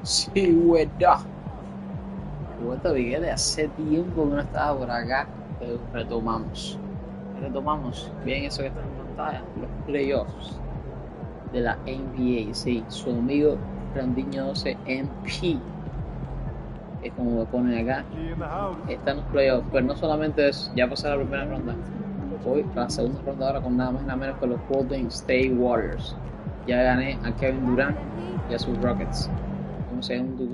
Sí, hueá. Vuelta Viguete, hace tiempo que no estaba por acá, pero retomamos. Bien eso que está en pantalla, los playoffs de la NBA, sí, su amigo Randiño 12 MP, es como me ponen acá, está en los playoffs, pero no solamente eso, ya pasó la primera ronda, voy a la segunda ronda ahora con nada más y nada menos que los Golden State Warriors. Ya gané a Kevin Durant y a sus Rockets. Un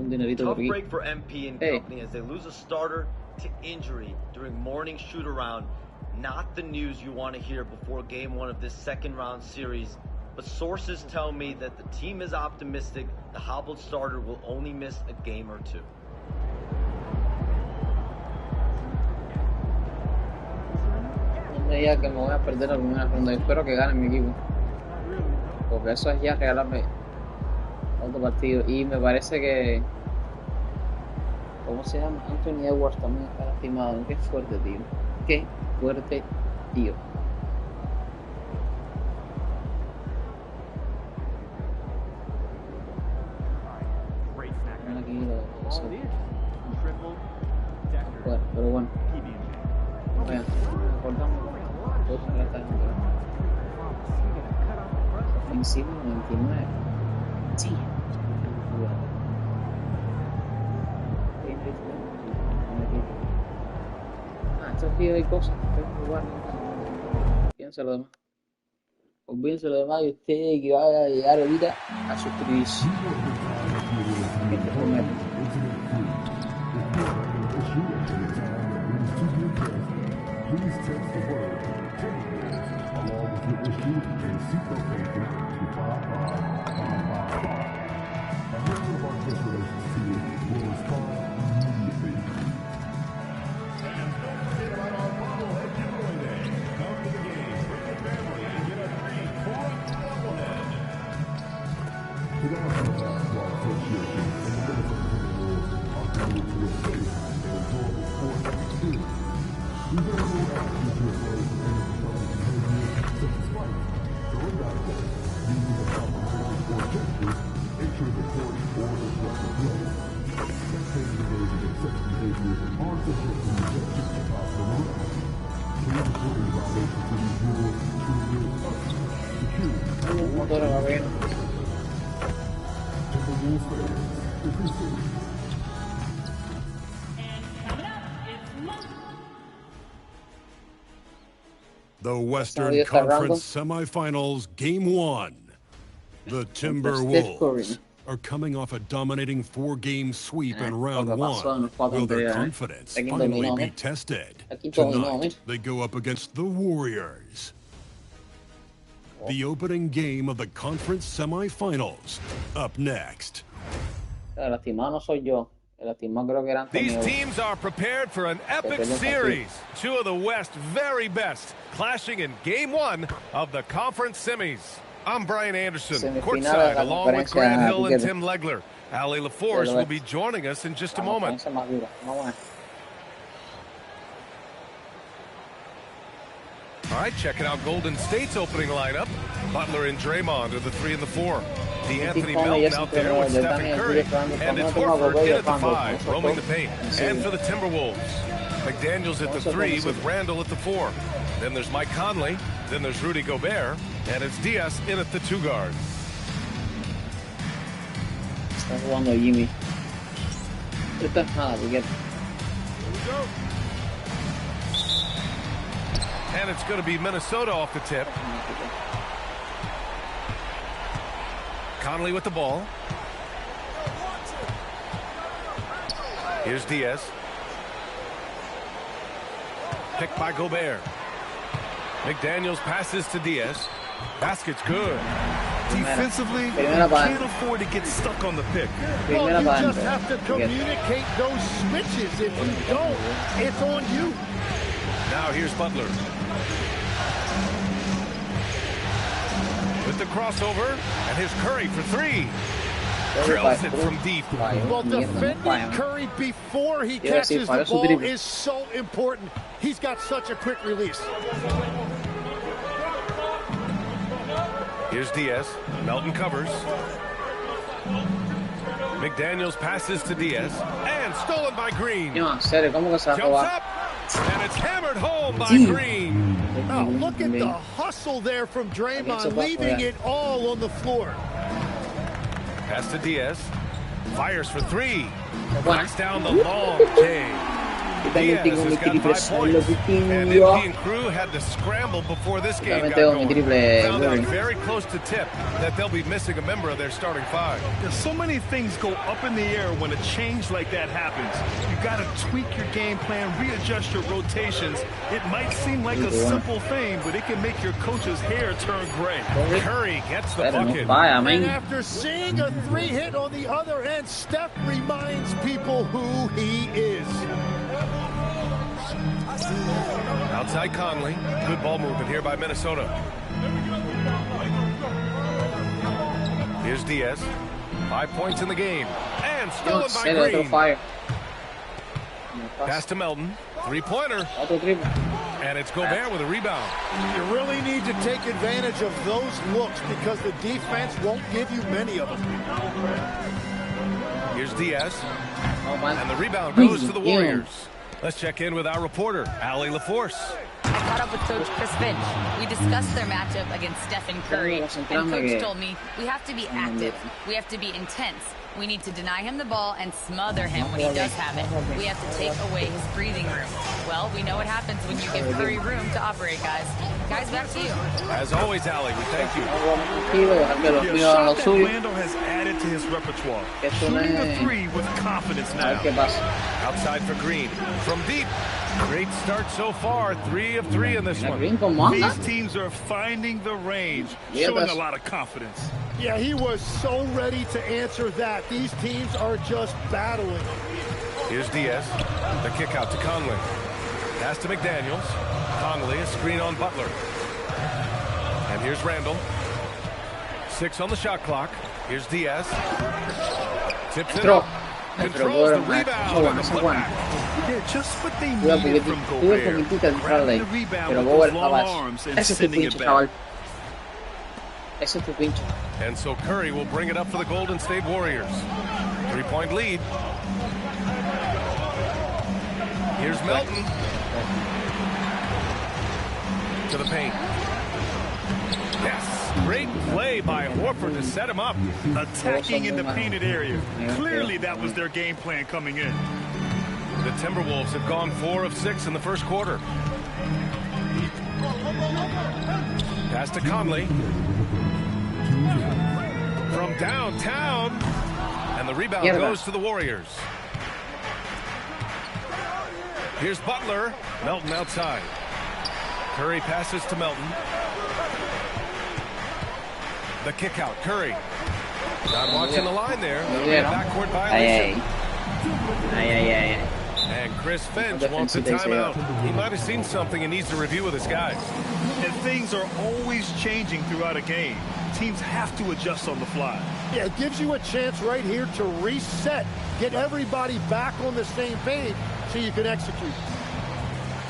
dinerito por aquí. Break for MP and company as they lose a starter to injury during morning shoot around. Not the news you want to hear before game one of this second round series, but sources tell me that the team is optimistic the hobbled starter will only miss a game or two. No me diga que me voy a perder la primera ronda. Yo espero que gane mi equipo, porque eso es ya regalarme otro partido. Y me parece que, ¿cómo se llama? Anthony Edwards también está lastimado. Qué fuerte, tío. Qué fuerte, tío. Aquí lo eso. Bueno, pero bueno. Vean, recordamos ofensivo 99. Sí. Estos días hay cosas que hay que jugar. Piensa lo demás. Olvídense lo demás y usted que va a llegar ahorita a suscribirse. Que te prometo. Please text the word along with your issue and seatbelt paper to 55555. A member of our guest relations team will respond immediately. And don't forget about our bobblehead giveaway day. Come to the game, bring your family, and get a free corrupt bobblehead. To the Basketball Association and the Minnesota Timberwolves are committed to a safe and enjoyable sports experience. We don't go out to your place and behavior such as fighting, throwing basketballs, using a complimentary or gestures, entering the court or disrupting play. Spectators engaging in such behaviors are subject to rejection and possible arrest. Please report any violations to these rules to the nearest officer. Security. Timberwolves fans, if you're safe. The Western Conference Semifinals, Game 1. The Timberwolves are coming off a dominating 4-game sweep in round 1. Will their confidence finally be tested? Tonight, they go up against the Warriors. The opening game of the conference semifinals. Up next. These teams are prepared for an epic series. Two of the West's very best clashing in Game 1 of the conference semis. I'm Brian Anderson, courtside, along with Grant Hill and Tim Legler. Ali LaForce will be joining us in just a moment. All right, checking out Golden State's opening lineup. Butler and Draymond are the 3 and the 4. DeAnthony Melton out there with Stephen Curry. And it's Horford in at the 5, roaming the paint. And for the Timberwolves, McDaniels at the 3 with Randall at the 4. Then there's Mike Conley. Then there's Rudy Gobert. And it's Diaz in at the 2 guard. Está jugando Jimmy. Esto es nada, porque... And it's going to be Minnesota off the tip. Conley with the ball. Here's Diaz. Picked by Gobert. McDaniels passes to Diaz. Basket's good. Defensively, you can't afford to get stuck on the pick. Well, you just have to communicate those switches. If you don't, it's on you. Now here's Butler. With the crossover, and here's Curry for 3. Drills it from deep. Well, defending Curry before he catches the ball is so important. He's got such a quick release. Here's Diaz. Melton covers. McDaniels passes to Diaz. And stolen by Green. No, en serio, ¿cómo que se va a Jumps robar? up. And it's hammered home by Green. Oh, look at the hustle there from Draymond, leaving it all on the floor. Pass to Diaz. Fires for three. Knocks down the long J. Diaz has got 5 points. And MP and crew had to scramble before this game got going. Found out very close to tip that they'll be missing a member of their starting 5. There's so many things go up in the air when a change like that happens. You got to tweak your game plan, readjust your rotations. It might seem like a simple thing, but it can make your coach's hair turn gray. Curry gets the bucket. And after seeing a 3 hit on the other end, Steph reminds people who he is. Outside Conley. Good ball movement here by Minnesota. Here's Diaz. 5 points in the game. And stolen by Green. Pass to Melton. 3-pointer. And it's Gobert with a rebound. You really need to take advantage of those looks because the defense won't give you many of them. Here's Diaz. And the rebound goes to the Warriors. Let's check in with our reporter, Allie LaForce. I caught up with Coach Chris Finch. We discussed their matchup against Stephen Curry. And Coach told me, we have to be active. We have to be intense. We need to deny him the ball and smother him when he does have it. We have to take away his breathing room. Well, we know what happens when you give Curry room to operate, guys. Guys, back to you. As always, Allie, we thank you. Orlando has added to his repertoire. Shooting the 3 with confidence now. Outside for Green. From deep. Great start so far. 3 of 3 in this one. These teams are finding the range, showing a lot of confidence. Yeah, he was so ready to answer that. These teams are just battling. Here's Diaz. The kick out to Conley. Pass to McDaniels. Conley, a screen on Butler. And here's Randall. 6 on the shot clock. Here's Diaz. Tips it up. Controls the rebound and the putback. Yeah, just what they needed from Gobert. Grabbing the rebound with those long arms and sending it back. And so Curry will bring it up for the Golden State Warriors. 3-point lead. Here's Melton. To the paint. Yes. Great play by Horford to set him up. Attacking in the painted area. Clearly that was their game plan coming in. The Timberwolves have gone 4 of 6 in the first quarter. Pass to Conley. From downtown. And the rebound goes to the Warriors. Here's Butler. Melton outside. Curry passes to Melton. The kick out. Curry. Not watching the line there. Backcourt violation. And Chris Finch wants a timeout. He might have seen something and needs to review with his guys. And things are always changing throughout a game. Teams have to adjust on the fly. Yeah, it gives you a chance right here to reset, get everybody back on the same page so you can execute.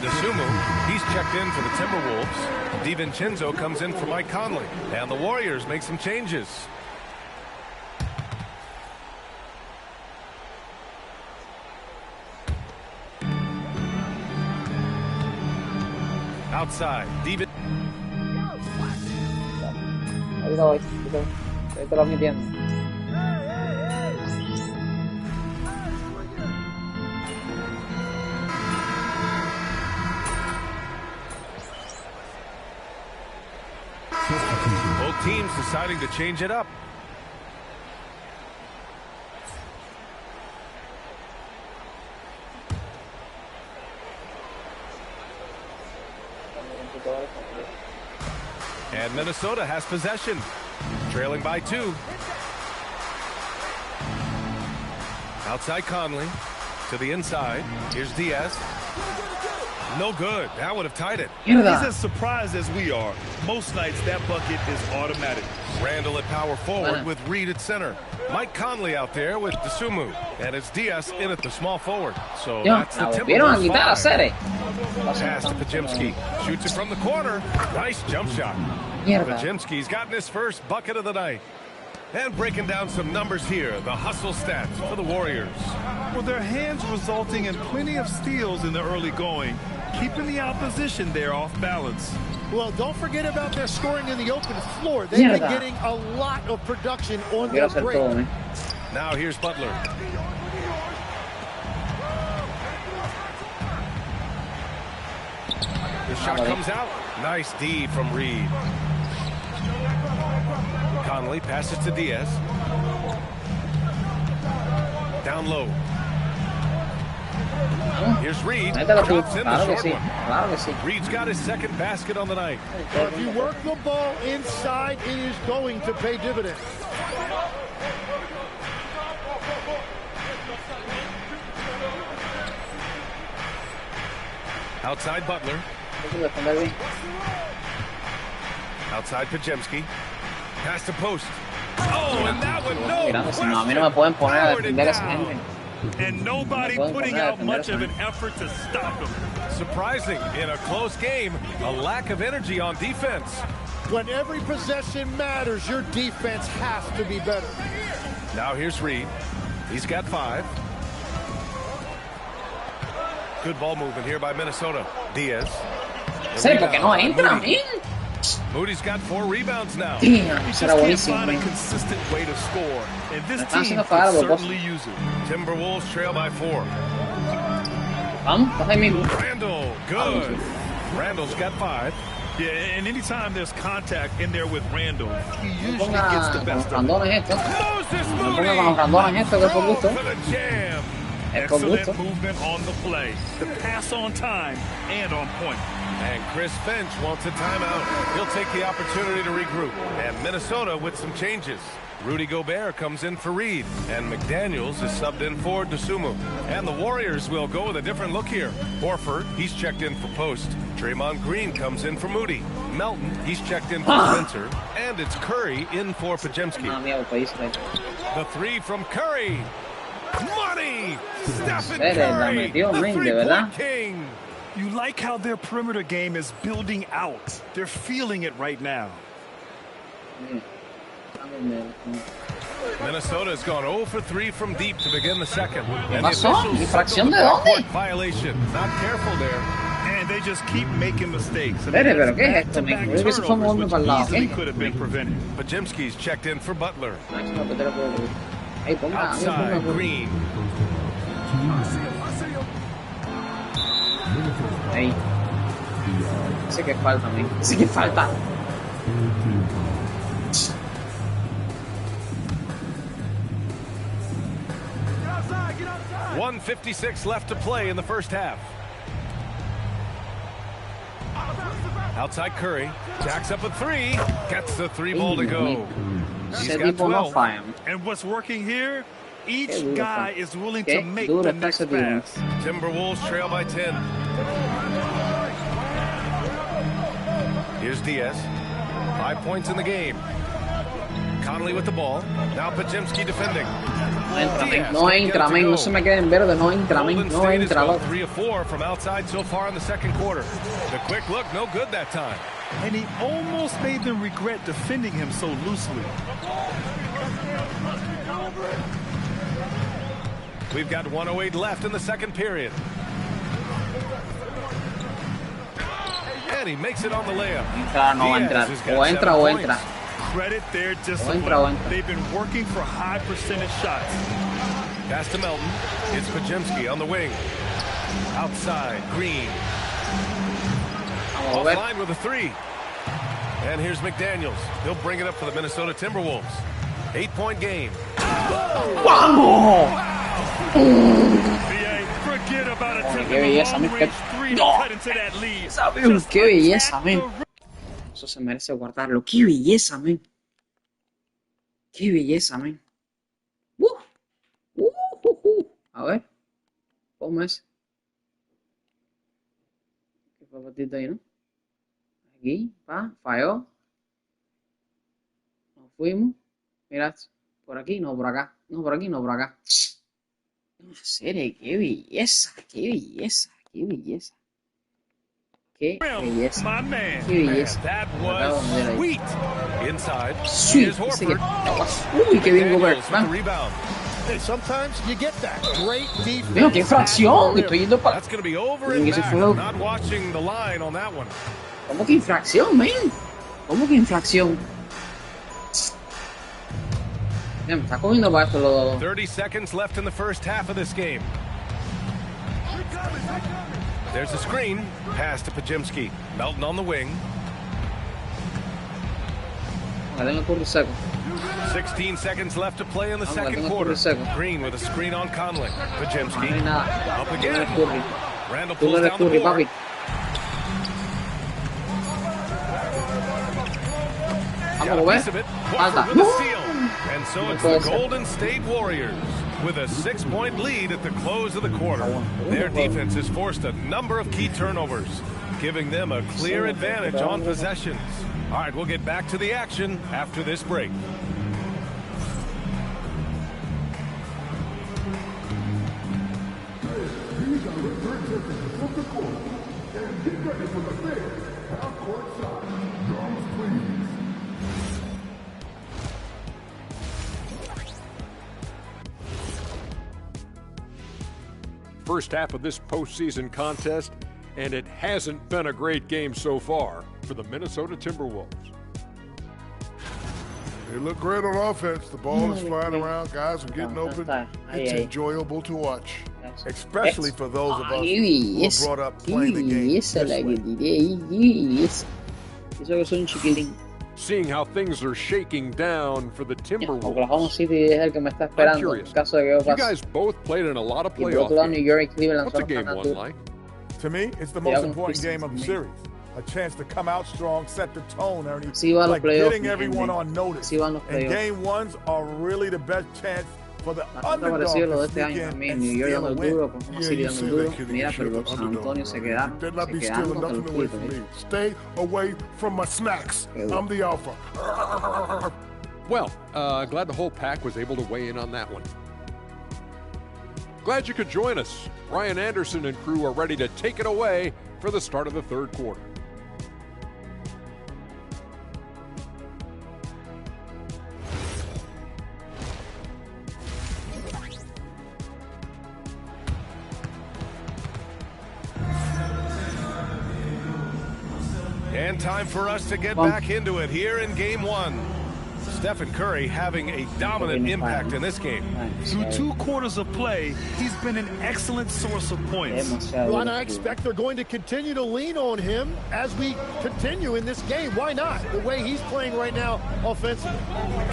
Desumo, he's checked in for the Timberwolves. DiVincenzo comes in for Mike Conley. And the Warriors make some changes. Outside, David. Ahorita te lo metiendo. Both teams deciding to change it up. And Minnesota has possession, trailing by 2. Outside Conley, to the inside. Here's Diaz. No good. That would have tied it. He's as surprised as we are. Most nights, that bucket is automatic. Randall at power forward with Reed at center. Mike Conley out there with Dosunmu. And it's Diaz in at the small forward. So that's the Timberwolves 5. Pass to Podziemski. Shoots it from the corner. Nice jump shot. Podziemski's gotten his first bucket of the night. And breaking down some numbers here, the hustle stats for the Warriors. Well, their hands resulting in plenty of steals in the early going, keeping the opposition there off balance. Well, don't forget about their scoring in the open floor. They've been getting a lot of production on their break. Now here's Butler. The shot comes out. Nice D from Reed. Conley passes to Diaz. Down low. Here's Reed. Drops in the short one. Reed's got his second basket on the night. Well, if you work the ball inside, it is going to pay dividends. Outside Butler. Outside Podziemski. Pass to post. Oh, and that one, And nobody putting out much of an effort to stop him. Surprising, in a close game, a lack of energy on defense. When every possession matters, your defense has to be better. Now here's Reed. He's got 5. Good ball movement here by Minnesota. Diaz. Moody's got 4 rebounds now. He just can't find a consistent way to score, and this team can certainly use it. Timberwolves trail by 4. Randall, good. Randall's got 5. Yeah, and anytime there's contact in there with Randall, he usually gets the best of it. Moses Moody for the jam. Excellent movement on the play. The pass on time and on point. And Chris Finch wants a timeout. He'll take the opportunity to regroup. And Minnesota with some changes. Rudy Gobert comes in for Reed. And McDaniels is subbed in for Dosunmu. And the Warriors will go with a different look here. Horford, he's checked in for Post. Draymond Green comes in for Moody. Melton, he's checked in for Spencer. And it's Curry in for Podziemski. The 3 from Curry. Money! Stephen Curry, the three-point king. You like how their perimeter game is building out. They're feeling it right now. Minnesota's gone 0 for 3 from deep to begin the second. And the officials violation. Not careful there. And they just keep making mistakes. Pero ¿qué es esto? Creo que se fue moviendo para el lado. Could have been prevented. Podziemski's checked in for Butler. Ahí, ponga, Outside, Green. Ahí. Ese que falta, amigo. Ese que falta. .156 left to play in the first half. Outside Curry. Jacks up a 3. Gets the 3 ball to go. He's got 12. And what's working here? Each guy is willing to make the next pass. Timberwolves trail by 10. Here's Diaz. 5 points in the game. Conley with the ball. Now Podziemski defending. No entra, men. No se me quede en verde. No entra, men. No entra, loco. 3 of 4 from outside so far in the second quarter. The quick look, no good that time. And he almost made them regret defending him so loosely. We've got 1:08 left in the second period. And he makes it on the layup. Entra, no entra. O entra o entra. Credit their discipline. They've been working for high percentage shots. Pass to Melton. It's Podziemski on the wing. Outside, Green. Offline with a 3. And here's McDaniels. He'll bring it up for the Minnesota Timberwolves. 8-point game. ¡Vamos! Forget about it. Qué belleza, men. Qué belleza, men. Eso se merece guardarlo. Qué belleza, men. Qué belleza, men. A ver. ¿Cómo es? Papatito ahí, ¿no? Aquí, pa, falló. Nos fuimos. Mira, por aquí, no, por acá. No, por aquí, no, por acá. En serio, qué belleza, qué belleza, qué belleza. Qué belleza. Qué belleza. That was sweet. Inside. Sweet. Uy, qué bien Gobert. Sometimes you get that great defense. Mira, qué infracción. Estoy yendo para. That's going to be over and back. Not watching the line on that one. ¿Cómo que infracción, man? ¿Cómo que infracción? Mira, me está cogiendo para esto los... 30 seconds left in the first half of this game. There's a screen. Pass to Pajimski. Melton on the wing. La tengo Curry seco. 16 seconds left to play in the second quarter. Green with a screen on Conley. Pajimski. No hay nada. Up again. Randall Tú pulls no eres down the Curry, board. papi. Vamos, Gobert. Falta. And so it's the Golden State Warriors with a 6-point lead at the close of the quarter. Their defense has forced a number of key turnovers, giving them a clear advantage on possessions. All right, we'll get back to the action after this break. First half of this postseason contest, and it hasn't been a great game so far for the Minnesota Timberwolves. They look great on offense. The ball is flying around. Guys are getting open. It's enjoyable to watch, especially for those of us who are brought up playing the game this way. Seeing how things are shaking down for the Timberwolves. Oklahoma City es el que me está esperando en caso de que yo You pase. guys both played in a lot of Y por playoff otro lado, New games. York y Cleveland What's a son game tan one duros. like? To me, it's the most important game of the series. A chance to come out strong, set the tone, Ernie. Like getting everyone on notice. And game ones are really the best chance for the underdog to sneak in and steal a win. Yeah, you say they could Mira, shoot pero the San underdog. Antonio se quedaron. Better not be Se stealing quedaron nothing contra away los from Clippers. me. Stay away from my snacks. I'm the alpha. Well, glad the whole pack was able to weigh in on that one. Glad you could join us. Ryan Anderson and crew are ready to take it away for the start of the third quarter. And time for us to get back into it here in game one. Stephen Curry having a dominant impact in this game. Through 2 quarters of play, he's been an excellent source of points. Well, and I expect they're going to continue to lean on him as we continue in this game. Why not? The way he's playing right now offensively.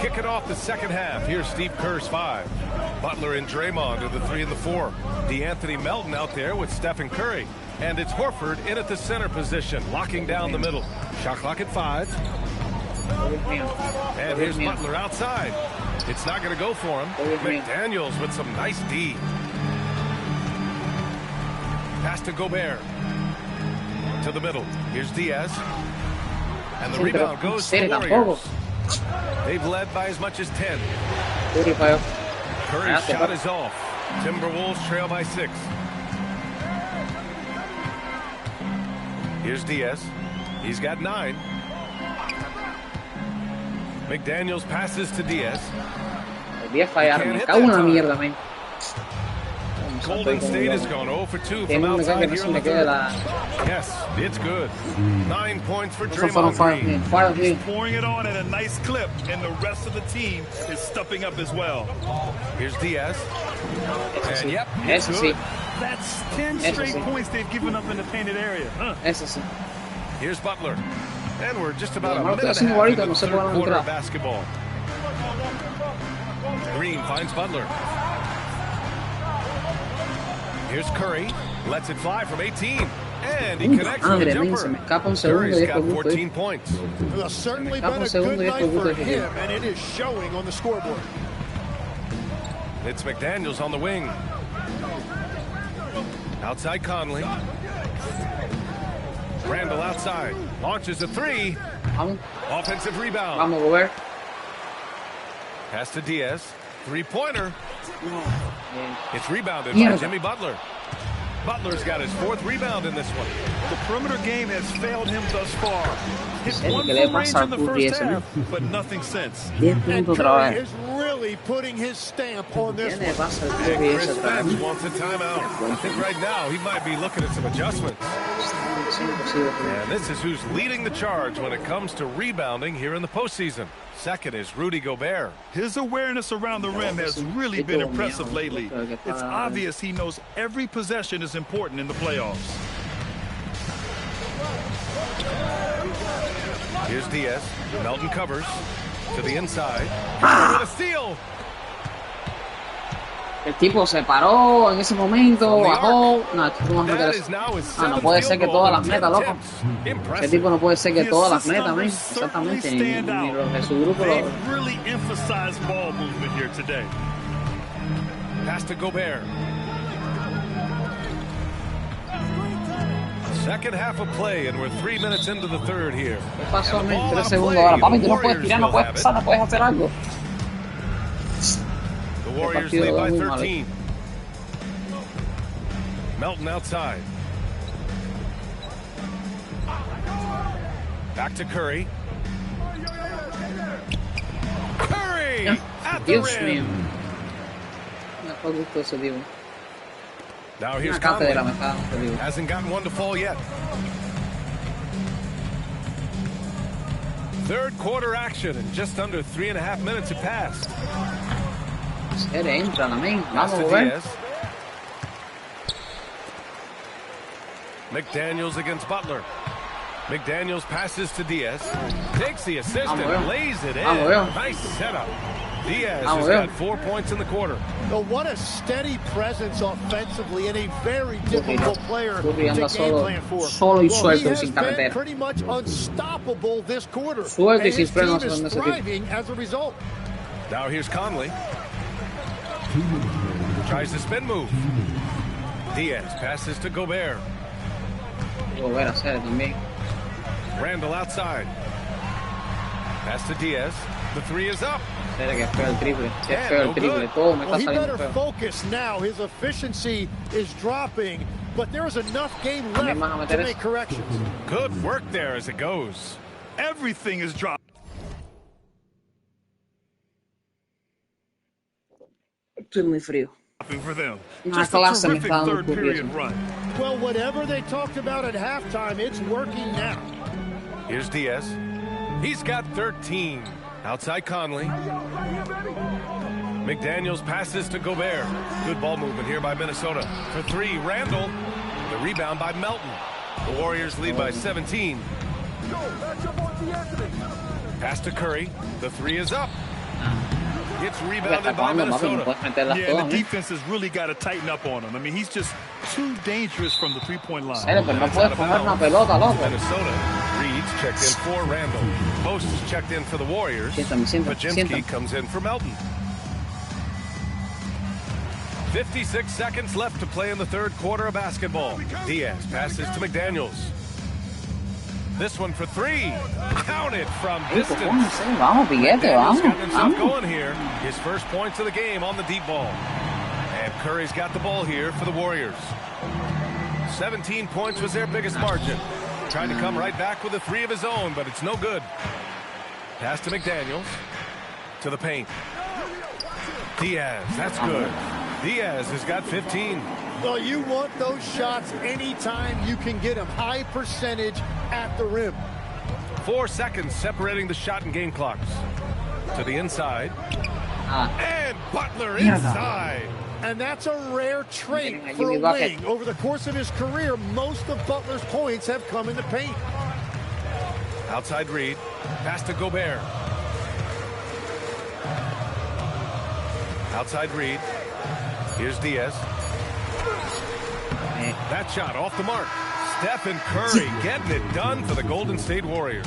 Kicking off the second half, here's Steve Kerr's 5. Butler and Draymond are the 3 and the 4. DeAnthony Melton out there with Stephen Curry. And it's Horford in at the center position, locking down the middle. Shot clock at 5. And here's Butler outside. It's not going to go for him. McDaniels with some nice D. Pass to Gobert. To the middle. Here's Diaz. And the rebound goes to the Warriors. They've led by as much as 10. Curry's shot is off. Timberwolves trail by 6. Here's Diaz. He's got 9. McDaniels passes to Diaz. Volví a fallar, me cago en la mierda, man. Golden State has gone 0 for 2 from outside here in the third. Yes, it's good. 9 points for Draymond Green. He's pouring it on at a nice clip, and the rest of the team is stepping up as well. Here's Diaz. And yep, it's good. That's 10 straight points they've given up in the painted area. Here's Butler. And we're just about a minute and a half into the third quarter of basketball. Green finds Butler. Here's Curry. Lets it fly from 18. And he connects with a jumper. Curry's got 14 points. Well, certainly been a good night for him, and it is showing on the scoreboard. It's McDaniels on the wing. Outside Conley. Randall outside. Launches a three. Offensive rebound. Vamos, Gobert. Pass to Diaz. Three-pointer. It's rebounded Yeah. by Jimmy Butler. Butler's got his fourth rebound in this one. The perimeter game has failed him thus far. Hit Serio, one ¿qué le full range pasa in the al Curry first ese, no? half, but nothing since. 10 And puntos otra Curry vez. is really putting his stamp on this ¿Qué le one. pasa al Big Curry Chris ese otra vez? Finch wants a timeout. I think right now he might be looking at some adjustments. Es imposible. And this is who's leading the charge when it comes to rebounding here in the postseason. Second is Rudy Gobert. His awareness around the rim has really been impressive lately. It's obvious he knows every possession is important in the playoffs. Here's Diaz. Melton covers to the inside. With a steal. El tipo se paró en ese momento, bajó. No, el tipo no That puede is now his no seventh puede field ser que goal todas in las 10 meta, loco. attempts. Ese Impressive. tipo no puede ser que The todas las assist meta, man. numbers certainly Exactamente. Ni stand out. los de su grupo. They've really emphasized ball movement here today. Pass to Gobert. Second half of play, and we're 3 minutes into the third here. ¿Qué pasó, And the man? ball 3 out of segundos play. ahora. Papi, The tú no puedes Warriors tirar, no will puedes have it. pasar, no puedes hacer algo. The Warriors partido lead by muy malo. 13. Melton outside. Back to Curry. Curry at the Dios mío. rim. Me fue gusto ese tipo. Now here's Una cátedra me Conley. está dando ese tipo. Hasn't gotten one to fall yet. Third quarter action, and just under 3.5 minutes have passed. Se le entra la main. Pass Vamos, to Gobert. Diaz. McDaniels against Butler. McDaniels passes to Diaz. Takes the assist Vamos, and Will. lays it in. Vamos, Will. Nice setup. Diaz Vamos, has Will. got 4 points in the quarter. But what a steady presence offensively and a very difficult player to Curry anda game solo, plan for. solo y Well, he suelto y has sin been carretera. pretty much unstoppable this quarter. Suelto y And sin his frenos team is en ese tipo. thriving as a result. Now here's Conley. Tries the spin move. Diaz passes to Gobert. Gobert a hacer también. Randall outside. Pass to Diaz. The three is up. Espera que es feo el triple. Que es Yeah, feo el no triple. good. Todo me Well, está he saliendo better feo. focus now. His efficiency is dropping, but there is enough game También left van a to meter eso. make corrections. Good work there as it goes. Everything is dropped. Estoy muy frío. For them. Una Just a clase me terrific está dando third Curry period eso. run. Well, whatever they talked about at halftime, it's working now. Here's Diaz. He's got 13. Outside Conley. McDaniels passes to Gobert. Good ball movement here by Minnesota. For three, Randall. The rebound by Melton. The Warriors lead by 17. Pass to Curry. The three is up. It's rebounded by Minnesota. Yeah, and the defense has really got to tighten up on him. I mean, he's just too dangerous from the three-point line. Pero no puedes coger una pelota, loco. Minnesota. Reed's checked in for Randall. Post is checked in for the Warriors. Siéntame. Majimski comes in for Melton. 56 seconds left to play in the third quarter of basketball. Diaz passes to McDaniels. This one for three. Counted from distance. Vamos, Piquete, McDaniels vamos. got himself Vamos. going here. His first points of the game on the deep ball. And Curry's got the ball here for the Warriors. 17 points was their biggest margin. Trying to come right back with a three of his own, but it's no good. Pass to McDaniels. To the paint. Diaz, that's good. Diaz has got 15. Well, you want those shots anytime you can get them. High percentage at the rim. 4 seconds separating the shot and game clocks. To the inside. And Butler inside. And that's a rare trait Getting a for a Jimmy bucket. wing. Over the course of his career, most of Butler's points have come in the paint. Outside Reed. Pass to Gobert. Outside Reed. Here's Diaz. That shot off the mark. Stephen Curry getting it done for the Golden State Warriors.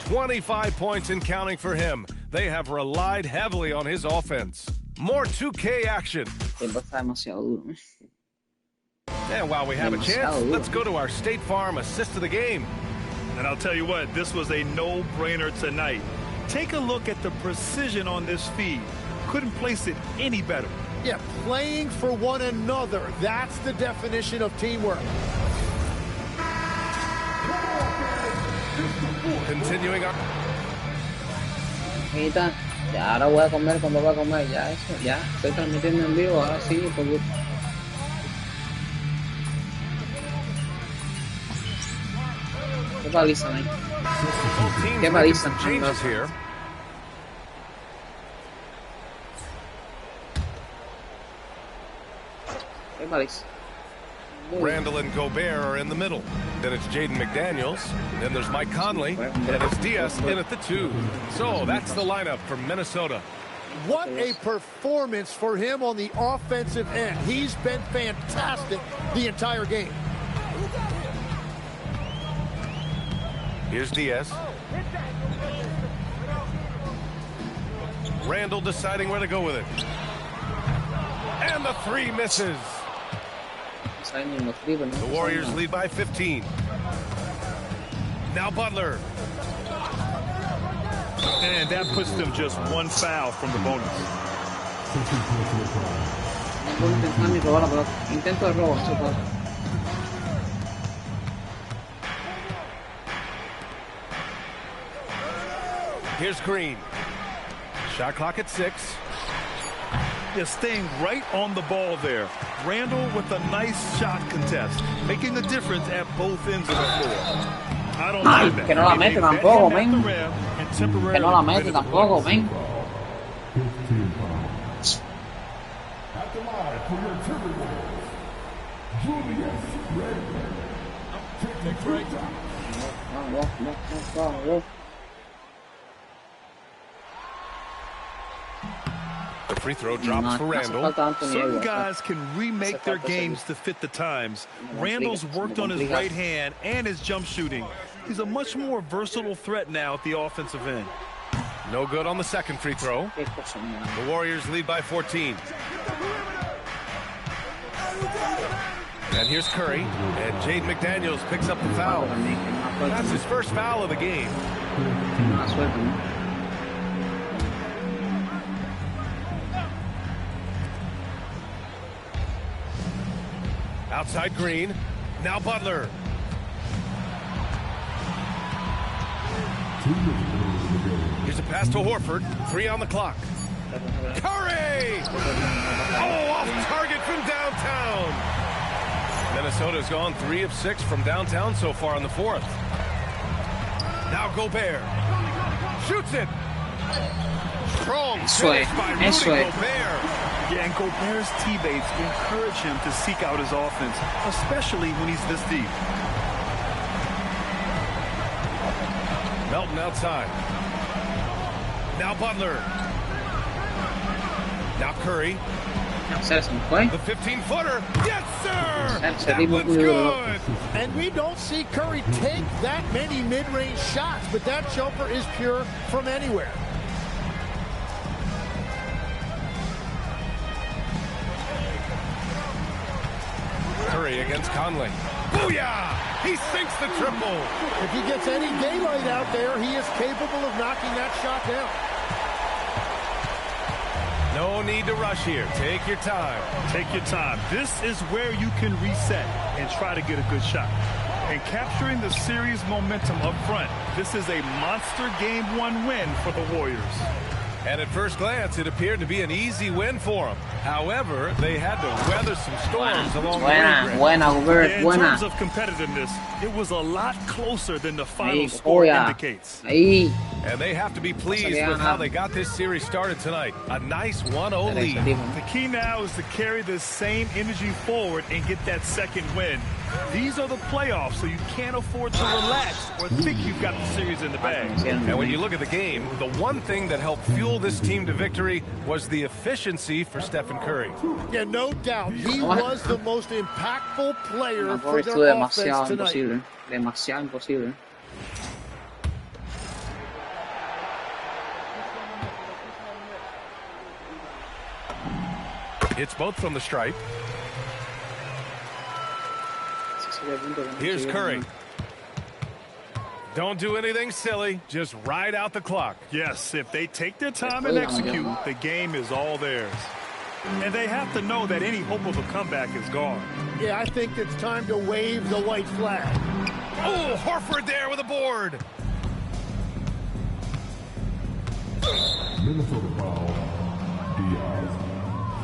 25 points and counting for him. They have relied heavily on his offense. More 2K action. Está demasiado duro. And while we have a chance, let's go to our State Farm assist of the game. And I'll tell you what, this was a no-brainer tonight. Take a look at the precision on this feed. Couldn't place it any better. Yeah, playing for one another. That's the definition of teamwork. Continuing on. Amiguita, ya ahora voy a comer cuando voy a comer. Ya eso, ya. Estoy transmitiendo en vivo, ahora sí, por gusto. ¿Qué paliza, man? ¿Qué paliza? ¿Qué paliza? Randall and Gobert are in the middle. Then it's Jaden McDaniels. Then there's Mike Conley. And it's Diaz in at the 2. So that's the lineup for Minnesota. What a performance for him on the offensive end. He's been fantastic the entire game. Here's Diaz. Randall deciding where to go with it. And the 3 misses. The Warriors lead by 15. Now Butler. And that puts them just 1 foul from the bonus. Intento de robo, Here's Green. Shot clock at 6. They're staying right on the ball there. Randall with a nice shot contest, making a difference at both ends of the floor. I don't Ay, like that. que no la mete tampoco, men. Que no la mete tampoco, men. At the line for your Timberwolves, Julius Randle. Take the Vamos. The free throw drops for Randall. Certain guys can remake their games to fit the times. Randall's worked on his right hand and his jump shooting. He's a much more versatile threat now at the offensive end. No good on the second free throw. The Warriors lead by 14. And here's Curry. And Jaden McDaniels picks up the foul. That's his first foul of the game. Outside Green. Now Butler. Here's a pass to Horford. 3 on the clock. Curry! Oh, off target from downtown. Minnesota's gone 3 of 6 from downtown so far in the 4th. Now Gobert. Shoots it. Strong finish by Rudy Gobert. Yeah, and Gobert's teammates encourage him to seek out his offense, especially when he's this deep. Melton outside. Now Butler. Now Curry. The 15-footer. Yes, sir! That one's good! And we don't see Curry take that many mid-range shots, but that jumper is pure from anywhere. Curry against Conley. Booyah! He sinks the triple. If he gets any daylight out there, he is capable of knocking that shot down. No need to rush here. Take your time. Take your time. This is where you can reset and try to get a good shot. And capturing the series momentum up front, this is a monster Game 1 win for the Warriors. And at first glance, it appeared to be an easy win for them. However, they had to weather some storms along the way. In terms of competitiveness, it was a lot closer than the final score indicates. And they have to be pleased with how they got this series started tonight. A nice 1-0 lead. The key now is to carry this same energy forward and get that second win. These are the playoffs, so you can't afford to relax or think you've got the series in the bag. And when you look at the game, the one thing that helped fuel this team to victory was the efficiency for Stephen Curry. Yeah, no doubt. He was the most impactful player for their offense tonight. Demasiado imposible. It's both from the stripe. Here's Curry. Don't do anything silly. Just ride out the clock. Yes, if they take their time and execute, the game is all theirs. And they have to know that any hope of a comeback is gone. Yeah, I think it's time to wave the white flag. Oh, Horford there with a board. Minnesota foul. Diaz.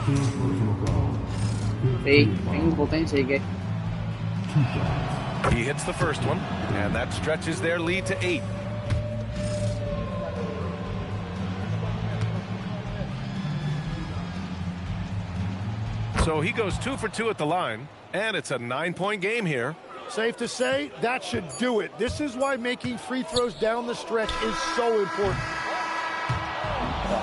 Third personal foul. Sí, tengo potencia y que. He hits the first one, and that stretches their lead to 8. So he goes 2 for 2 at the line, and it's a 9-point game here. Safe to say, that should do it. This is why making free throws down the stretch is so important.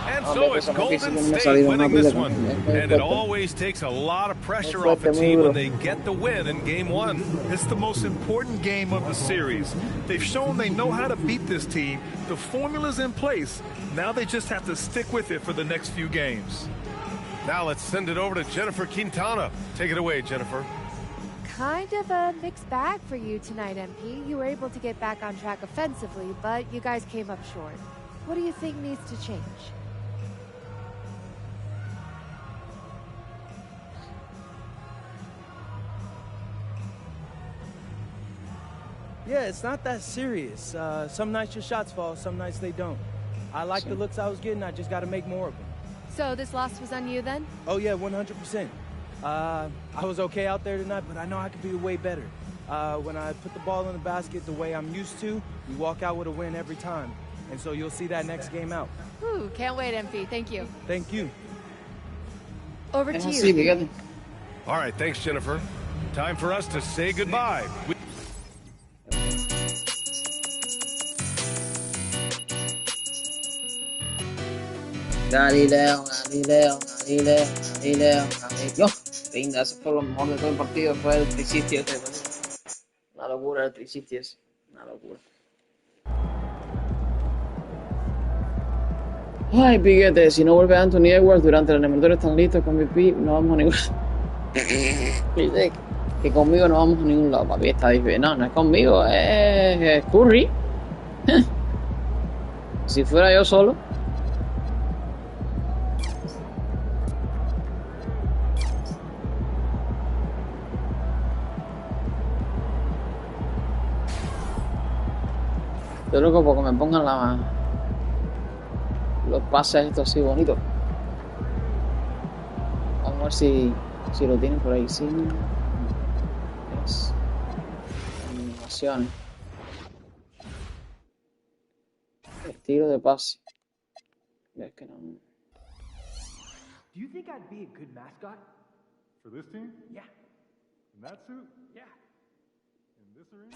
And so it's Golden State winning this one. And it always takes a lot of pressure off a team when they get the win in Game 1. It's the most important game of the series. They've shown they know how to beat this team. The formula's in place. Now they just have to stick with it for the next few games. Now let's send it over to Jennifer Quintana. Take it away, Jennifer. Kind of a mixed bag for you tonight, MP. You were able to get back on track offensively, but you guys came up short. What do you think needs to change? Yeah, it's not that serious. Some nights your shots fall, some nights they don't. I like the looks I was getting, I just got to make more of them. So this loss was on you then? Oh yeah, 100%. I was okay out there tonight, but I know I could be way better. When I put the ball in the basket the way I'm used to, we walk out with a win every time. And so you'll see that next game out. Ooh, can't wait, MP. Thank you. Thank you. Over to you. All right, thanks, Jennifer. Time for us to say goodbye. Galileo. Venga, eso fue lo mejor de todo el partido. Fue el 360 ese. Una locura el 360 ese. Una locura. Ay, piquete, si no vuelve Anthony Edwards durante los eliminatorios están listos con MVP, no vamos a ningún lado. Que conmigo no vamos a ningún lado, papi, está difícil. No, no es conmigo, es Curry. Si fuera yo solo. Yo loco porque me pongan los pases estos así bonitos. Vamos a ver si lo tienen por ahí. Sí. Es animaciones. Estilo de pase. Ves que no. Do you think I'd be a good mascot? For this team? Yeah. In that suit? Yeah. In this arena?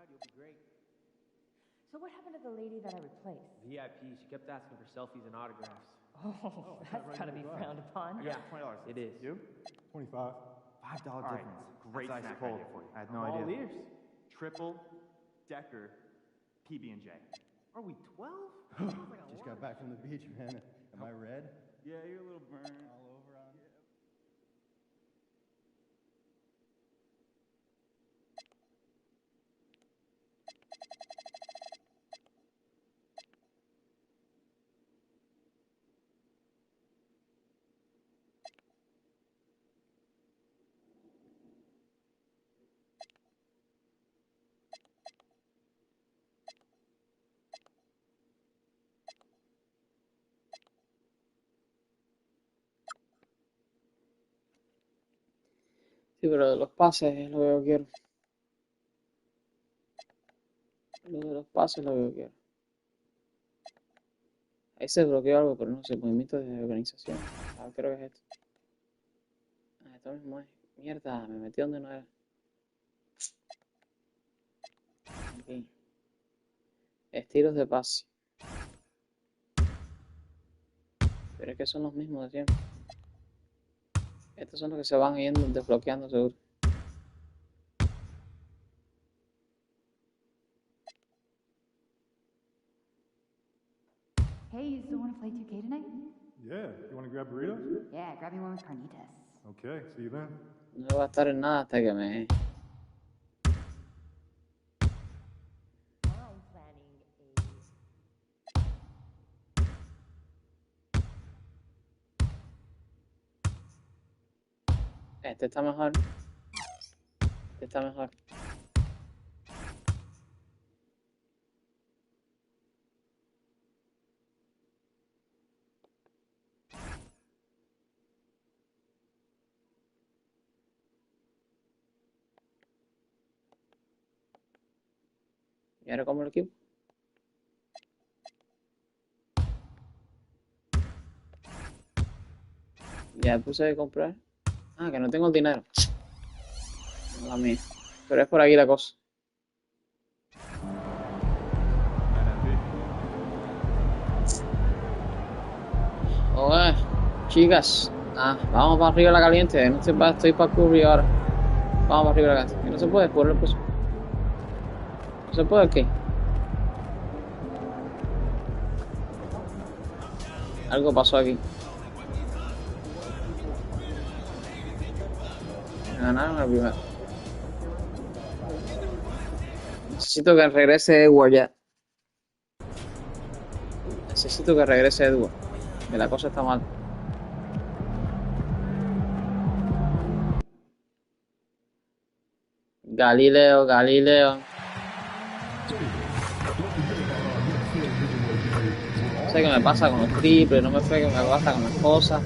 You'll be great. So what happened to the lady that I replaced? VIP. She kept asking for selfies and autographs. Oh, that's gotta be frowned upon. Yeah, $20. It is. You? 25. $5 difference. Great snack idea for you. I had no idea. All ears. Triple decker PB&J. Are we 12? Just got back from the beach, man. Am I red? Yeah, you're a little burned all over on you. Sí, pero de los pases es lo que yo quiero. Lo de los pases es lo que yo quiero. Ahí se bloqueó algo, pero no sé, movimiento de organización. Ah, creo que es esto. Ah, esto mismo es. Mierda, me metí donde no era. Aquí. Estilos de pase. Pero es que son los mismos de siempre. Estos son los que se van yendo desbloqueando seguro. Hey, you still want to play 2K tonight? Yeah, you want to grab burritos? Yeah, grab me one with carnitas. Okay, see you then. No va a estar en nada hasta que me... Este está mejor. Este está mejor. ¿Y ahora cómo lo equipo? Ya puse de comprar. Ah, que no tengo el dinero. La mía. Pero es por aquí la cosa. Oye, chicas. Vamos para arriba la caliente. No se va, estoy para Curry ahora. Vamos para arriba la caliente. Que no se puede, por pues. No se puede, ¿qué? Algo pasó aquí. Ganaron el primero. Necesito que regrese Edward ya. Necesito que regrese Edward. Que la cosa está mal. Galileo. No sé qué me pasa con los triples, no me sé qué me pasa con las cosas.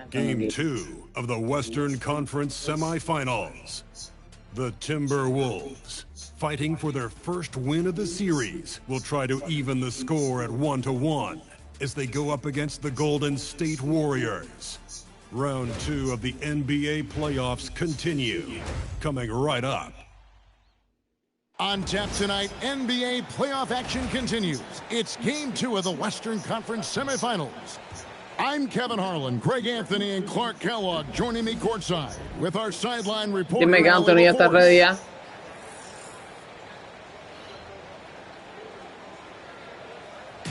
Game 2 of the Western Conference semifinals. The Timberwolves, fighting for their first win of the series, will try to even the score at 1-1 as they go up against the Golden State Warriors. Round 2 of the NBA playoffs continue, coming right up. On tap tonight, NBA playoff action continues. It's Game 2 of the Western Conference semifinals. I'm Kevin Harlan, Greg Anthony, and Clark Kellogg joining me courtside with our sideline reporter. Dime que Anthony ya está ready ya.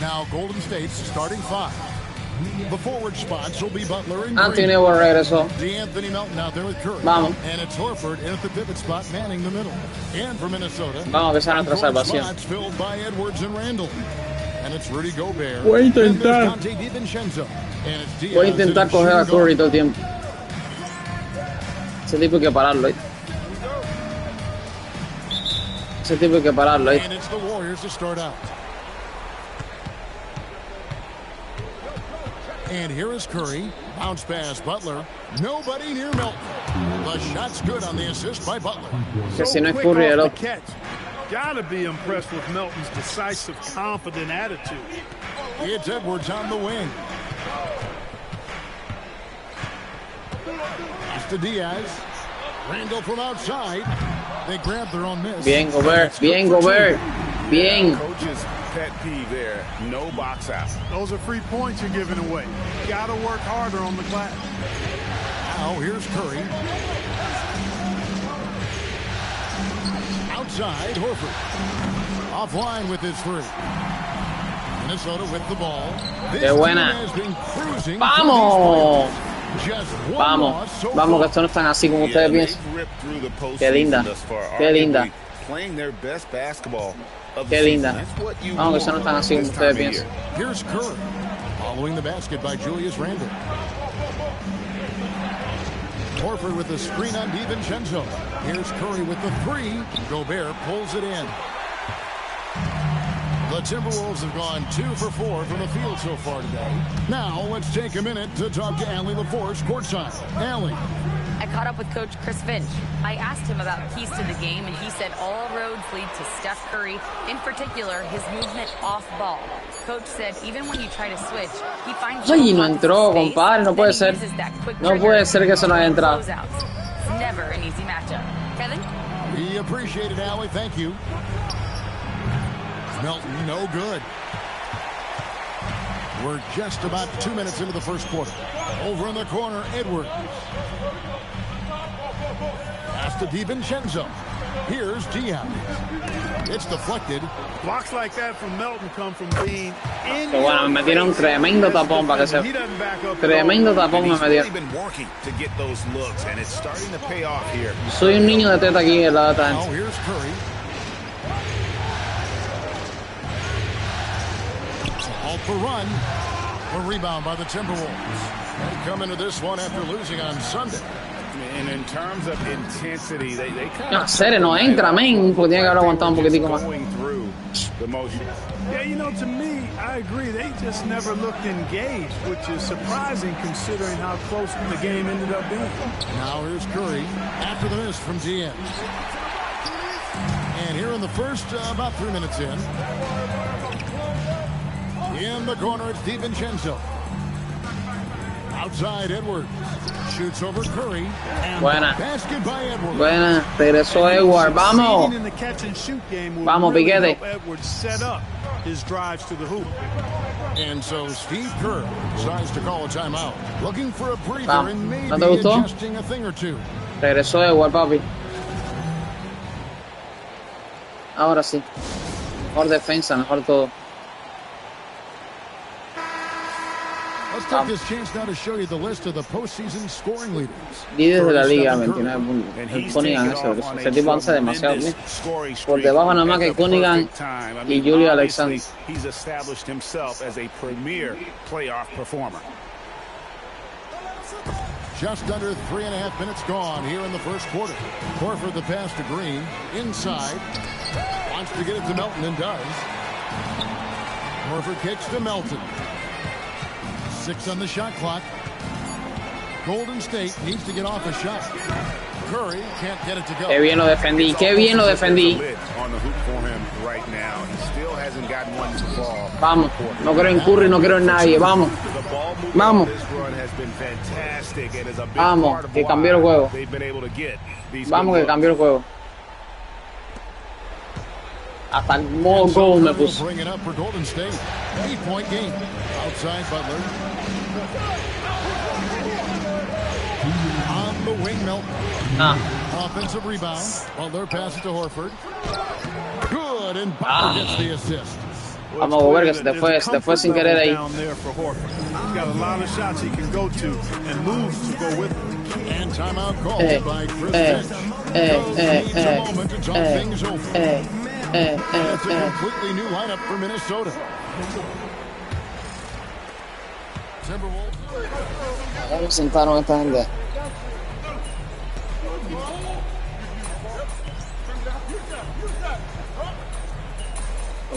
Now Golden State's starting five. The forward spots will be Butler and Anthony regresó. D'Anthony Melton out there with Curry. Vamos. And it's Horford in at the pivot spot, manning the middle. And for Minnesota, vamos que sea nuestra salvación. Spots filled by Edwards and Randall. And it's Rudy Gobert. Voy a intentar. Voy a intentar coger a Curry todo el tiempo. Ese tipo hay que pararlo. Ese tipo hay que pararlo. And it's the Warriors to start out. And here is Curry. Bounce pass, Butler. Nobody near Melton. The shot's good on the assist by Butler. Que si no es Curry, el otro. Gotta be impressed with Melton's decisive, confident attitude. It's Edwards on the wing. Pass to Diaz. Randall from outside. They grab their own miss. Bien, Gobert. Bien, Gobert. Bien. Coach's pet peeve there. No box out. Those are free points you're giving away. You gotta work harder on the glass. Now here's Curry. Outside, Horford. Offline with his three. Minnesota with the ball. Qué buena. ¡Vamos! Vamos, vamos, que estos no están así como ustedes piensan. Qué linda, qué linda. Qué linda. Vamos, que estos no están así como ustedes piensan. Here's Curry, following the basket by Julius Randle. Horford with the screen on DiVincenzo. Here's Curry with the three. Gobert pulls it in. The Timberwolves have gone 2 for 4 from the field so far today. Now, let's take a minute to talk to Allie LaForce courtside. Allie. I caught up with Coach Chris Finch. I asked him about keys to the game, and he said all roads lead to Steph Curry, in particular, his movement off ball. Coach said even when you try to switch, he finds... Ay, no entró, compadre, no puede ser. No puede ser que eso no haya entrado. It's never an easy matchup. Kevin? We appreciate it, Allie. Thank you. Melton, no good. We're just about 2 minutes into the first quarter. Over in the corner, Edwards. Pass to DiVincenzo. Here's Diaz. It's deflected. Blocks like that from Melton come from being in. Pero bueno, me metieron un tremendo tapón para que se... Tremendo tapón me metieron. Soy un niño de teta aquí en la data. Now here's Curry. All for run. A rebound by the Timberwolves. They come into this one after losing on Sunday. And in terms of intensity, they kind no, serio, no entra, men, porque tiene que haber aguantado un poquitico más. Yeah, you know, to me, I agree. They just never looked engaged, which is surprising considering how close the game ended up being. Now here's Curry after the miss from Diaz. And here in the first, about 3 minutes in. In the corner, it's DiVincenzo. Outside, Edwards. Shoots over Curry. Buena. Basket by Edwards. Buena. Regresó Edwards. Vamos. Vamos, Piquete. Edwards set up his drives to the hoop. And so Steve Kerr decides to call a timeout. Looking for a breather and maybe ¿No te gustó? adjusting a thing or two. Regresó Edwards, papi. Ahora sí. Mejor defensa, mejor todo. Let's take this chance now to show you the list of the postseason scoring leaders. Líderes de la liga, 29 puntos. El Cunningham, ese tipo hace demasiado bien. Por debajo nada más que Cunningham y Julio Alexander. He's established himself as a premier playoff performer. Just under 3.5 minutes gone here in the first quarter. Horford the pass to Green. Inside. Wants to get it to Melton and does. Horford kicks to Melton. 6 on the shot clock. Golden State needs to get off a shot. Curry can't get it to go. Qué bien lo defendí, qué bien lo defendí. Vamos, no creo en Curry, no creo en nadie. Vamos, vamos. Vamos, que cambió el juego. Vamos, que cambió el juego. Hasta el modo gol me puso. Bring it up for Golden State. 8-point game. Outside Butler. On the wing, Melton. Offensive rebound. Butler passes to Horford. Good, and Butler gets the assist. Vamos a ver que se te fue sin querer ahí. Got a lot of shots he can go to and moves to go with it. And timeout called by Chris Finch. It's a completely new lineup for Minnesota. Ya sentaron a esta gente.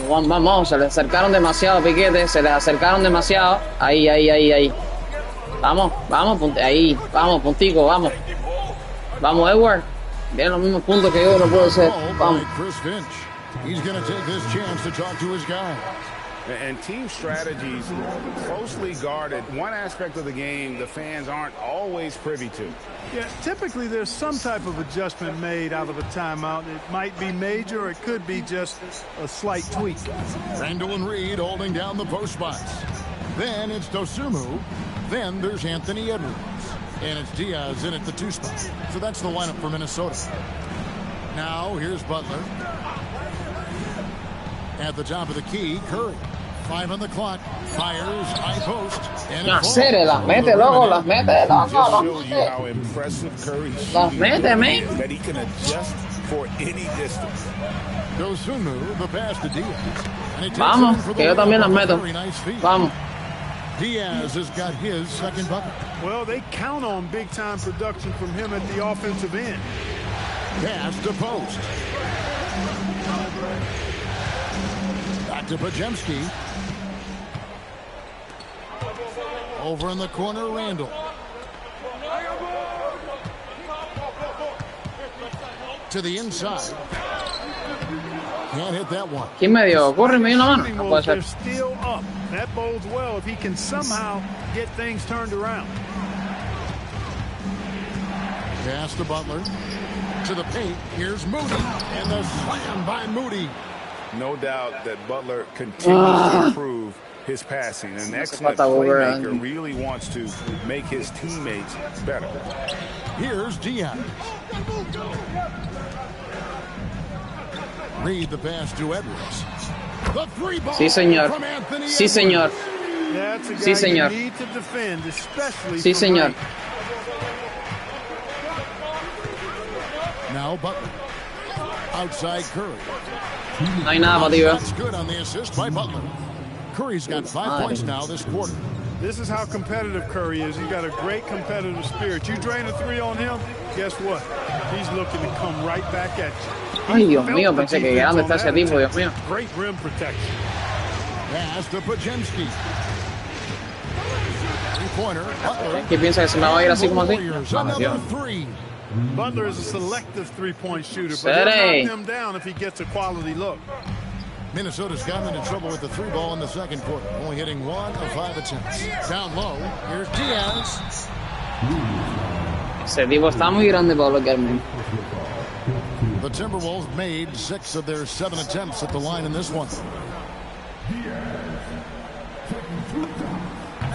Vamos, se les acercaron demasiado, Piquete, se les acercaron demasiado. Ahí. Vamos, ahí, vamos, puntico, vamos. Vamos, Edward. Tienen los mismos puntos que yo, no puedo ser. Vamos. He's going to take this chance to talk to his guy. And team strategies closely guarded. One aspect of the game the fans aren't always privy to. Yeah, typically there's some type of adjustment made out of a timeout. It might be major, or it could be just a slight tweak. Randall and Reed holding down the post spots. Then it's Dosumu. Then there's Anthony Edwards. And it's Diaz in at the 2 spot. So that's the lineup for Minnesota. Now here's Butler. At the top of the key, Curry. 5 on the clock. Fires, high post. And las mete, loco, las mete, loco, las mete. How impressive Curry's las mete, man. That he can adjust for any distance. Dosunmu, the pass to Diaz. Vamos, que yo también las meto. Vamos. Diaz has got his second bucket. Well, they count on big-time production from him at the offensive end. Pass to post. Back to Pajemski. Over in the corner, Randall. To the inside. Can't hit that one. ¿Quién me dio? Corre, me dio la mano. No puede ser. They're still up. That bodes well if he can somehow get things turned around. Pass to Butler. To the paint. Here's Moody. And the slam by Moody. No doubt that Butler continues to improve his passing. An excellent playmaker, really wants to make his teammates better. Here's Diaz. Read the pass to Edwards. The three ball sí, señor. From Anthony Sí, señor. Sí, señor. Sí, señor. Now Butler. Outside Curry. No hay nada para ti, That's good on the assist by Butler. Curry's got 5 points now this quarter. This is how competitive Curry is. He's got a great competitive spirit. You drain a three on him, guess what? He's looking to come right back at you. Ay, Dios mío, pensé que grande está ese tipo, Dios mío. Great rim protection. Pass to Pajemski. Three-pointer. Butler. ¿Qué piensa que se me va a ir así como así? Another three. Butler is a selective three-point shooter, but he'll knock him down if he gets a quality look. Minnesota's gotten into trouble with the three ball in the second quarter, only hitting 1 of 5 attempts. Down low, here's Diaz. Ese tipo está muy grande para bloquearme. The Timberwolves made 6 of their 7 attempts at the line in this one.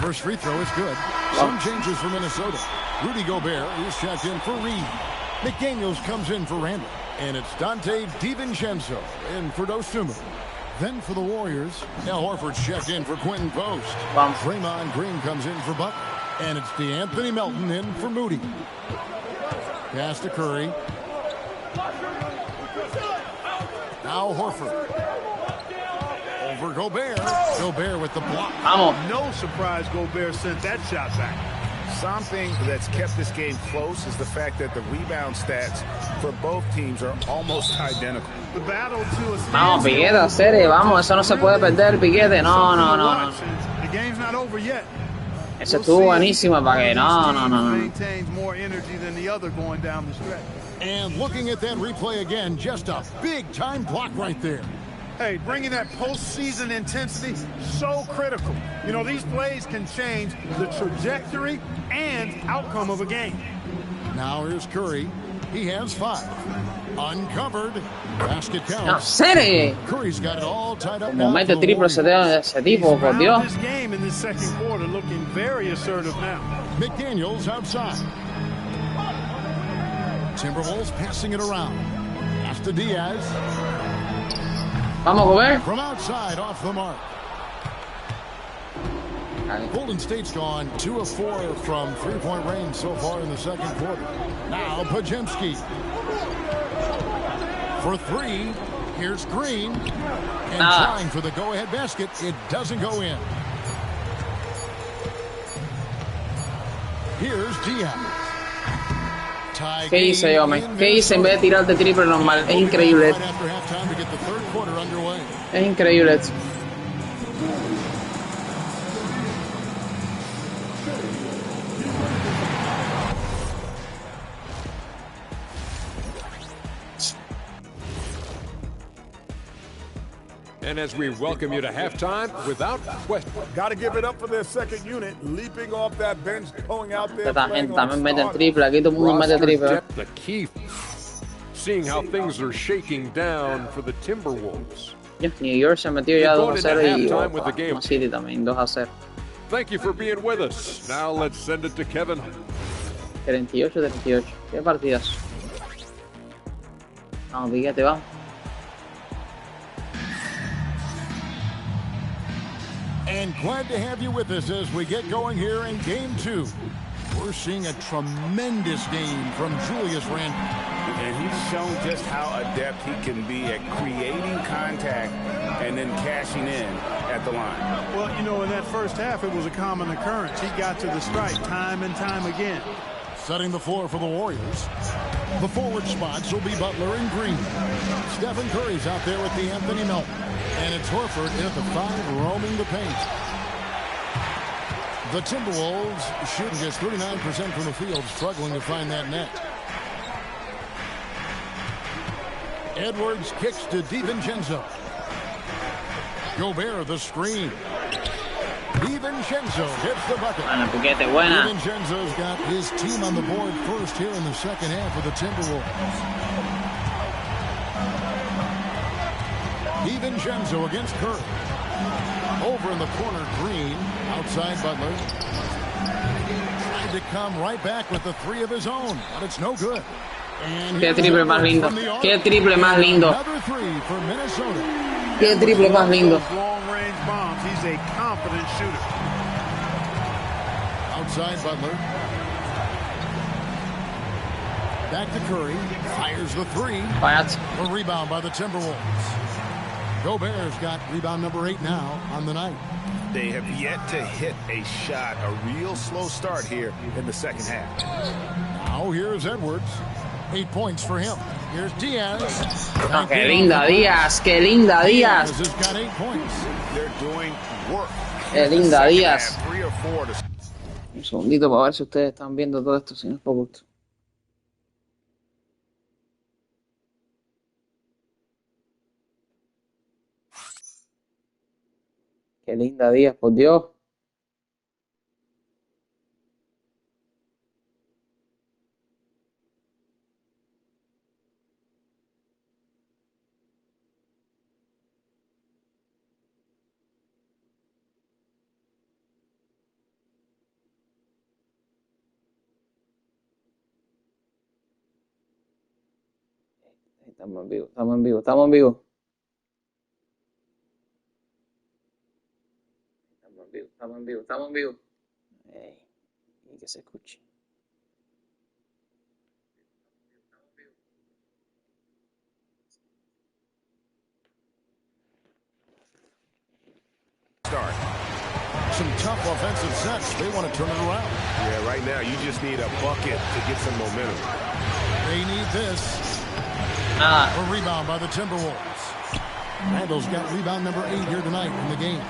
First free throw is good. Some changes for Minnesota. Rudy Gobert is checked in for Reed. McDaniels comes in for Randall. And it's Dante DiVincenzo in for Dosunmu. Then for the Warriors, Al Horford's checked in for Quentin Post. Draymond Green comes in for Butler. And it's DeAnthony Melton in for Moody. Pass to Curry. Now Horford. Over Gobert. Gobert with the block. No surprise Gobert sent that shot back. Something that's kept this game close is the fact that the rebound stats for both teams are almost identical. The battle to a vamos, Piquete, serie, vamos, eso no se puede perder, Piquete. No. The game's not over yet. Eso estuvo buenísimo para que no. Maintains more energy than the other going down the stretch. And looking at that replay again, just a big-time block right there. Hey, bringing that postseason intensity, so critical. You know, these plays can change the trajectory and outcome of a game. Now here's Curry. He has 5. Uncovered. Basket counts. No, serie. Curry's got it all tied up. Como mete triple ese tipo, por Dios. This game in the second quarter looking very assertive now. McDaniels outside. Timberwolves passing it around. Pass to Diaz. Vamos, Gobert. From outside, off the mark. Golden State's gone 2 of 4 from three-point range so far in the second quarter. Now Pajemski. For 3, here's Green. And trying for the go-ahead basket. It doesn't go in. Here's Diaz. ¿Qué hice yo, man? ¿Qué hice en vez de tirar de triple normal? Es increíble. Es increíble esto. And as we welcome you to halftime, without question. Got to give it up for their second unit, leaping off that bench, going out there. Esta gente también mete triple, aquí todo el mundo mete triple. The key, seeing how things are shaking down for the Timberwolves. New York se metió ya 2-0 y Oklahoma City también 2-0. Thank you for being with us. Now let's send it to Kevin. 38-38. Qué partidas. Vamos, Piquete, vamos. and glad to have you with us as we get going here in Game 2. We're seeing a tremendous game from Julius Randle. And he's shown just how adept he can be at creating contact and then cashing in at the line. Well, you know, in that first half, it was a common occurrence. He got to the stripe time and time again. Setting the floor for the Warriors. The forward spots will be Butler and Green. Stephen Curry's out there with the Anthony Melton. And it's Horford in at the 5, roaming the paint. The Timberwolves shooting just 39% from the field, struggling to find that net. Edwards kicks to DiVincenzo. Gobert the screen. DiVincenzo hits the bucket. DiVincenzo's got his team on the board first here in the second half of the Timberwolves. DiVincenzo against Curry. Over in the corner, Green. Outside Butler. Tried to come right back with the 3 of his own, but it's no good. Qué triple más lindo. Qué triple más lindo. Another 3 for Minnesota. Qué triple más lindo. Long-range bombs. He's a confident shooter. Outside Butler. Back to Curry. Fires the 3. A rebound by the Timberwolves. Gobert's got rebound number 8 now on the night. They have yet to hit a shot, a real slow start here in the second half. Now here's Edwards. 8 points for him. Here's Diaz. Oh, qué linda Díaz, qué linda Díaz. Diaz has got 8 points. They're doing work. Qué linda Díaz. Un segundito para ver si ustedes están viendo todo esto, si no es por gusto. Qué linda Díaz, por Dios. Estamos en vivo, estamos en vivo, estamos en vivo. Estamos en vivo, estamos en vivo. Y que se escuche. Start. Some tough offensive sets. They want to turn it around. Yeah, right now you just need a bucket to get some momentum. They need this. A rebound by the Timberwolves. Randall's got rebound number 8 here tonight in the game.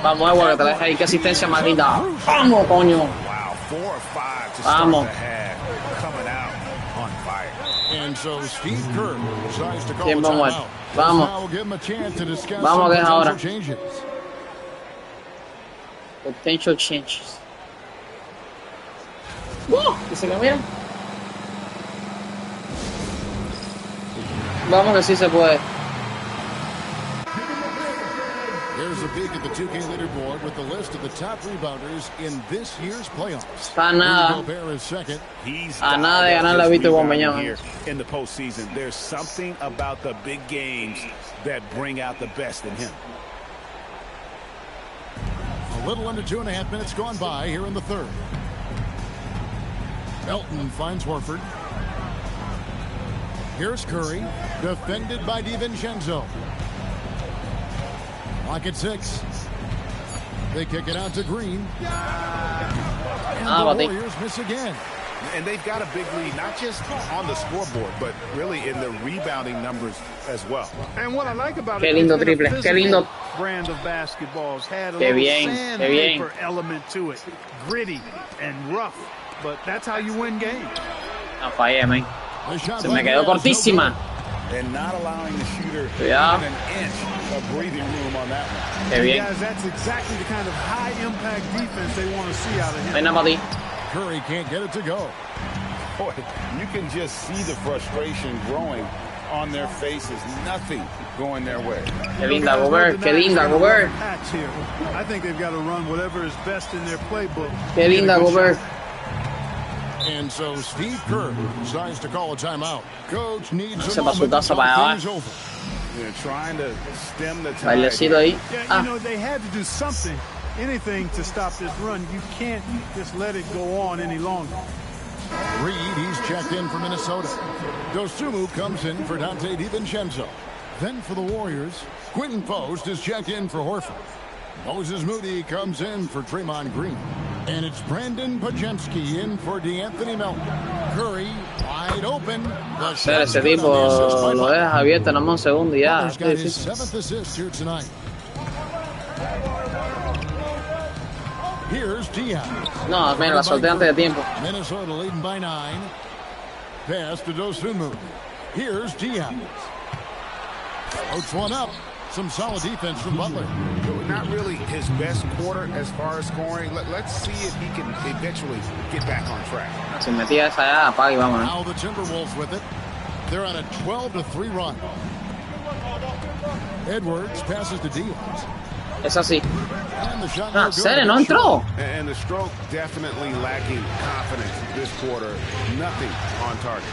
Vamos, Edward, que te deja ahí. Qué asistencia más linda. Vamos, coño. Wow, 4 or 5 to Vamos. start the half. Coming out on fire. And so Steve Kerr decides to call Bien, a vamos. timeout. Vamos. Now we'll give him a chance to discuss Vamos, que es some ahora. potential changes. Potential changes. ¿Que se cambian? Vamos que sí se puede. Here's a peek at the 2K leaderboard with the list of the top rebounders in this year's playoffs. Está nada. Gobert is second. A nada de ganar la Víctor Guambeñán. Here in the postseason, there's something about the big games that bring out the best in him. A little under 2.5 minutes gone by here in the third. Melton finds Horford. Here's Curry, defended by DiVincenzo. Lock at 6. They kick it out to Green. And the Warriors miss again. And they've got a big lead, not just on the scoreboard, but really in the rebounding numbers as well. And what I like about Qué it lindo is triple, qué lindo. Brand of basketballs had a Qué little bien, sandpaper element to it, gritty and rough. But that's how you win games. No fallé, man. Se me quedó cortísima. And not allowing the shooter Yeah. even an inch of breathing room on that one. Qué bien. Guys, that's exactly the kind of high-impact defense they want to see out of him. Ven a para ti. Curry can't get it to go. Boy, you can just see the frustration growing on their faces. Nothing going their way. Qué linda, Gobert. Qué linda, Gobert. I think they've got to run whatever is best in their playbook. Qué linda, Gobert. And so Steve Kerr decides to call a timeout. Coach needs Se a pasó moment to taza para talk allá. things over. trying to stem the tide. Bailecito ahí. Yeah, you know, they had to do something, anything to stop this run. You can't just let it go on any longer. Reed, he's checked in for Minnesota. Dosunmu comes in for Dante DiVincenzo. Then for the Warriors, Quentin Post is checked in for Horford. Moses Moody comes in for Draymond Green. And it's Brandon Pajemski in for DeAnthony Melton. Curry wide open. Ese tipo lo deja abierto en un segundo y ya. He's got his 7th assist here tonight. Here's Diaz. No, man, la solté antes de tiempo. Minnesota leading by 9. Pass to Dosunmu. Here's Diaz. Puts one up. Some solid defense from Butler. Not really his best quarter as far as scoring. Let's see if he can eventually get back on track. Si metía esa ya, apaga y vámonos. Now the Timberwolves with it. They're on a 12-3 run. Edwards passes to Diaz. Es así. Ah, Sere no entró. And the stroke definitely lacking confidence this quarter. Nothing on target.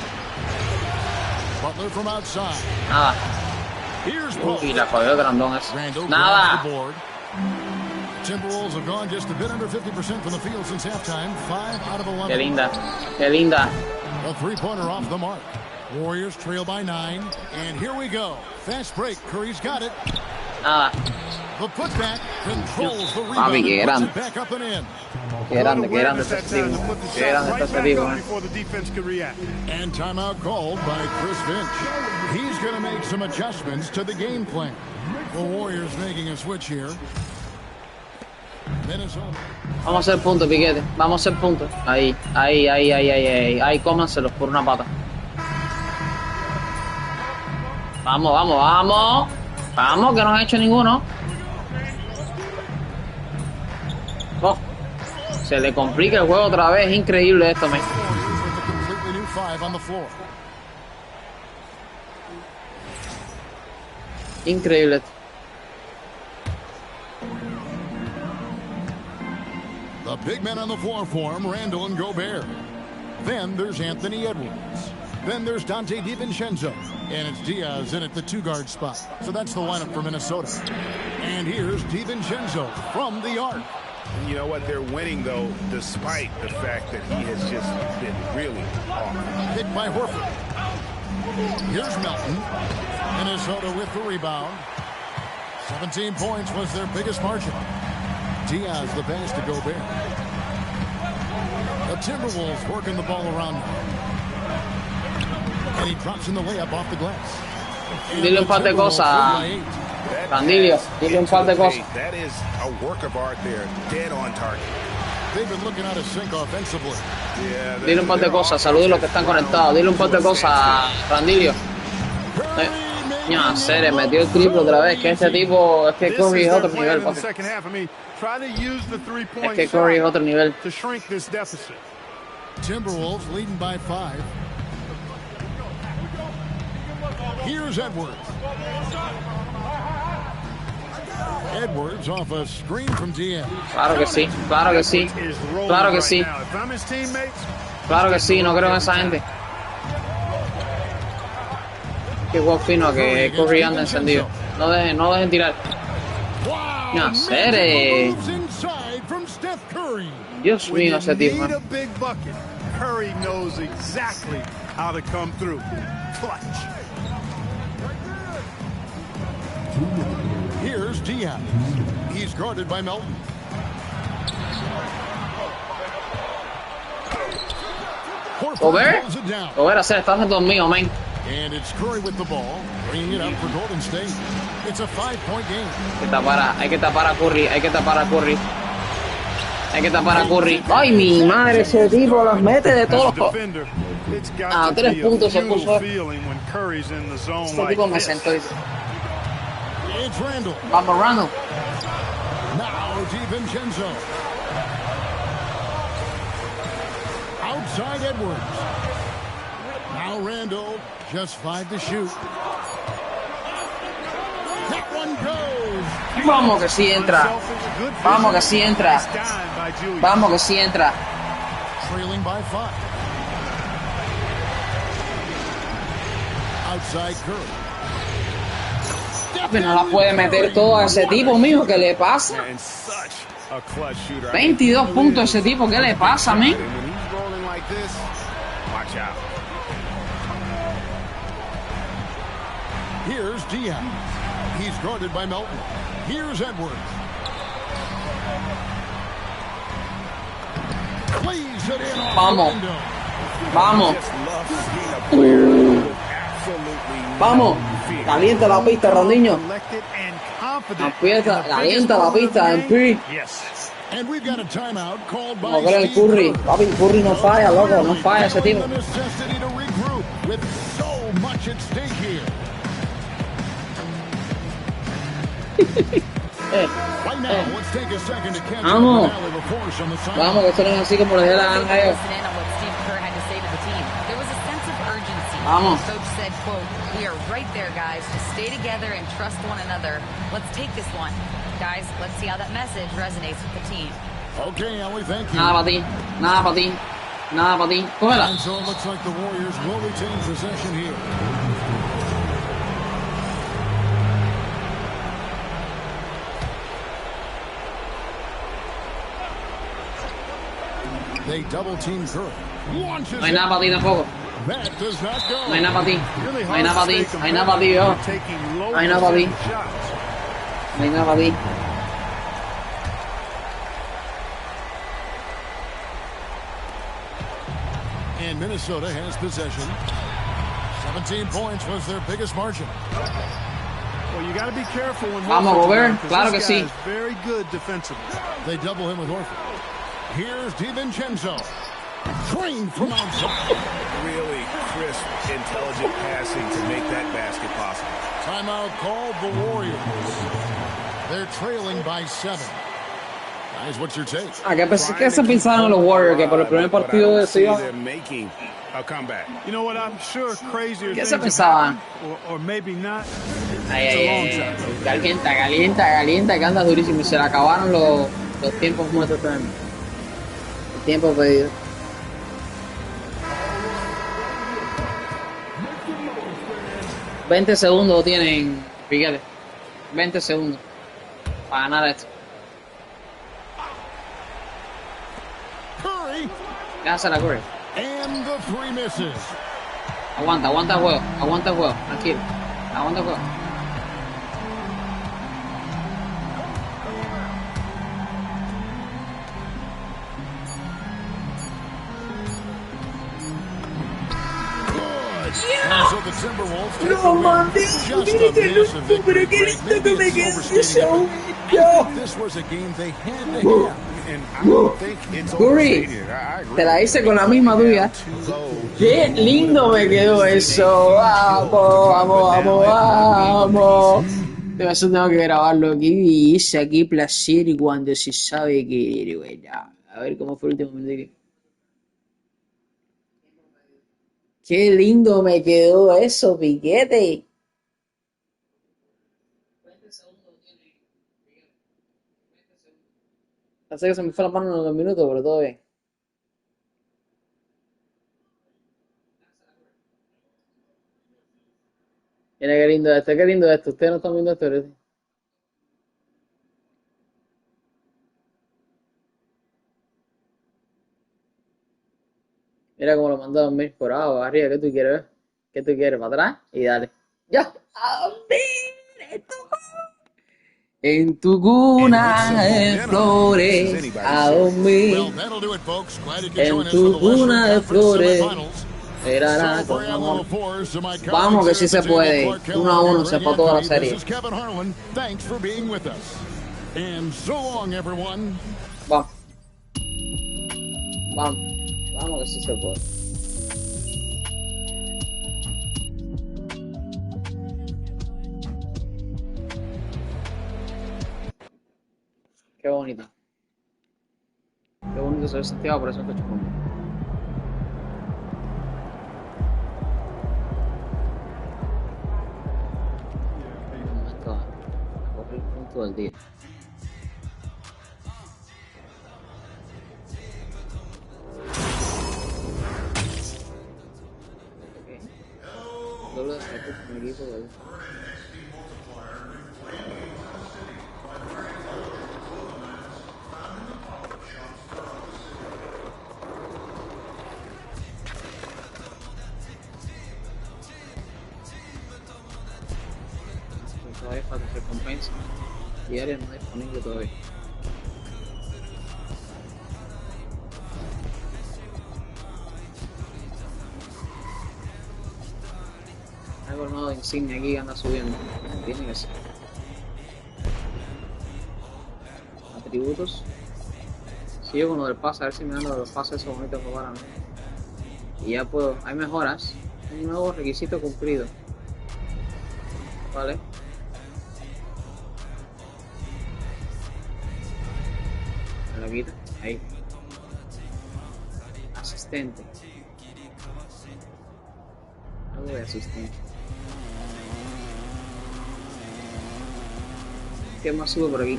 Butler from outside. Nada. Uy, la cogió grandón eso. Nada. Timberwolves have gone just a bit under 50% from the field since halftime. 5 out of 11. Qué linda. Qué linda. A three-pointer off the mark. Warriors trail by 9. And here we go. Fast break. Curry's got it. Nada. The putback controls the Papi, rebound. qué grande. Back up and in. Qué grande este tipo. Qué grande este tipo. Before the defense could react. And timeout called by Chris Finch. He's going to make some adjustments to the game plan. The Warriors making a switch here. Minnesota. Vamos a hacer puntos, Piquete. Vamos a hacer puntos. Ahí. Ahí, cómanselos por una pata. Vamos, que no han hecho ninguno. Oh, se le complica el juego otra vez. Es increíble esto, man. Increíble esto. The big men on the floor for him, Randall and Gobert. Then there's Anthony Edwards. Then there's Dante DiVincenzo. And it's Diaz in at the 2-guard spot. So that's the lineup for Minnesota. And here's DiVincenzo from the arc. And you know what? They're winning, though, despite the fact that he has just been really off. Hit by Horford. Here's Melton. Minnesota with the rebound. 17 points was their biggest margin. Diaz the pass to Gobert. The Timberwolves working the ball around now. And he drops in the layup off the glass. Dile un par de cosas, Randilio. Dile un par de cosas. That is a work of art there, dead on target. They've been looking out of sync offensively. Dile un par de cosas. Saludos a los que están conectados. Dile un par de cosas, Randilio. Sere metió el triple otra vez. Que este tipo, es que Curry es otro nivel, papi. Es que Curry es otro nivel. Timberwolves leading by 5. Here's Edwards. Edwards off a screen from Diaz. Claro que sí, claro que sí. Claro que sí. Claro que sí, no creo en esa gente. Qué juego fino que Curry anda encendido. No dejen tirar. No, Sere. Dios mío, ese tipo. Curry knows exactly how to come through. Clutch. Here's Diaz. He's guarded by Melton. Gobert, se le está haciendo dormido, man. And it's Curry with the ball, bringing it up for Golden State. It's a 5-point game. Hay que tapar a Curry. Ay, mi madre, ese tipo los mete de todos. A 3 puntos se puso. Ese tipo me sentó. Vamos, Randall. Now DiVincenzo. Outside Edwards. Now Randall, just 5 to shoot. That one goes. Vamos que sí entra. Vamos que sí entra. Vamos que sí entra. Trailing by 5. Outside Curry. Papi, no la puede meter todo a ese tipo, mío. ¿Qué le pasa? 22 puntos a ese tipo. ¿Qué le pasa, mí? Here's Diaz. He's guarded by Melton. Here's Edwards. Plays it in. Vamos. Vamos. Vamos. Calienta la pista, Rondiño. Calienta la pista, MP. No creo el Curry. Papi, el Curry no falla, loco. No falla ese tipo. Vamos. Vamos, que esto no es así como le dé la gana a ellos. Vamos. Coach said, quote, "We are right there, guys. Just stay together and trust one another. Let's take this one. Guys, let's see how that message resonates with the team." Okay, Ellie, thank you. Nada para ti. Nada para ti. Nada para ti. Cógela. And so it looks like the Warriors will retain possession here. They double team Curry. No hay nada para ti tampoco. That does not go. No hay nada para ti. No hay nada para ti. No hay nada para ti, yo. No hay nada para ti. No hay nada para ti. And Minnesota has possession. 17 points was their biggest margin. Well, you got to be careful when Vamos, Gobert. Claro que sí. Very good defensively. They double him with Horford. Here's DiVincenzo. Trained from outside. Really crisp, intelligent passing to make that basket possible. Timeout called the Warriors. They're trailing by 7. Guys, what's your take? ¿Qué se pensaron los Warriors que por el primer partido se iban? A comeback. You know what? I'm sure crazier ¿Qué things se have pensaban? happened, or maybe not. Calienta, calienta, calienta, que anda durísimo. Y se le acabaron los tiempos muertos también. El tiempo pedido. $20 segundos tienen, Piquete. 20 segundos para ganar esto. Gánasela, Curry. And the three misses. Aguanta el juego, tranquilo. Aguanta el juego. No, man, mire que loco, pero qué lindo que me quedé eso. Curry, te la hice con la misma tuya. Qué lindo me quedó eso. Vamos. Eso tengo que grabarlo aquí. Y hice aquí placer y cuando se sabe querer, güey. A ver cómo fue el último momento. Qué lindo me quedó eso, Piquete. Pensé que se me fue la mano en los 2 minutos, pero todo bien. Mira qué lindo esto. Ustedes no están viendo esto, ¿verdad? Mira cómo lo mandó a dormir por abajo, arriba. ¿Qué tú quieres ver? ¿Qué tú quieres? ¿Para atrás? Y dale. ¡Ya! ¡A ver! En tu cuna de flores, a dormir. En tu cuna de flores. Vamos que sí se puede. 1-1 se fue toda la serie. Vamos que sí se puede. Qué bonito. Qué bonito se ve Santiago, por eso que chupamos. A coger el punto del día. Doble de mi equipo, recompensa diaria no disponible todavía. Algo nuevo de insignia aquí que anda subiendo. Tiene que ser. Atributos. Sigo con lo del pase, a ver si me dan los pases esos bonitos que para mí. Y ya puedo. Hay mejoras. Un nuevo requisito cumplido. Vale. Me lo quito. Ahí. Asistente. Algo de asistente. ¿Qué más subo por aquí?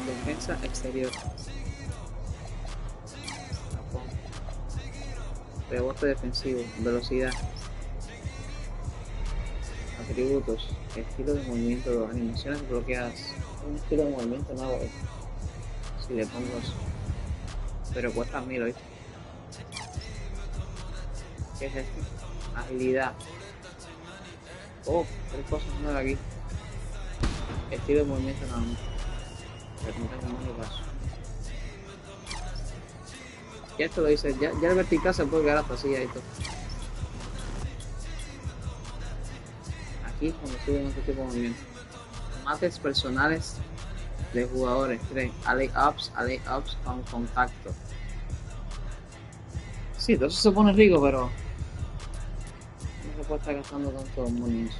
Defensa exterior. Rebote defensivo. Velocidad. Atributos. Estilo de movimiento. Animaciones bloqueadas. Un estilo de movimiento nuevo. Si le pongo eso. Pero cuesta 1000 hoy. ¿Qué es esto? Agilidad. Oh, 3 cosas nuevas aquí. Estilo de movimiento nada más. Pero no tengo mucho paso. Ya esto lo dice, ya el vertical se puede quedar hasta así ahí todo. Aquí es cuando suben este tipo de movimiento. Mates personales de jugadores. Alley ups con contacto. Sí, todo eso se pone rico, pero no se puede estar gastando tanto money.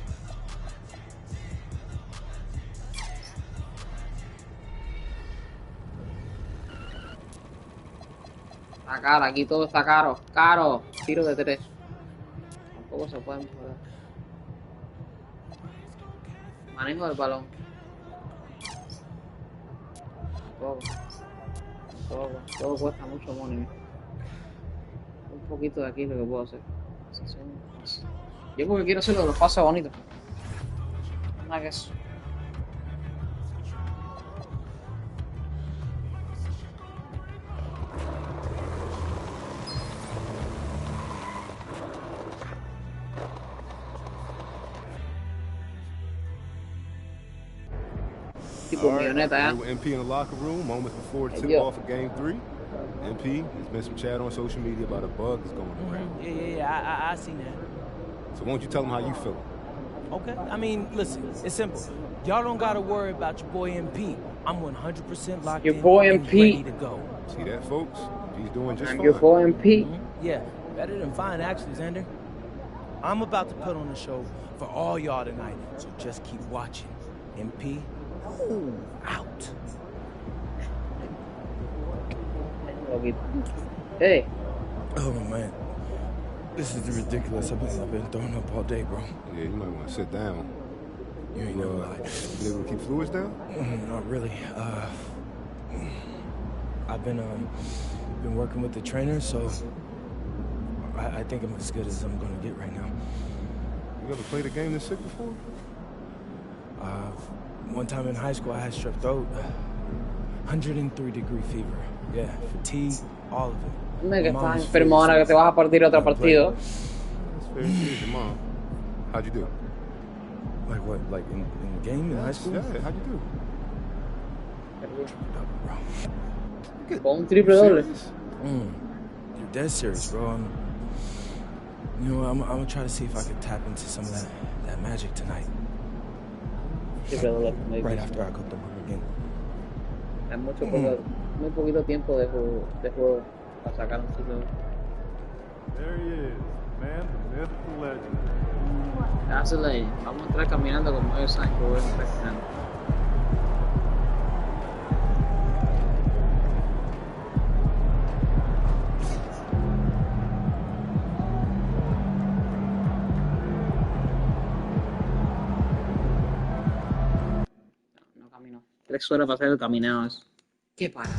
Está caro, aquí todo está caro. Caro. Tiro de 3. Tampoco se puede mejorar. Manejo del balón. Todo cuesta mucho money. Un poquito de aquí lo que puedo hacer. Yo porque quiero hacerlo de los pases bonitos. Nada que eso. Tipo milloneta, MP in the locker room, moments before the tip-off of Game 3. MP, there's been some chat on social media about a bug that's going around. Yeah, I seen that. So why don't you tell them how you feel? Okay, I mean, listen, it's simple. Y'all don't gotta worry about your boy MP. I'm 100% locked in. Your boy and MP. Ready to go. See that, folks? He's doing just fine. Your boy MP. Yeah, better than fine, actually, Xander. I'm about to put on a show for all y'all tonight, so just keep watching. MP, out. Hey. Oh, man. This is ridiculous. I've been throwing up all day, bro. Yeah, you might want to sit down. You ain't never lied. You able to keep fluids down? Not really. I've been working with the trainer, so I think I'm as good as I'm gonna get right now. You ever played a game this sick before? One time in high school, I had strep throat, 103-degree fever. Yeah, fatigue, all of it. Dime que estás enfermo ahora que te vas a partir otro partido. That's fair. Here's your mom. How'd you do? Like what? Like in the game in high school? Yeah, how'd you do? Con un triple doble. You're dead serious, bro. You know, I'm gonna try to see if I can tap into some of that magic tonight. Right after I go to work again. Hay muy poquito tiempo de juego para sacar un triple doble. There he is, man, the myth, the legend. That's a legend. Vamos a entrar caminando como ellos saben que voy a entrar caminando. No camino. 3 horas para hacer el caminado eso. ¿Qué para?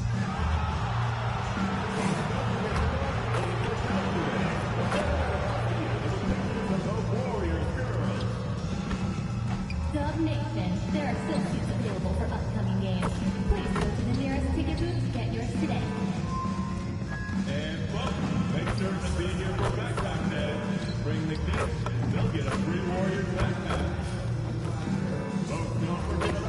Nation, there are still seats available for upcoming games. Please go to the nearest ticket booth to get yours today. And folks, make sure to be here for backpack day. Bring the kids, they'll get a free Warriors backpack. Folks, don't forget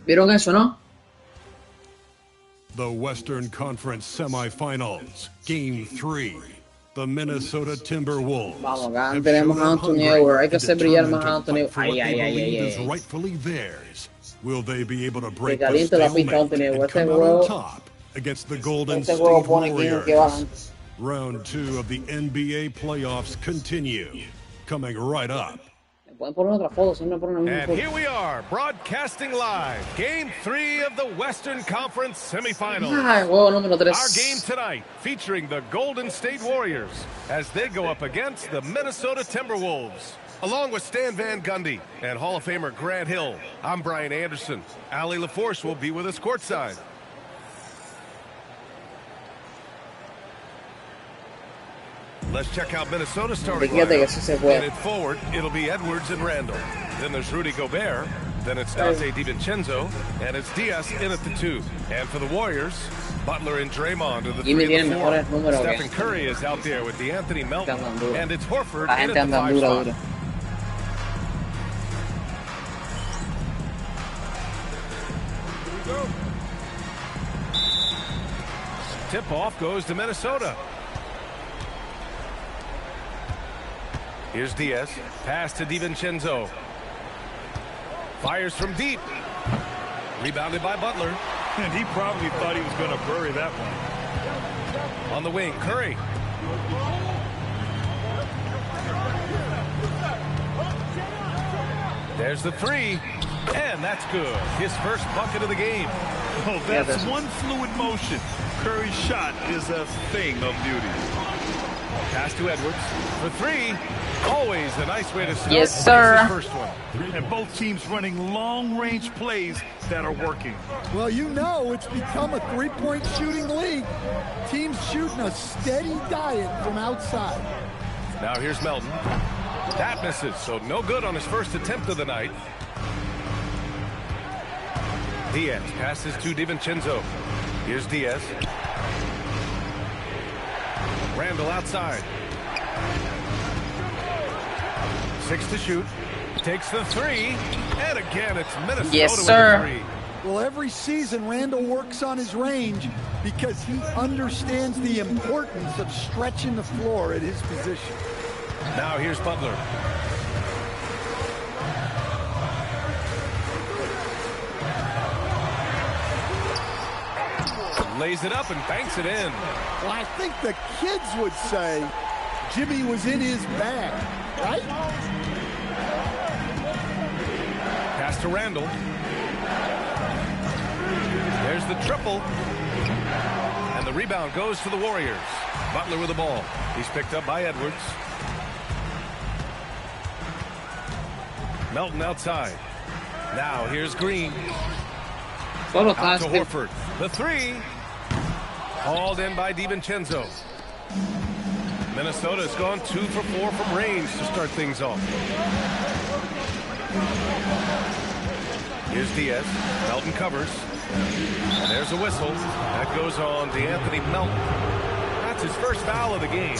¿Vieron eso, no? The Western Conference Semifinals, Game 3. The Minnesota Timberwolves. Vamos, acá tenemos a Anthony Edwards. Hay que hacer brillar más a Anthony. Is rightfully theirs. Will they be able to break the caliente la pista, stalemate Anthony and Edwards. come out on top against the Golden State Warriors? Round 2 of the NBA playoffs continue. Coming right up. Pueden poner otra foto, siempre ponen la misma And foto. here we are, broadcasting live, Game 3 of the Western Conference Semifinals. Juego número 3. Our game tonight featuring the Golden State Warriors as they go up against the Minnesota Timberwolves. Along with Stan Van Gundy and Hall of Famer Grant Hill, I'm Brian Anderson. Allie LaForce will be with us courtside. Let's check out Minnesota's starting lineup. Headed forward, it'll be Edwards and Randall. Then there's Rudy Gobert. Then it's Dante DiVincenzo. And it's Diaz in at the 2. And for the Warriors, Butler and Draymond are the 3 and the 4. Stephen Curry is out there with Anthony Melton. And it's Horford in at the 5 spot. Tip-off goes to Minnesota. Here's Diaz. Pass to DiVincenzo. Fires from deep. Rebounded by Butler. And he probably thought he was going to bury that one. On the wing, Curry. There's the 3. And that's good. His first bucket of the game. Oh, that's one fluid motion. Curry's shot is a thing of beauty. Pass to Edwards for 3. Always a nice way to start. Yes, sir. First one. And both teams running long-range plays that are working. Well, you know it's become a three-point shooting league. Teams shooting a steady diet from outside. Now here's Melton. That misses, so no good on his first attempt of the night. Diaz passes to DiVincenzo. Here's Diaz. Randall outside. 6 to shoot. Takes the 3. And again, it's Minnesota with the 3. Well, every season, Randall works on his range because he understands the importance of stretching the floor at his position. Now here's Butler. Lays it up and banks it in. Well, I think the kids would say Jimmy was in his bag, right? Pass to Randall. There's the triple. And the rebound goes to the Warriors. Butler with the ball. He's picked up by Edwards. Melton outside. Now here's Green. Out to Horford. The 3. Hauled in by DiVincenzo. Minnesota's gone 2 for 4 from range to start things off. Here's Diaz. Melton covers. And there's a whistle. That goes on to Anthony Melton. That's his first foul of the game.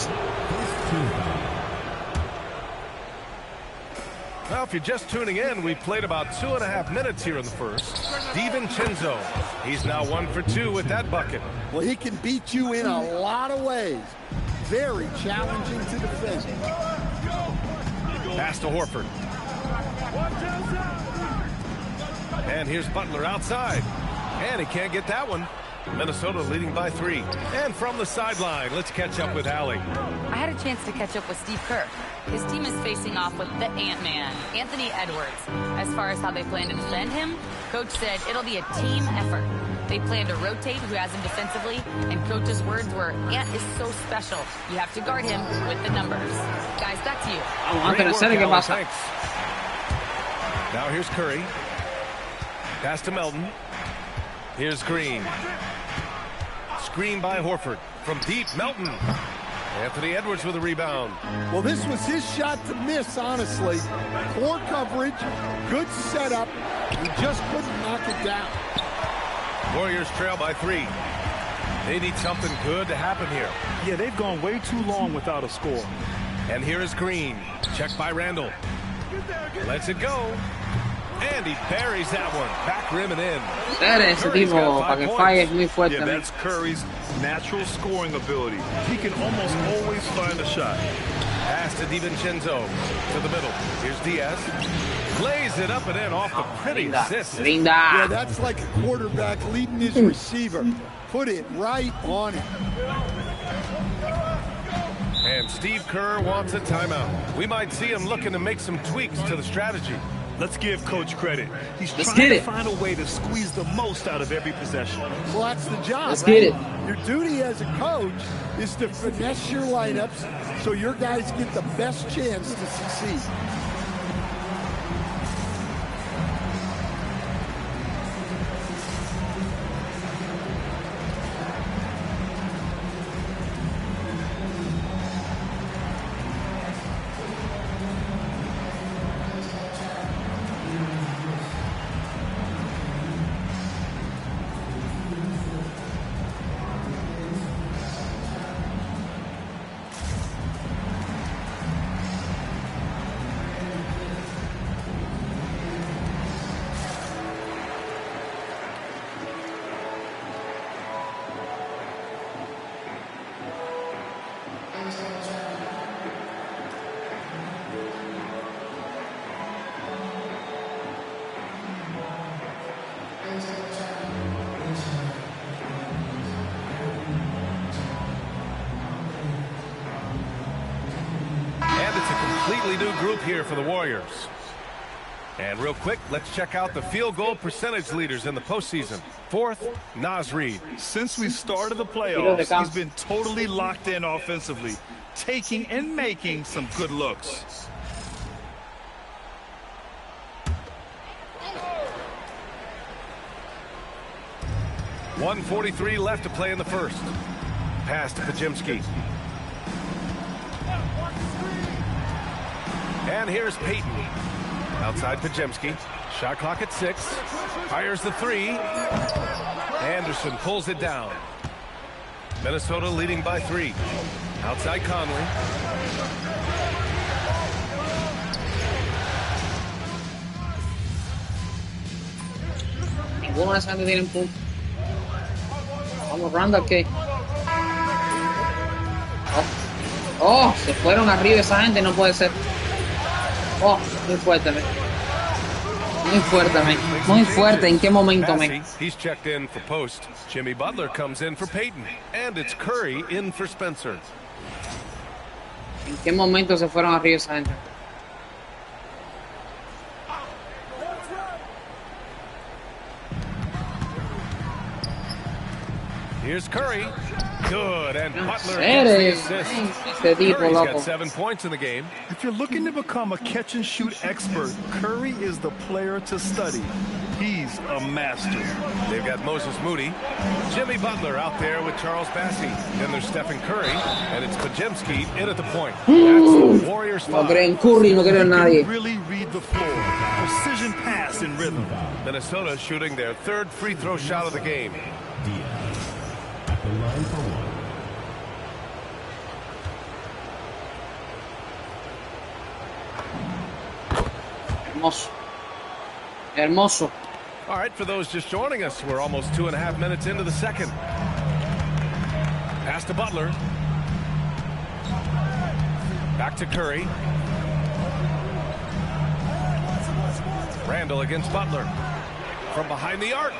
Now, if you're just tuning in, we've played about 2.5 minutes here in the first. DiVincenzo. He's now 1 for 2 with that bucket. Well, he can beat you in a lot of ways. Very challenging to defend. Pass to Horford. And here's Butler outside. And he can't get that one. Minnesota leading by 3. And from the sideline, let's catch up with Allie. I had a chance to catch up with Steve Kerr. His team is facing off with the Ant-Man, Anthony Edwards. As far as how they plan to defend him, Coach said it'll be a team effort. They plan to rotate who has him defensively, and Coach's words were, Ant is so special. You have to guard him with the numbers. Guys, back to you. Thanks. Now here's Curry. Pass to Melton. Here's Green. Screen by Horford. From deep, Melton. Anthony Edwards with a rebound. Well, this was his shot to miss, honestly. Poor coverage, good setup. He just couldn't knock it down. Warriors trail by 3. They need something good to happen here. Yeah, they've gone way too long without a score. And here is Green. Checked by Randall. Lets it go. And he buries that one. Back rim and in. Ese tipo, para que falle es muy fuerte. Yeah, that's Curry's natural scoring ability. He can almost always find a shot. Pass to DiVincenzo to the middle. Here's Diaz. Lays it up and in off the pretty assist. Yeah, that's like a quarterback leading his receiver. Put it right on him. And Steve Kerr wants a timeout. We might see him looking to make some tweaks to the strategy. Let's give Coach credit. He's trying to find a way to squeeze the most out of every possession. Well, that's the job. Let's get it. Your duty as a coach is to finesse your lineups so your guys get the best chance to succeed. Completely new group here for the Warriors. And real quick, let's check out the field goal percentage leaders in the postseason. Fourth, Naz Reid. Since we started the playoffs, he's been totally locked in offensively, taking and making some good looks. .143 left to play in the first. Pass to Pajemski. And here's Payton. Outside Pajemski. Shot clock at 6. Fires the 3. Anderson pulls it down. Minnesota leading by 3. Outside Conley. Ninguno de esos gente tiene punto. Vamos, Randall, ¿qué? Oh, se fueron arriba esa gente, no puede ser. Oh, muy fuerte, man. Muy fuerte, man. Muy fuerte. ¿En qué momento, man? He's checked in for post. Jimmy Butler comes in for Payton. And it's Curry in for Spencer. ¿En qué momento se fueron arriba esa gente? Here's Curry. Good, and Butler gets the assist. Curry's got 7 points in the game. If you're looking to become a catch-and-shoot expert, Curry is the player to study. He's a master. They've got Moses Moody. Jimmy Butler out there with Charles Bassey. Then there's Stephen Curry, and it's Pajemski in at the point. That's the Warriors 5. No creen Curry, no creen nadie. Really read the floor. Precision pass in rhythm. Minnesota shooting their 3rd free throw shot of the game. Hermoso. Hermoso. All right, for those just joining us, we're almost 2.5 minutes into the second. Pass to Butler. Back to Curry. Randall against Butler. From behind the arc.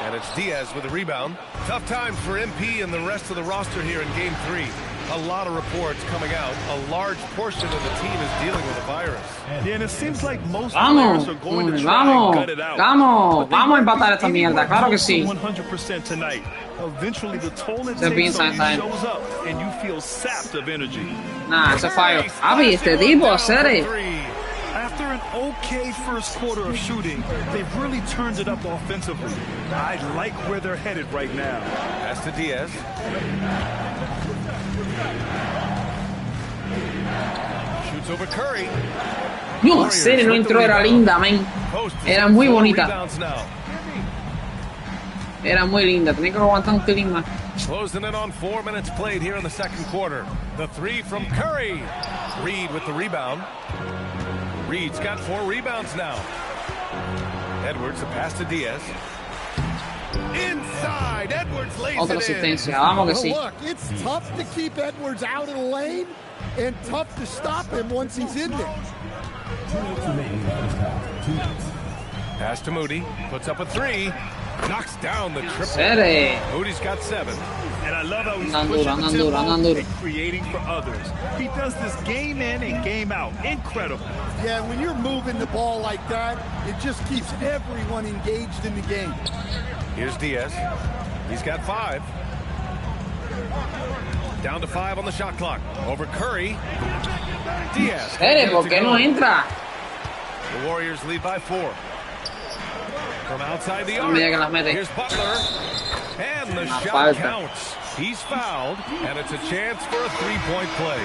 And it's Diaz with the rebound. Tough times for MP and the rest of the roster here in Game 3. A lot of reports coming out. A large portion of the team is dealing with a virus. Yeah, and it seems like most players are going to try and gut it out. Vamos a empatar esta mierda, claro que sí. 100% tonight. Eventually, the toll it takes on you shows up, and you feel sapped of energy. Nah, ese fallo. Avi, este tipo, hacer. After an okay first quarter of shooting, they've really turned it up offensively. I like where they're headed right now. Pass to Diaz. Shoots over Curry. No, en serio, no entró, era linda, man. Era muy bonita. Era muy linda, tenía que aguantar un pelín más. Closing in on 4 minutes played here in the second quarter. The 3 from Curry. Reid with the rebound. Reid's got 4 rebounds now. Edwards, a pass to Diaz. Inside, Edwards lays Otra it in. asistencia, vamos que sí. Well, look, it's tough to keep Edwards out of the lane and tough to stop him once he's in there. Pass to Moody, puts up a three, knocks down the triple. Moody's got 7. And I love how he's pushing the tempo and creating for others. He does this game in and game out. Incredible. Yeah, when you're moving the ball like that, it just keeps everyone engaged in the game. Here's Diaz. He's got 5. Down to 5 on the shot clock. Over Curry. Diaz. ¿Por qué no entra? The Warriors lead by 4. From outside the arc. Here's Butler. And the shot counts. He's fouled, and it's a chance for a 3-point play.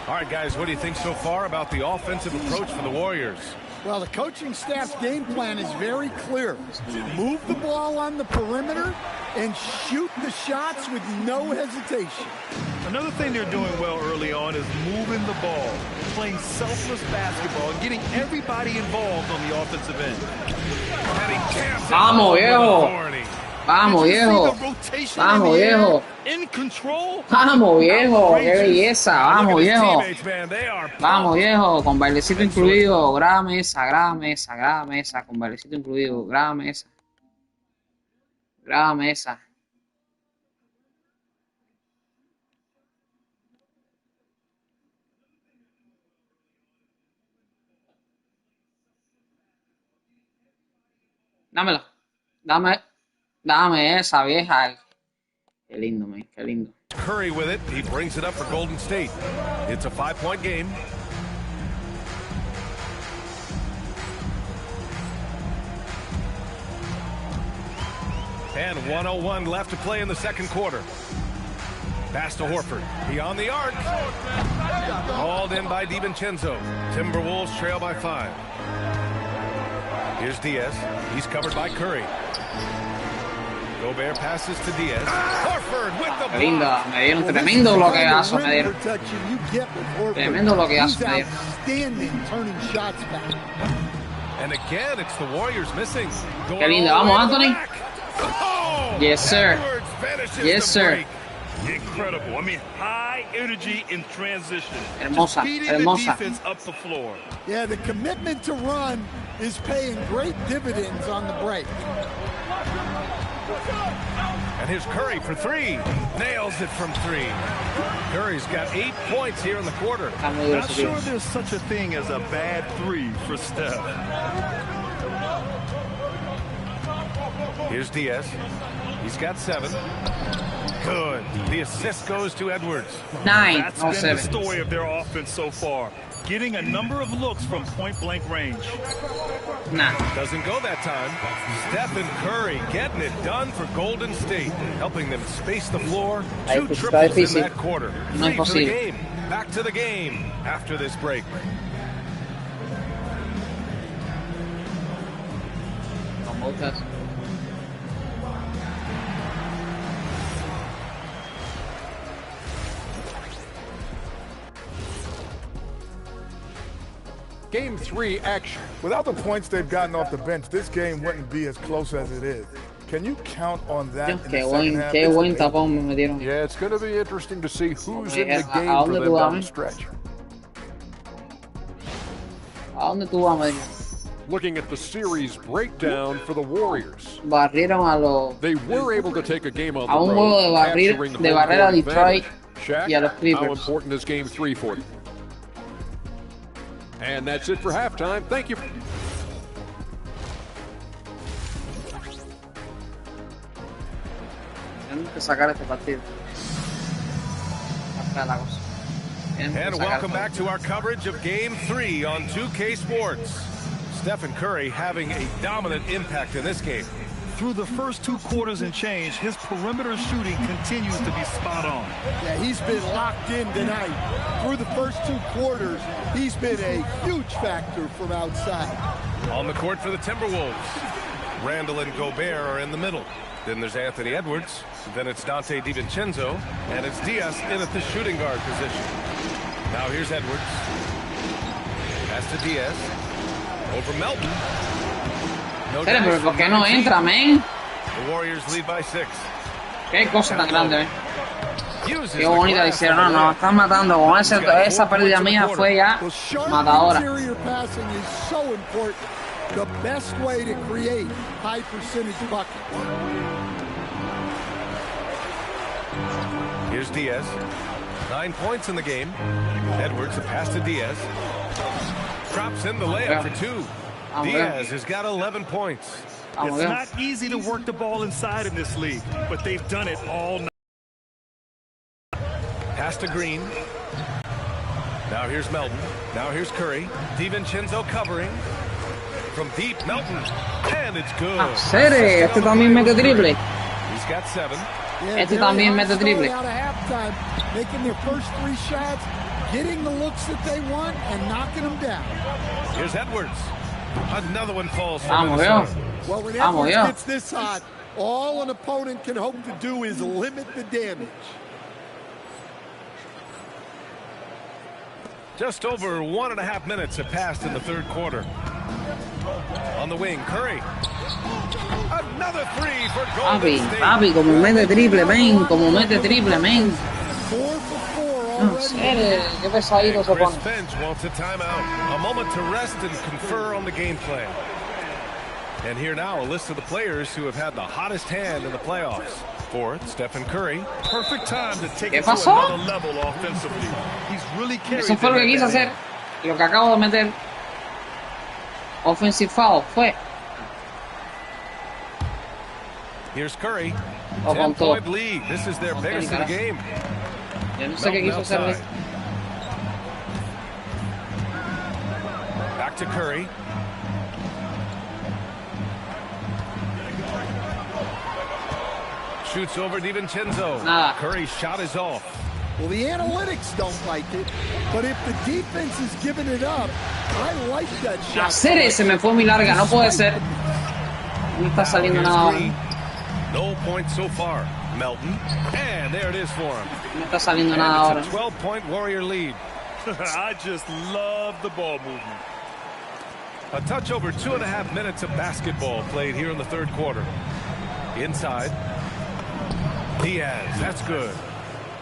All right, guys, what do you think so far about the offensive approach for the Warriors? Well, the coaching staff's game plan is very clear. Move the ball on the perimeter and shoot the shots with no hesitation. Another thing they're doing well early on is moving the ball, playing selfless basketball, and getting everybody involved on the offensive end. Vamos, viejo. Vamos, viejo. Vamos, viejo. In control. Vamos, viejo. Qué belleza. Vamos, viejo. Vamos, viejo. Con bailecito incluido. Graba mesa, graba mesa, graba mesa. Con bailecito incluido. Graba mesa. Graba mesa. Dámela. Dame esa vieja. Qué lindo, man. Qué lindo. Curry with it. He brings it up for Golden State. It's a 5-point game. And 1:01 left to play in the second quarter. Pass to Horford. Beyond the arc. Hauled in by DiVincenzo. Timberwolves trail by 5. Here's Diaz. He's covered by Curry. Gobert passes to Diaz. Horford with the block. Me dieron tremendo bloqueazo. Me dieron. Tremendo bloqueazo. Me dieron. Turning shots back. And again, it's the Warriors missing. Qué linda. Vamos, Anthony. Yes, sir. Yes, sir. Incredible. I mean, high energy in transition. Hermosa. Hermosa. The defense up the floor. Yeah, the commitment to run is paying great dividends on the break. And here's Curry for 3. Nails it from 3. Curry's got 8 points here in the quarter. Not sure there's such a thing as a bad 3 for Steph. Here's Diaz. He's got 7. Good. The assist goes to Edwards. 9. That's been the story of their offense so far. Getting a number of looks from point-blank range. Doesn't go that time. Stephen Curry getting it done for Golden State, helping them space the floor. 2 triples in that quarter. 3 to the game. Back to the game after this break. Game 3 action. Without the points they've gotten off the bench, this game wouldn't be as close as it is. Can you count on that in the second half? Qué buen tapón me metieron. Yeah, it's going to be interesting to see who's in the game for them down the stretch. ¿A dónde tú vas, Medina? Looking at the series breakdown for the Warriors. Barrieron a los. They were able to take a game on the road. A un juego de barrer a Detroit y a los Clippers. How important is Game 3 for them? And that's it for halftime. Thank you. Tenemos que sacar este partido. And welcome back to our coverage of Game 3 on 2K Sports. Stephen Curry having a dominant impact in this game. Through the first 2 quarters and change, his perimeter shooting continues to be spot on. Yeah, he's been locked in tonight. Through the first 2 quarters, he's been a huge factor from outside. On the court for the Timberwolves, Randall and Gobert are in the middle. Then there's Anthony Edwards. Then it's Dante DiVincenzo. And it's Diaz in at the shooting guard position. Now here's Edwards. Pass to Diaz. Over Melton. No Pero ¿por qué no entra, men? The Warriors lead by 6. Qué cosa tan grande, Qué bonita le hicieron. No, nos están matando. Con esa pérdida mía fue ya matadora. The best way to create high percentage buckets. Here's Diaz. 9 points in the game. Edwards, a pass to Diaz. Drops in the layup for 2. Diaz has got 11 points. It's not easy to work the ball inside in this league, but they've done it all night. Pass to Green. Now here's Melton. Now here's Curry. DiVincenzo covering. From deep, Melton. And it's good. Este también mete triple. He's got 7. Este también mete triple. Making their first 3 shots, getting the looks that they want, and knocking them down. Here's Edwards. Another one falls for Minnesota. Well, when Edwards gets this hot, all an opponent can hope to do is limit the damage. Just over 1.5 minutes have passed in the third quarter. On the wing, Curry. Another 3 for Golden State. Papi, como mete triple, men. Como mete triple, men. No sé, qué pesadito se pone. Bench wants a timeout. A moment to rest and confer on the game plan. And here now, a list of the players who have had the hottest hand in the playoffs. Fourth, Stephen Curry. Perfect time to take it to another level offensively. He's really carried. Eso fue lo que quise hacer. Y lo que acabo de meter. Offensive foul fue. Here's Curry. 10-point lead. This is their biggest of the game. Yo no sé qué quiso hacer. Back to Curry. Shoots over DiVincenzo. Nada. Curry's shot is off. Well, the analytics don't like it, but if the defense is giving it up, I like that shot. La serie se me fue muy larga, no puede ser. No está saliendo nada ahora. No points so far. Melton, and there it is for him. No está saliendo nada ahora. It's a 12-point Warrior lead. I just love the ball movement. A touch over 2.5 minutes of basketball played here in the third quarter. Inside. Diaz, that's good.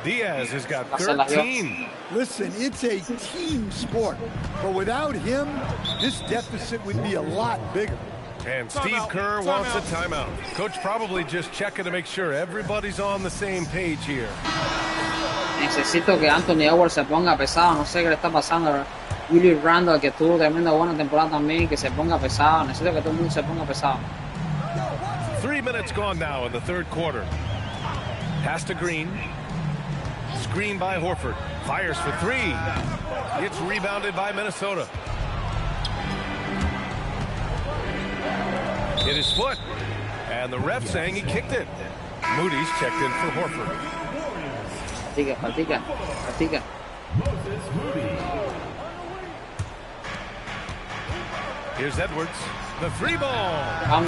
Diaz has got 13. Listen, it's a team sport, but without him, this deficit would be a lot bigger. And Steve Kerr wants a timeout. Coach probably just checking to make sure everybody's on the same page here. Necesito que Anthony Edwards se ponga pesado. No sé qué le está pasando. Willie Randall, que tuvo tremenda buena temporada también, que se ponga pesado. Necesito que todo el mundo se ponga pesado. 3 minutes gone now in the third quarter. Pass to Green. Screen by Horford. Fires for 3. It's rebounded by Minnesota. Hit his foot. And the ref saying he kicked it. Moody's checked in for Horford. Practica. Here's Edwards. The 3 ball.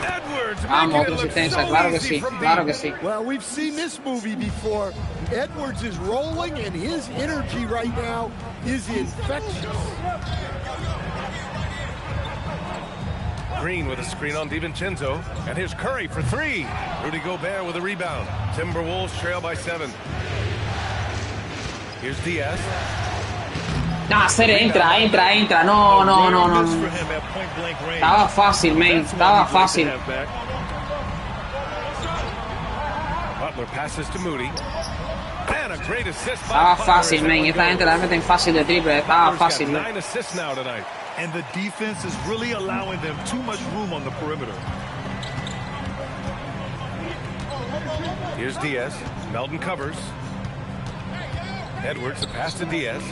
Edwards. Vamos, consistencia. Claro que sí. Claro que sí. Well, we've seen this movie before. Edwards is rolling, and his energy right now is infectious. Green with a screen on DiVincenzo. And here's Curry for 3. Rudy Gobert with a rebound. Timberwolves trail by 7. Here's Diaz. Ah, entra. No. Estaba fácil, man. Estaba fácil. Butler passes to Moody. And a great assist by Estaba fácil, man. Esta gente la meten fácil de triple. Estaba fácil. 9 assists now tonight. And the defense is really allowing them too much room on the perimeter. Here's Diaz. Melton covers. Edwards, a pass to Diaz.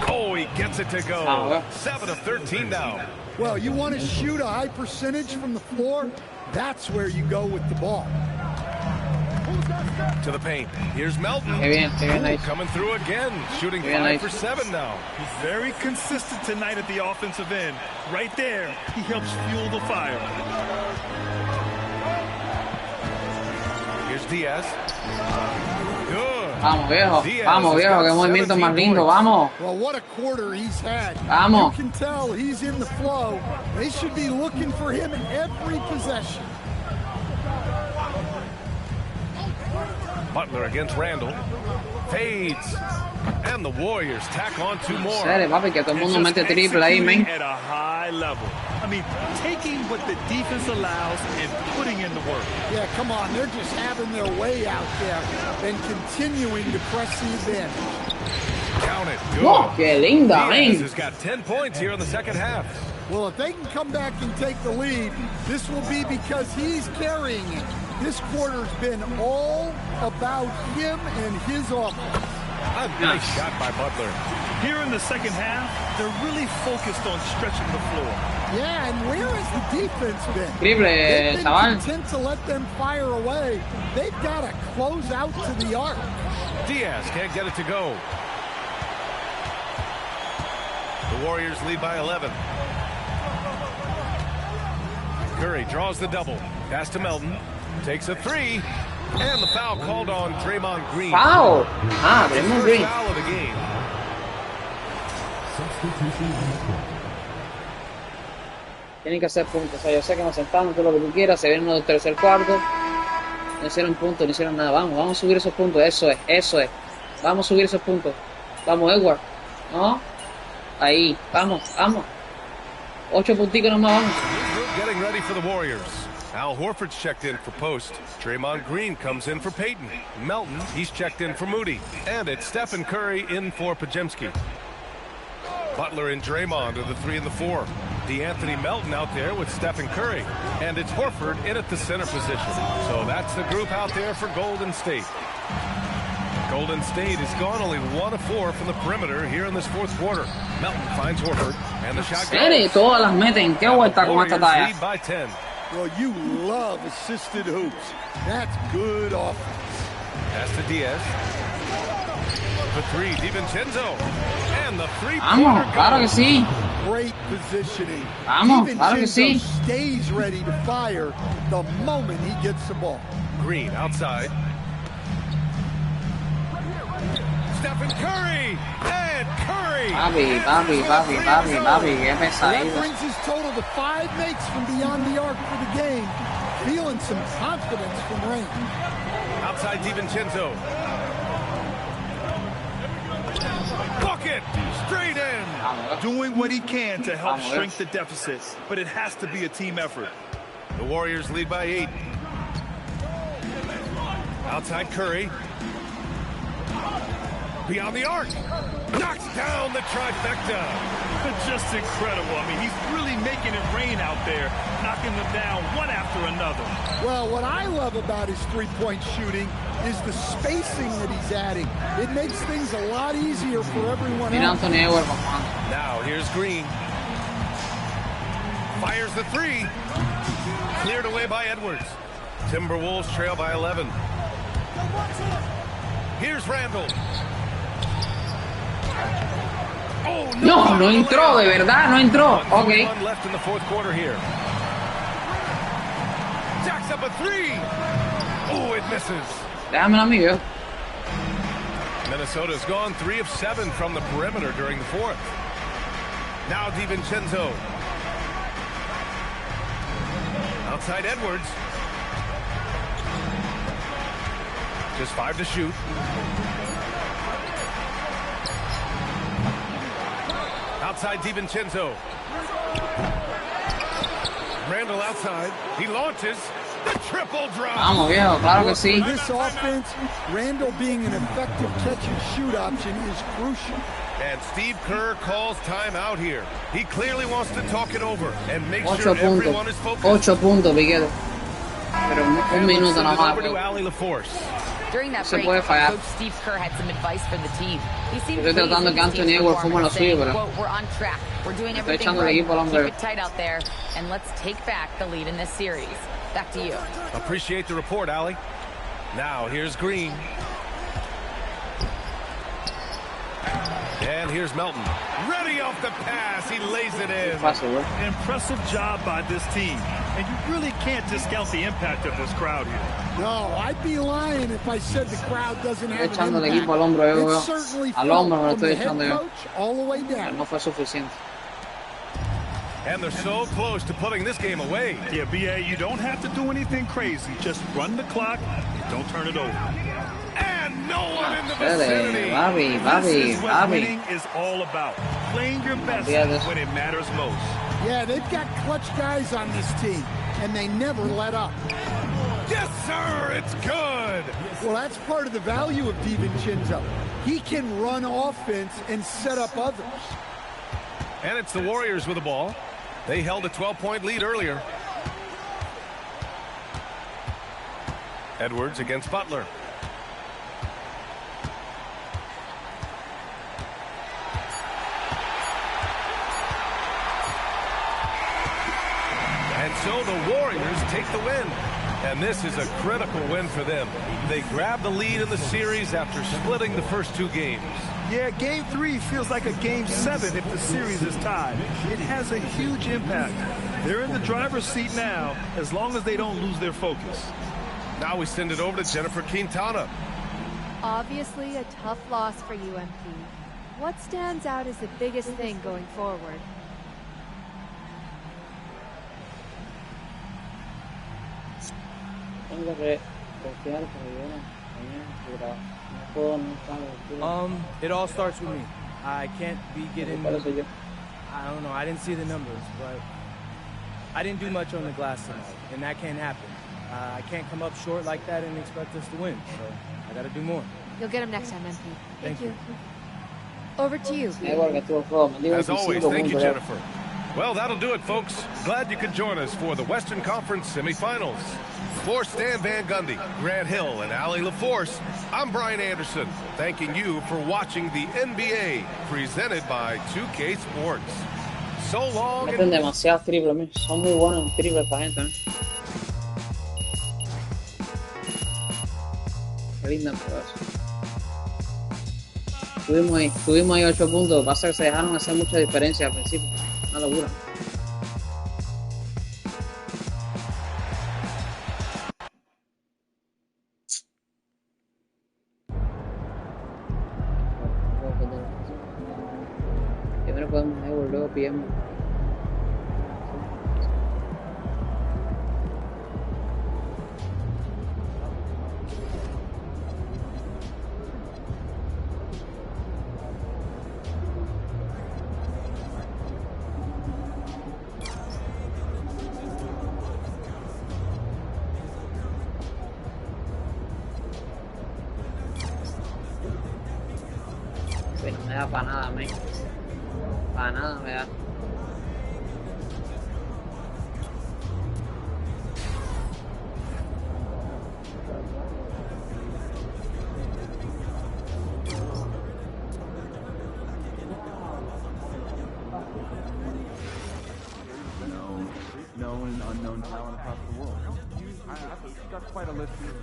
Oh, he gets it to go. 7 of 13 now. Well, you want to shoot a high percentage from the floor? That's where you go with the ball. To the paint. Here's Melton. Nice. Coming through again. Shooting 5 for 7 now. He's very consistent tonight at the offensive end. Right there, he helps fuel the fire. Here's Diaz. Good. Vamos, viejo. Vamos, viejo. Qué movimiento más lindo. Vamos. Well, what a quarter he's had. Vamos. You can tell he's in the flow. They should be looking for him in every possession. Butler against Randall. Fades. And the Warriors tack on 2 more. Serio, papi, que todo el mundo mete triple ahí, man. At a high level. I mean, taking what the defense allows and putting in the work. Yeah, come on. They're just having their way out there and continuing to press the advantage. Count it. Good. Oh, qué linda, Diaz man. has got 10 points here in the second half. Well, if they can come back and take the lead, this will be because he's carrying it. This quarter's been all about him and his offense. A nice shot by Butler. Here in the second half, they're really focused on stretching the floor. Yeah, and where has the defense been? Triple, They've been chaval. content to let them fire away. They've got to close out to the arc. Diaz can't get it to go. The Warriors lead by 11. Curry draws the double. Pass to Melton. Takes a 3. And the foul called on Draymond Green. Foul. Ah, Draymond Green. Foul of the game. Tienen que hacer puntos. O sea, yo sé que nos sentamos, todo lo que tú quieras. Se viene el tercer cuarto. No hicieron puntos, no hicieron nada. Vamos a subir esos puntos. Eso es. Vamos a subir esos puntos. Vamos, Edward. ¿No? Ahí. Vamos. 8 punticos nomás, vamos. Getting ready for the Warriors. Al Horford's checked in for Post. Draymond Green comes in for Payton. Melton, he's checked in for Moody. And it's Stephen Curry in for Pajemski. Butler and Draymond are the 3 and the 4. DeAnthony Melton out there with Stephen Curry. And it's Horford in at the center position. So that's the group out there for Golden State. Golden State has gone only 1 of 4 from the perimeter here in this fourth quarter. Melton finds Horford. And the shot goes. Todas las meten. Qué vuelta con esta talla. Lead by 10. Well, you love assisted hoops. That's good offense. Pass to Diaz. The 3, DiVincenzo. And the 3-pointer. Vamos, claro que sí. Great positioning. Vamos, claro que sí. DiVincenzo stays ready to fire the moment he gets the ball. Green outside. Stephen Curry. And Curry. Papi, qué That pesadito. brings his total to 5 makes from beyond the arc for the game. Feeling some confidence from range. Outside DiVincenzo. Bucket. Straight in. Doing what he can to help shrink the deficit, but it has to be a team effort. The Warriors lead by 8. Outside Curry. Beyond the arc. Knocks down the trifecta. Just incredible. I mean, he's really making it rain out there, knocking them down one after another. Well, what I love about his three-point shooting is the spacing that he's adding. It makes things a lot easier for everyone else. Now here's Green. Fires the 3. Cleared away by Edwards. Timberwolves trail by 11. Here's Randall. Oh, no entró, de verdad, no entró. Okay. One left in the fourth quarter here. Jacks up a 3. Oh, it misses. Déjamelo a mí, viejo. Minnesota's gone 3 of 7 from the perimeter during the fourth. Now DiVincenzo. Outside Edwards. Just 5 to shoot. Outside DiVincenzo. Randall outside. He launches. The triple drop. Vamos, viejo, claro que sí. For this offense, Randall being an effective catch-and-shoot option is crucial. And Steve Kerr calls timeout here. He clearly wants to talk it over and make 8 sure puntos. everyone is focused. 8 puntos, Miguel. Pero un minuto nada más. During that Se break, puede fallar. Coach Steve Kerr had some advice for the team. He seemed Estoy pleased tratando with que his team's Anthony Edwards fuma lo performance, saying, suyo, pero quote, "We're on track. We're doing estoy everything echando el right. equipo al hombre. Keep it tight out there, and let's take back the lead in this series." Back to you. Appreciate the report, Allie. Now here's Green. And here's Melton. Ready off the pass. He lays it in. Impressive job by this team. And you really can't discount the impact of this crowd here. No, I'd be lying if I said the crowd doesn't have an echando el equipo al impact. hombro, yo It's veo. certainly Al hombro me lo from the estoy head echando yo. coach all the way Pero down. no fue suficiente. And they're so close to putting this game away. Yeah, B.A., you don't have to do anything crazy. Just run the clock and don't turn it over. And no one in the vicinity. This is what winning is all about. Playing your best when it matters most. Yeah, they've got clutch guys on this team, and they never let up. Yes, sir, it's good. Well, that's part of the value of DiVincenzo. He can run offense and set up others. And it's the Warriors with the ball. They held a 12-point lead earlier. Edwards against Butler. And so the Warriors take the win. And this is a critical win for them. They grab the lead in the series after splitting the first two games. Yeah, Game 3 feels like a Game 7 if the series is tied. It has a huge impact. They're in the driver's seat now, as long as they don't lose their focus. Now we send it over to Jennifer Quintana. Obviously a tough loss for you, MP. What stands out as the biggest thing going forward? It all starts with me. I can't be getting, I don't know, I didn't see the numbers, but I didn't do much on the glass tonight, and that can't happen. I can't come up short like that and expect us to win, so I gotta do more. You'll get him next time, MP. Thank you. Over to you. As always, thank you, Jennifer. Well, that'll do it, folks. Glad you could join us for the Western Conference semifinals. For Stan Van Gundy, Grant Hill, and Allie LaForce, I'm Brian Anderson, thanking you for watching the NBA, presented by 2K Sports. So long. Meten demasiados triples, son muy buenos en triples esta gente, ¿eh? Qué linda eso. Tuvimos ahí 8 puntos, pasa que se dejaron hacer mucha diferencia al principio. Una locura. Primero podemos Evo, luego pillamos. No me da para nada, men. Para nada me da. Known and unknown talent across the world. I've got quite a list here.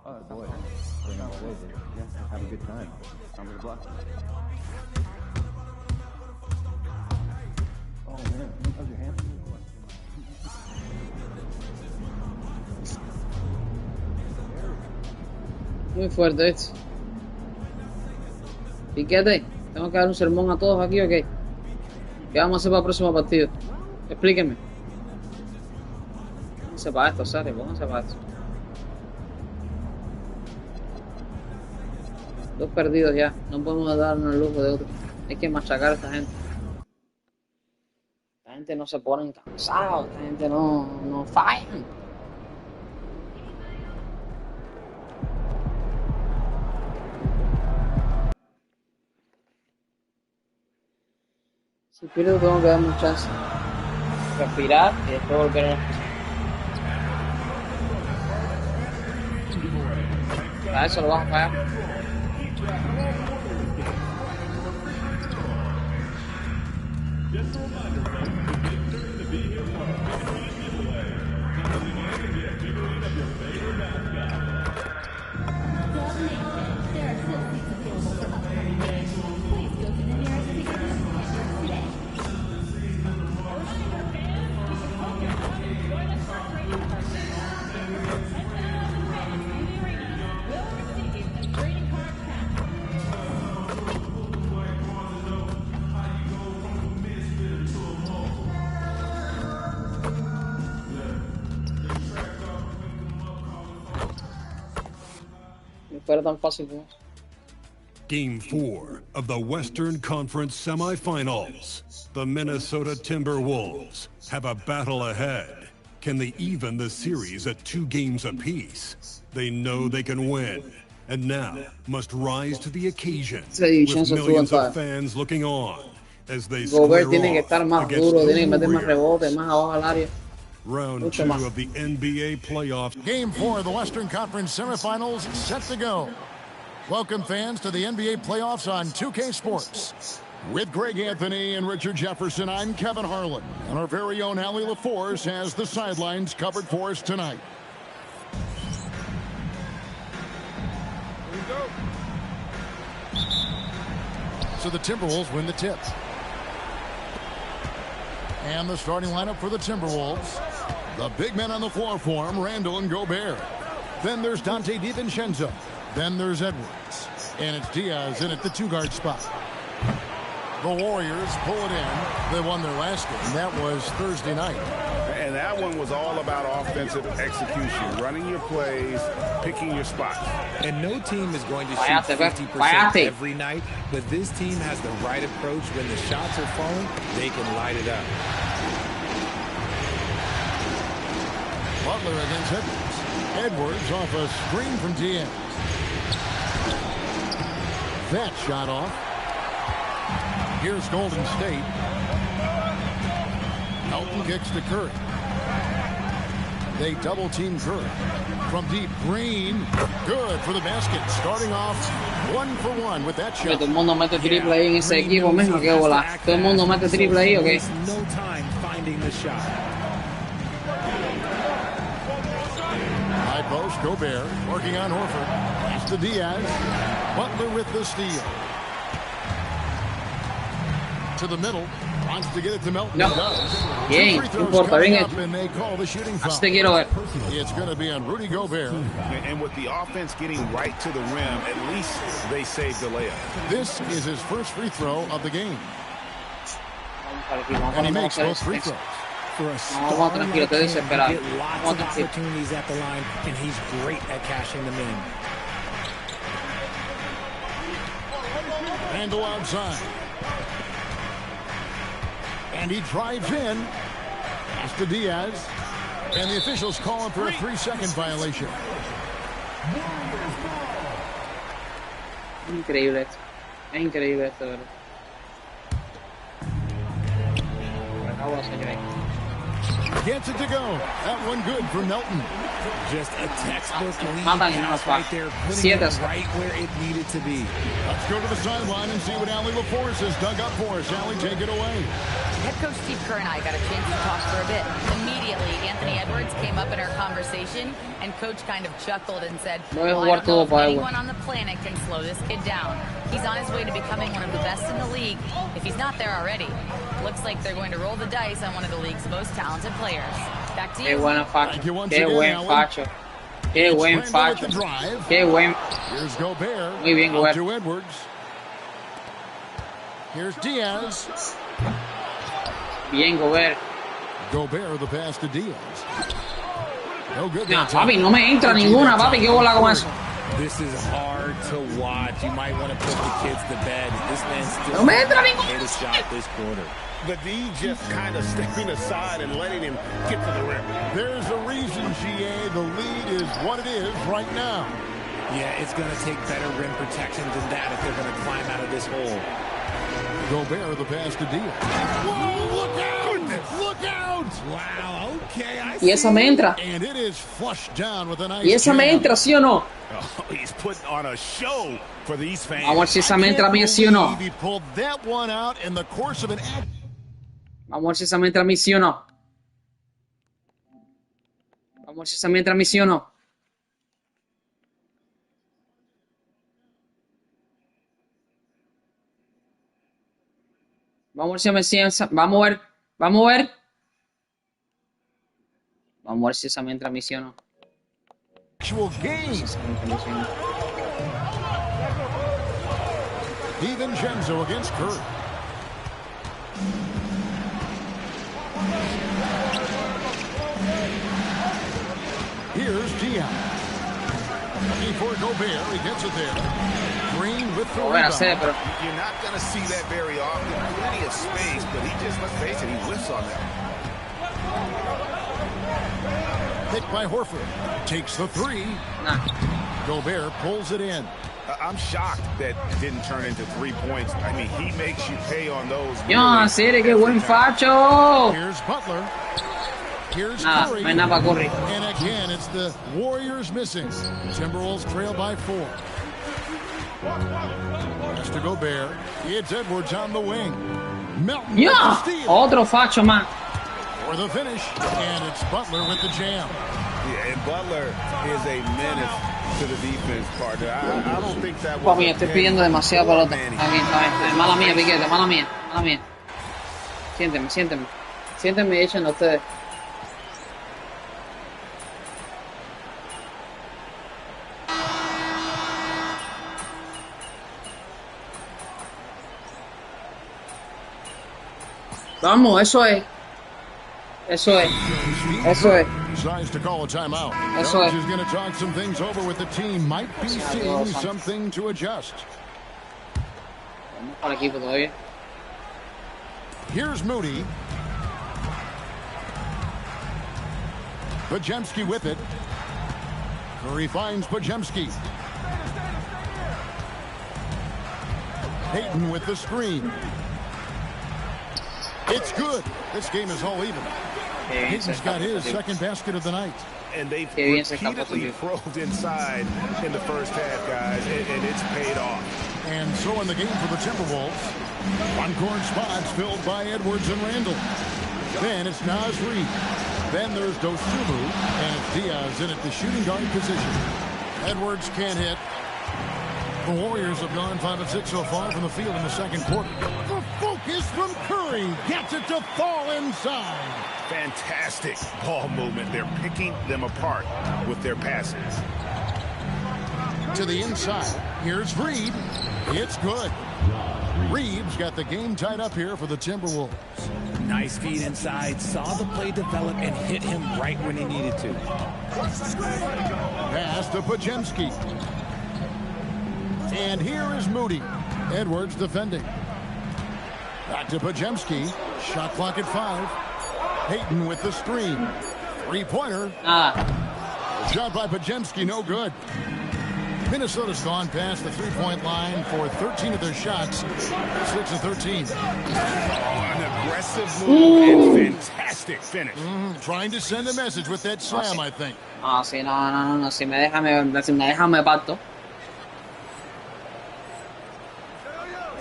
Oh boy, yeah, have a good time. I'm gonna block. Oh man, how's your hand? Muy fuerte esto. Piquete, tengo que dar un sermón a todos aquí, ¿ok? ¿Qué vamos a hacer para el próximo partido? Explíquenme. Pónganse para esto, Sari, pónganse para esto. 2 perdidos ya, no podemos darnos el lujo de otro. Hay que machacar a esta gente. Esta gente no se ponen cansados, esta gente no fallan. Si pierdo tengo que darme un chance. Respirar y después volver a la expresión. A eso lo vamos a pagar. Tan fácil como eso. Game 4 of the Western Conference semifinals. The Minnesota Timberwolves have a battle ahead. Can they even the series at 2 games apiece? They know they can win, and now must rise to the occasion with millions of fans looking on as they Gobert tiene que estar más duro, tiene que meter más rebotes, más abajo al área. Round 2 of the NBA playoffs. Game 4 of the Western Conference semifinals set to go. Welcome fans to the NBA playoffs on 2K Sports. With Greg Anthony and Richard Jefferson, I'm Kevin Harlan. And our very own Allie LaForce has the sidelines covered for us tonight. Here we go. So the Timberwolves win the tip. And the starting lineup for the Timberwolves. The big men on the floor for him, Randall and Gobert. Then there's Dante DiVincenzo. Then there's Edwards. And it's Diaz in at the 2-guard spot. The Warriors pull it in. They won their last game. That was Thursday night. And that one was all about offensive execution, running your plays, picking your spots. And no team is going to shoot 50% every night, but this team has the right approach. When the shots are falling, they can light it up. Butler against Edwards. Edwards off a screen from Diaz. That shot off. Here's Golden State. Elton kicks to Curry. They double team Curry. From deep, Green. Good for the basket. Starting off 1 for 1 with that shot. Todo el mundo mete triple ahí en ese equipo, mijo, qué bola. Todo el mundo mete triple ahí, ¿ok? No time finding the shot. High post, Gobert working on Horford. Pass to Diaz. Butler with the steal. To the middle. Wants to get it to Melton. No. Bien, no importa, venga. Hasta quiero ver. It's going to be on Rudy Gobert. And with the offense getting right to the rim, at least they saved the layup. This is his first free throw of the game. And he makes both free throws. For a star, get lots of opportunities at the line, and he's great at cashing them in. Randall outside. And he drives in. Pass to Diaz. And the officials call him for a 3-second violation. Increíble esto. Es increíble esto, ¿verdad? Acabo, señor. Gets it to go. That one good for Melton. Just a textbook lead pass right there, putting it right where it needed to be. Let's go to the sideline and see what Allie LaForce has dug up for us. Allie, take it away. Head coach Steve Kerr and I got a chance to talk for a bit. Immediately, Anthony Edwards came up in our conversation, and coach kind of chuckled and said, well, I don't know if anyone on the planet can slow this kid down. He's on his way to becoming one of the best in the league, if he's not there already. Looks like they're going to roll the dice on one of the league's most talented players. Back to you. Qué buena facho. Qué buen facho. Qué buen facho. Qué buen. Here's Gobert. Muy bien, Gobert. To Edwards. Here's Diaz. Bien, Gobert. Gobert the pass to Diaz. No good. No, papi, no me entra ninguna, papi. ¿Qué bola con eso? This is hard to watch. You might want to put the kids to bed. This man still no me entra ninguna. Made a shot this quarter. The D just kind of stepping aside and letting him get to the rim. There's a reason, GA. The lead is what it is right now. Yeah, it's going to take better rim protection than that if they're going to climb out of this hole. Gobert the pass to Diaz. Whoa, look out! Look out! Wow, okay. Y esa me entra. And it is flushed down with a nice y esa me entra, ¿sí o no? Oh, he's putting on a show for these fans. Vamos a ver si esa me entra bien, ¿sí o no? He pulled that one out in the course of an act. Vamos a ver si esa me entra a mí, sí o no. Vamos a ver si esa me entra a mí, sí o no. Vamos a ver si me sienta. Vamos a ver. Vamos a ver. Vamos a ver si esa me entra a mí, sí o no. Actual game. DiVincenzo against Curry. Here's Diaz. Looking for Gobert. He gets it there. Green with the rebound. You're not going to see that very often. Plenty of space, but he just, let's face it, he whiffs on that. Picked by Horford. Takes the three. Gobert pulls it in. I'm shocked that didn't turn into 3 points. I mean, he makes you pay on those. Yo, serio, qué buen facho. Here's Butler. Here's Curry. And again, it's the Warriors missing. Timberwolves trail by 4. Pass to Gobert. It's Edwards on the wing. Melton with the steal. Otro facho más. For the finish, and it's Butler with the jam. Yeah, and Butler is a menace to the defense, partner. I don't think that was. Papi, estoy pidiendo demasiado pelota. Está bien. Mala mía, Piquete, mala mía. Siéntenme y echen a ustedes. Vamos, eso es. Decides to call a timeout. Eso es. Coach is going to talk some things over with the team. Might be seeing something to adjust. Vamos para el equipo todavía. Here's Moody. Podziemski with it. Curry finds Podziemski. Payton with the screen. It's good. This game is all even. Payton's got his second basket of the night. And they've repeatedly probed inside in the first half, guys, and it's paid off. And so in the game for the Timberwolves, one-court spots filled by Edwards and Randall. Then it's Naz Reid. Then there's Dosumu, and it's Diaz in at the shooting guard position. Edwards can't hit. The Warriors have gone 5 of 6 so far from the field in the second quarter. The focus from Curry gets it to fall inside. Fantastic ball movement. They're picking them apart with their passes. To the inside. Here's Reed. It's good. Reed's got the game tied up here for the Timberwolves. Nice feed inside. Saw the play develop and hit him right when he needed to. Pass to Podziemski. And here is Moody. Edwards defending. Back to Podziemski. Shot clock at 5. Payton with the screen. Three-pointer. Shot by Podziemski, no good. Minnesota's gone past the three-point line for 13 of their shots. 6 of 13. An aggressive move and fantastic finish. Trying to send a message with that slam, I think. Sí, no. Si me deja me parto.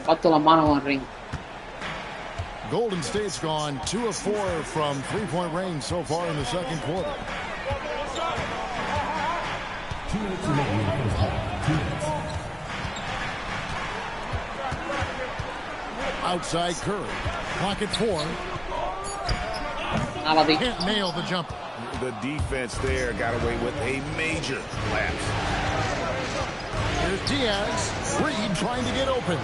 Parto las manos con el ring. Golden State's gone 2 of 4 from three-point range so far in the second quarter. 2 minutes remaining in the first half. 2 minutes. Outside Curry. Clock at 4. Can't nail the jumper. The defense there got away with a major lapse. Here's Diaz. Reed trying to get open.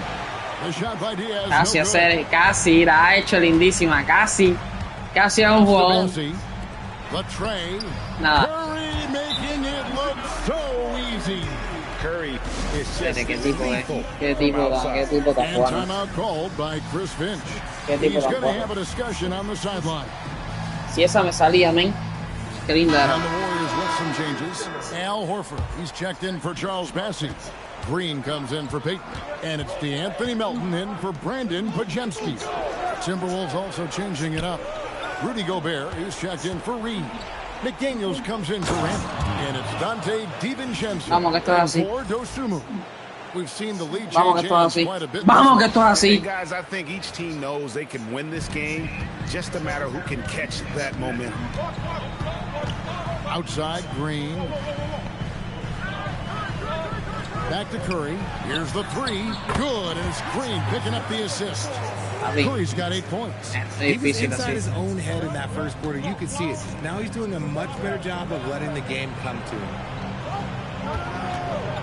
The shot by Diaz. Casi casi la ha hecho lindísima, casi a un jugador. The tray. Nada. Curry making it look so easy. Curry is just qué tipo está jugando. And timeout called by Chris Finch. He's going to have a discussion on the sideline. Si esa me salía, men. Qué linda era. And the Warriors with some changes. Al Horford. He's checked in for Charles Bassey. Green comes in for Payton. And it's DeAnthony Melton in for Brandon Podziemski. Timberwolves also changing it up. Rudy Gobert is checked in for Reed. McDaniels comes in for Randall. And it's Dante DiVincenzo Vamos, que esto es así. for Dosumu. We've seen the lead Vamos que change esto es hands así. quite a bit. Vamos que esto es así. Guys, I think each team knows they can win this game. Just a matter who can catch that momentum. Outside, Green. Back to Curry. Here's the three. Good, and it's Green picking up the assist. Curry's got 8 points. He was inside his own head in that first quarter. You could see it. Now he's doing a much better job of letting the game come to him.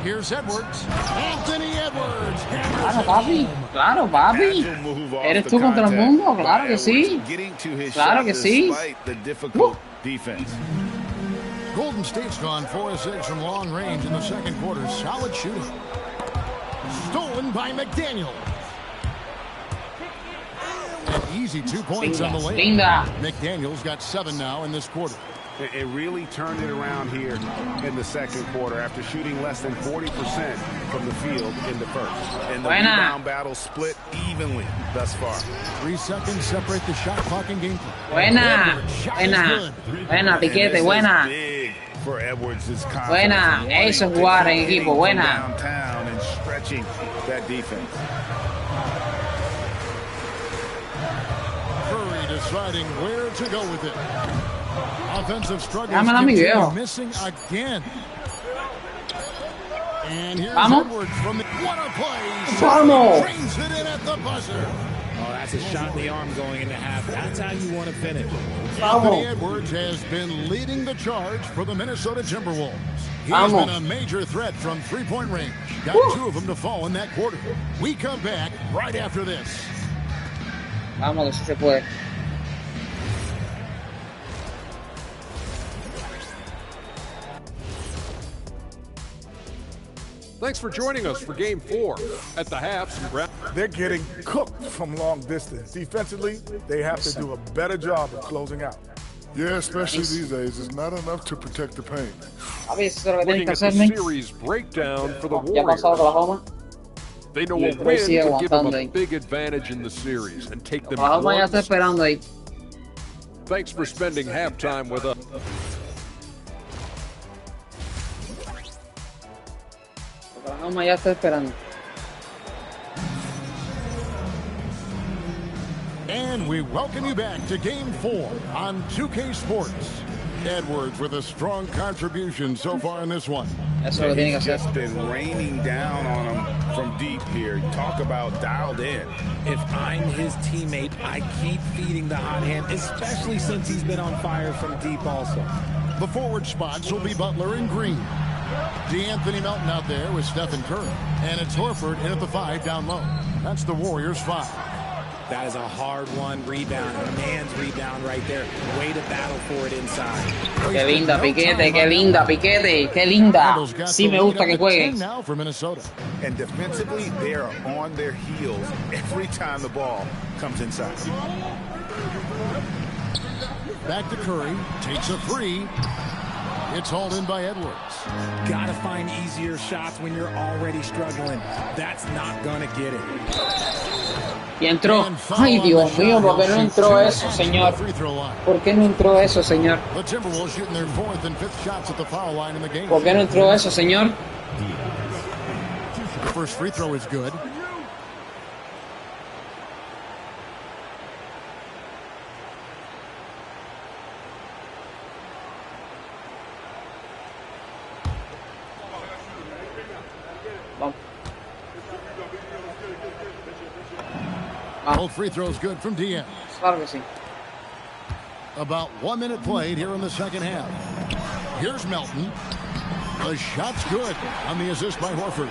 Here's Edwards. Anthony Edwards. Claro, papi. Claro, papi. ¿Eres tú contra el mundo? Claro que sí. Claro que sí. Golden State's gone 4-6 from long range in the second quarter. Solid shooting. Stolen by McDaniel. An easy 2 points on the way. McDaniel's got 7 now in this quarter. It really turned it around here in the second quarter after shooting less than 40% from the field in the first. And the rebound battle split evenly thus far. 3 seconds separate the shot clock and game play. Buena. Buena. Buena, Piquete, buena. For Edwards' buena. Eso es jugar en equipo, buena. Downtown and stretching that defense. Curry deciding where to go with it. Offensive struggles missing again. And here's Edwards from the play. Trains it in at the buzzer. Oh, that's a shot in the arm going into half. That's how you want to finish. Anthony Edwards has been leading the charge for the Minnesota Timberwolves. He has been a major threat from three-point range. Got 2 of them to fall in that quarter. We come back right after this. Vamos, que se puede. Thanks for joining us for Game 4. At the half, they're getting cooked from long distance. Defensively, they have to do a better job of closing out. Yeah, especially these days. It's not enough to protect the paint. Looking at the series breakdown for the Warriors. They know a win to give them a big advantage in the series and take them one step. Thanks for spending halftime with us. Oklahoma ya está esperando. And we welcome you back to Game 4 on 2K Sports. Edwards with a strong contribution so far in this one. He's just been raining down on him from deep here. Talk about dialed in. If I'm his teammate, I keep feeding the hot hand, especially since he's been on fire from deep also. The forward spots will be Butler and Green. D'Anthony Melton out there with Stephen Curry. And it's Horford in at the 5 down low. That's the Warriors' 5. That is a hard-won rebound, a man's rebound right there. Way to battle for it inside. Qué linda, Piquete, qué linda, Piquete, qué linda. Sí me gusta que jueguen. Now for Minnesota. And defensively, they are on their heels every time the ball comes inside. Back to Curry, takes a 3. It's hauled in by Edwards. Gotta find easier shots when you're already struggling. That's not gonna get it. Y entró. Ay, Dios mío, ¿por qué no entró eso, señor? ¿Por qué no entró eso, señor? ¿Por qué no entró eso, señor? First free throw is good. Both free throws good from Diaz. Claro que sí. About 1 minute played here in the second half. Here's Melton. The shot's good on the assist by Horford.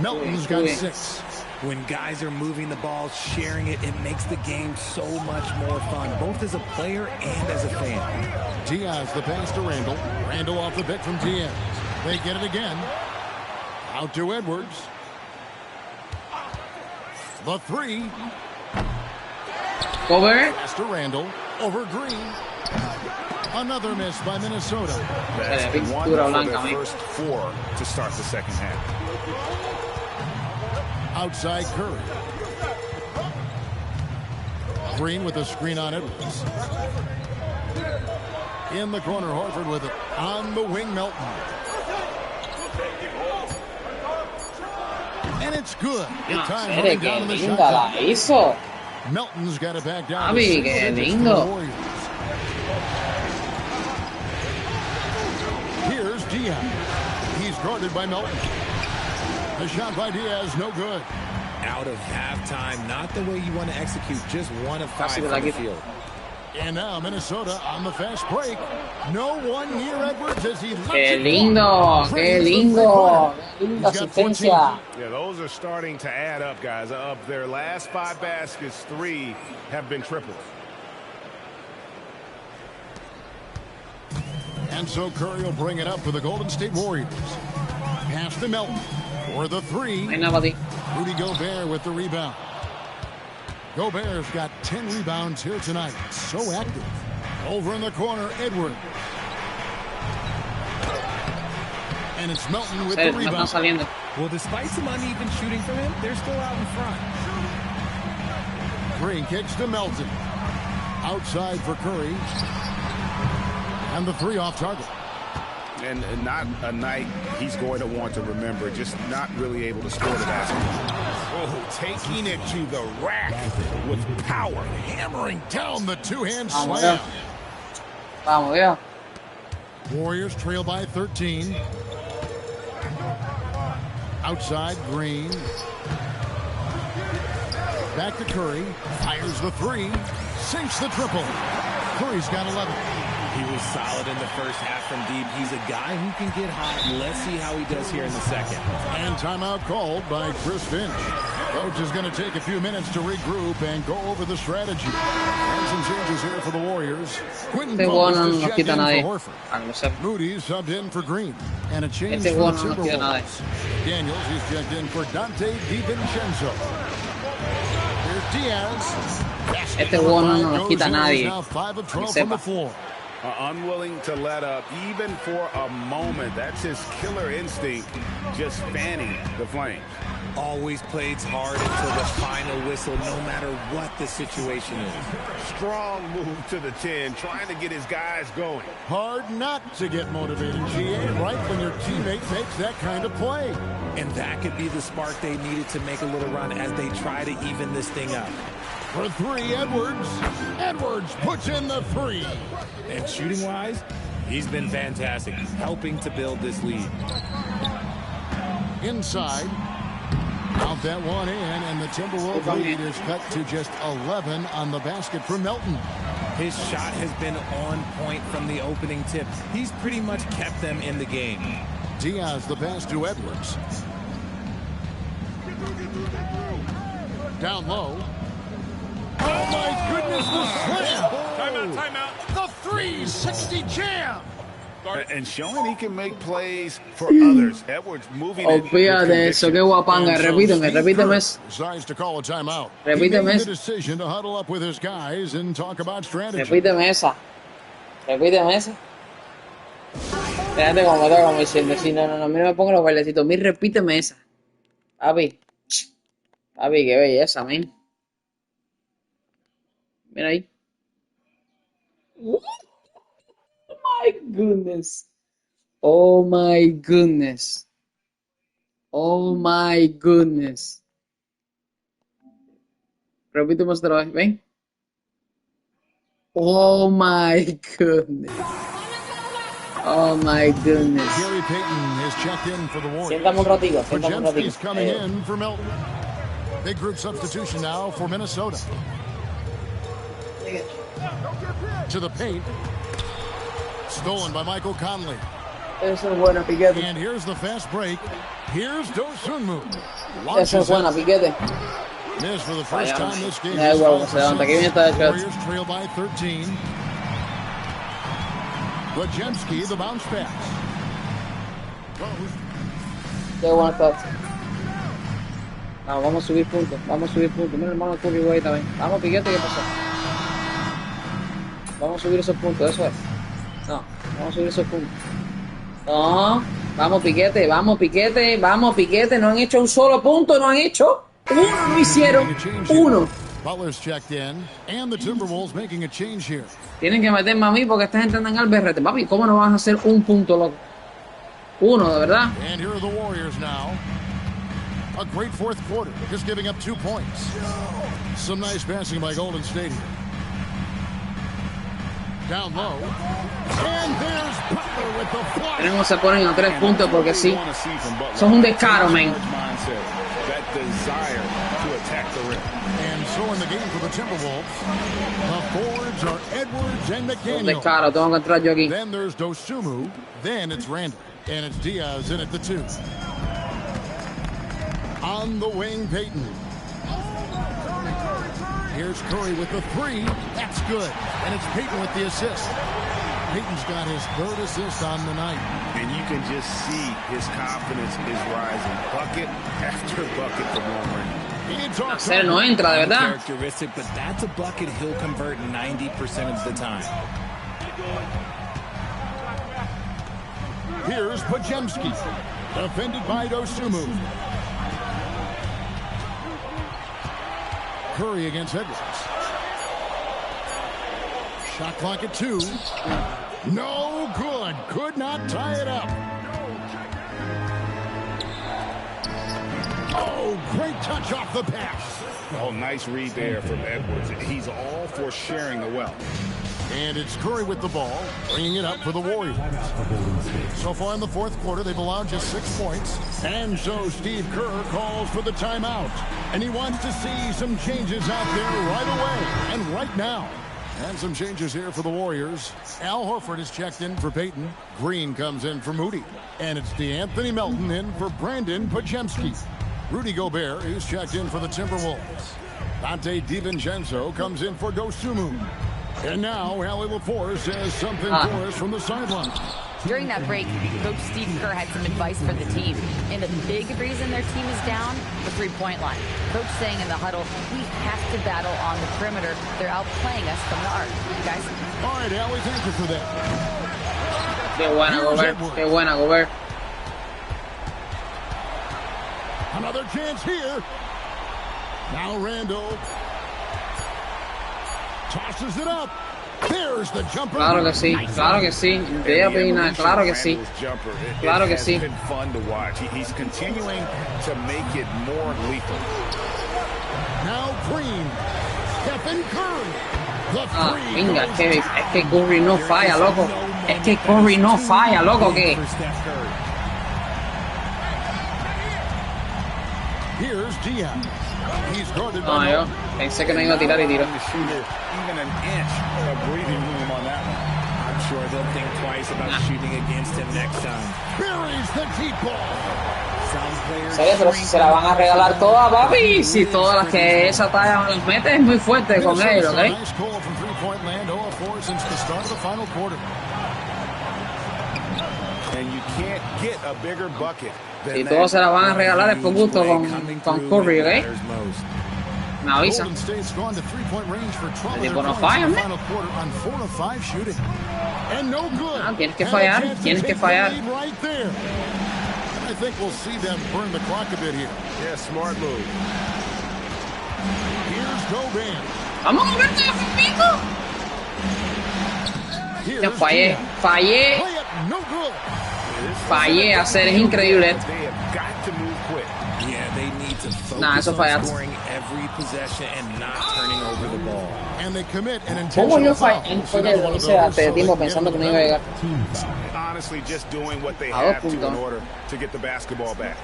Melton's got 6. When guys are moving the ball, sharing it, it makes the game so much more fun, both as a player and as a fan. Diaz the pass to Randall. Randall off the pick from Diaz. They get it again. Out to Edwards. The 3. Over. Pass to Randall. Over Green. Another miss by Minnesota. That's one for the first 4 to start the second half. Outside Curry. Green with a screen on Edwards. In the corner, Horford with it. On the wing, Melton. And it's good. Qué linda la hizo. Melton's got it back down. Javi, qué lindo. Here's Diaz. He's guarded by Melton. The shot by Diaz, no good. Out of halftime, not the way you want to execute, just 1 of 5 from the field. And now Minnesota on the fast break. No one near Edwards as he lets Qué lindo, qué lindo. Linda asistencia. Yeah, those are starting to add up, guys. Of their last 5 baskets, 3 have been triples. And so Curry will bring it up for the Golden State Warriors. Pass to Melton for the 3. Rudy Gobert with the rebound. Gobert's got 10 rebounds here tonight. So active. Over in the corner, Edwards. And it's Melton with the rebound. Well, despite some uneven shooting from him, they're still out in front. Green kicks to Melton. Outside for Curry. And the 3 off target. And not a night he's going to want to remember, just not really able to score the basketball. Oh, taking it to the rack with power, hammering down the 2-hand slam. Vamos, yeah. Warriors trail by 13. Outside, Green. Back to Curry. Fires the 3. Sinks the triple. Curry's got 11. He was solid in the first half from deep. He's a guy who can get hot. Let's see how he does here in the second. And timeout called by Chris Finch. Coach is going to take a few minutes to regroup and go over the strategy. And some changes here for the Warriors. Quentin Post is checked in for Horford. Moody subbed in for Green. And a change for the Timberwolves. Daniels, he's checked in for Dante DiVincenzo. Here's Diaz. Este bueno no nos quita a nadie. Now 5 of 12 from the floor. Unwilling to let up even for a moment. That's his killer instinct, just fanning the flames. Always plays hard until the final whistle, no matter what the situation is. Strong move to the 10, trying to get his guys going. Hard not to get motivated, GA, right when your teammate makes that kind of play. And that could be the spark they needed to make a little run as they try to even this thing up. For 3, Edwards. Edwards puts in the 3. And shooting-wise, he's been fantastic, helping to build this lead. Inside. Out that one in, and the Timberwolves lead is cut to just 11 on the basket for Melton. His shot has been on point from the opening tip. He's pretty much kept them in the game. Diaz the pass to Edwards. Down low. Oh my goodness, the slam! Timeout. The 360 jam! And showing he can make plays for others. Edwards moving it. Olvídate eso, qué guapanga. Repíteme eso. Decides to call a timeout. Repíteme he made eso. the decision to huddle up with his guys and talk about strategy. Repíteme esa. Fíjate como me toca diciendo, si no, mira me pongo los bailecitos. Repíteme esa. Papi, qué belleza, man. Mira ahí. My goodness. Oh my goodness. Oh my goodness. Repíteme otra vez, ven. Oh my goodness. Oh my goodness. Gary Payton is checked in for the Warriors. Siéntame un ratito, siéntame un ratito. Podziemski's coming in for Melton. Big group substitution now for Minnesota. To the paint. Stolen by Michael Conley. Eso es buena, Piquete. And here's the fast break. Here's Dosunmu. Eso es buena, Piquete. Miss for the first time this game. Da igual, se levanta. Aquí viene esta de Warriors trail by 13. Podziemski, the bounce pass. Qué buena está. Vamos a subir puntos. Mira, hermano, Curry, güey, también. Vamos, Piquete, ¿qué pasó? Vamos a subir esos puntos, eso es. No, vamos a subir esos puntos. No, vamos Piquete, no han hecho un solo punto, no han hecho. Uno no hicieron, uno. Butler's checked in, and the Timberwolves making a change here. Tienen que meterme a mí porque esta gente anda en el berrete. Papi, ¿cómo no vas a hacer un punto, loco? Uno, de verdad. And here are the Warriors now. A great fourth quarter, just giving up 2 points. Some nice passing by Golden State here. Down low. And there's Butler with the flush. No se ponen a 3 puntos porque sí. Son un descaro, man. That desire to attack the rim. And so in the game for the Timberwolves, the forwards are Edwards and McDaniel. Un descaro, tengo que entrar yo aquí. Then there's Dosumu. Then it's Randall. And it's Diaz in at the 2. On the wing, Payton. Here's Curry with the 3. That's good. And it's Payton with the assist. Payton's got his 3rd assist on the night. And you can just see his confidence is rising. Bucket after bucket from Warren. Hacer no entra, de verdad. Characteristic, but that's a bucket he'll convert 90% of the time. Here's Pajemski. Defended by Dosumu. Curry against Edwards. Shot clock at 2. No good. Could not tie it up. Oh, great touch off the pass. Oh, nice read there from Edwards. He's all for sharing the wealth. And it's Curry with the ball, bringing it up for the Warriors. So far in the fourth quarter, they've allowed just 6 points. And so Steve Kerr calls for the timeout. And he wants to see some changes out there right away and right now. And some changes here for the Warriors. Al Horford is checked in for Payton. Green comes in for Moody. And it's DeAnthony Melton in for Brandon Pajemski. Rudy Gobert is checked in for the Timberwolves. Dante DiVincenzo comes in for Dosumu. And now, Allie LaForce says something for us from the sideline. During that break, Coach Steve Kerr had some advice for the team. And the big reason their team is down, the three-point line. Coach saying in the huddle, we have to battle on the perimeter. They're outplaying us from the arc. Guys? All right, Allie, thank you for that. Qué buena, Gobert. Qué buena, Gobert. Another chance here. Now Randall. Tosses it up. There's the jumper. Claro que sí, claro que sí. Claro que sí. Claro que sí. It's been fun to watch. He's continuing to make it more lethal. Now Green. Stephen Curry. Venga, es que Curry no falla, loco. Es que Curry no falla, loco, ¿qué? Here's Diaz. He's guarded No, yo pensé que no iba a tirar y tiró. Even an inch of breathing room on that one. I'm sure they'll think twice about shooting against him next time. Buries the deep ball. ¿Sabes? Pero si se la van a regalar todas, papi. Si todas las que esa talla las mete, es muy fuerte con ellos, ¿ok? And you can't get a bigger bucket. Si todos se la van a regalar es por gusto con Curry, ¿ok? Me avisa. El tipo no falla, ¿no? Tienes que fallar, tienes que fallar. I think we'll see them burn the clock a bit here. Yeah, smart move. Here's Gobert. Vamos a ver qué es ya fallé. No good. Fallé a hacer, es increíble esto. Yeah, they need to Nah, eso focus on fallaste. scoring every possession and not turning over the ball. And they commit an ¿Cómo yo intentional fallé? Lo hice antes de tiempo pensando que no iba a llegar. Honestly, just doing what they A have dos to in puntos. order to get the basketball back.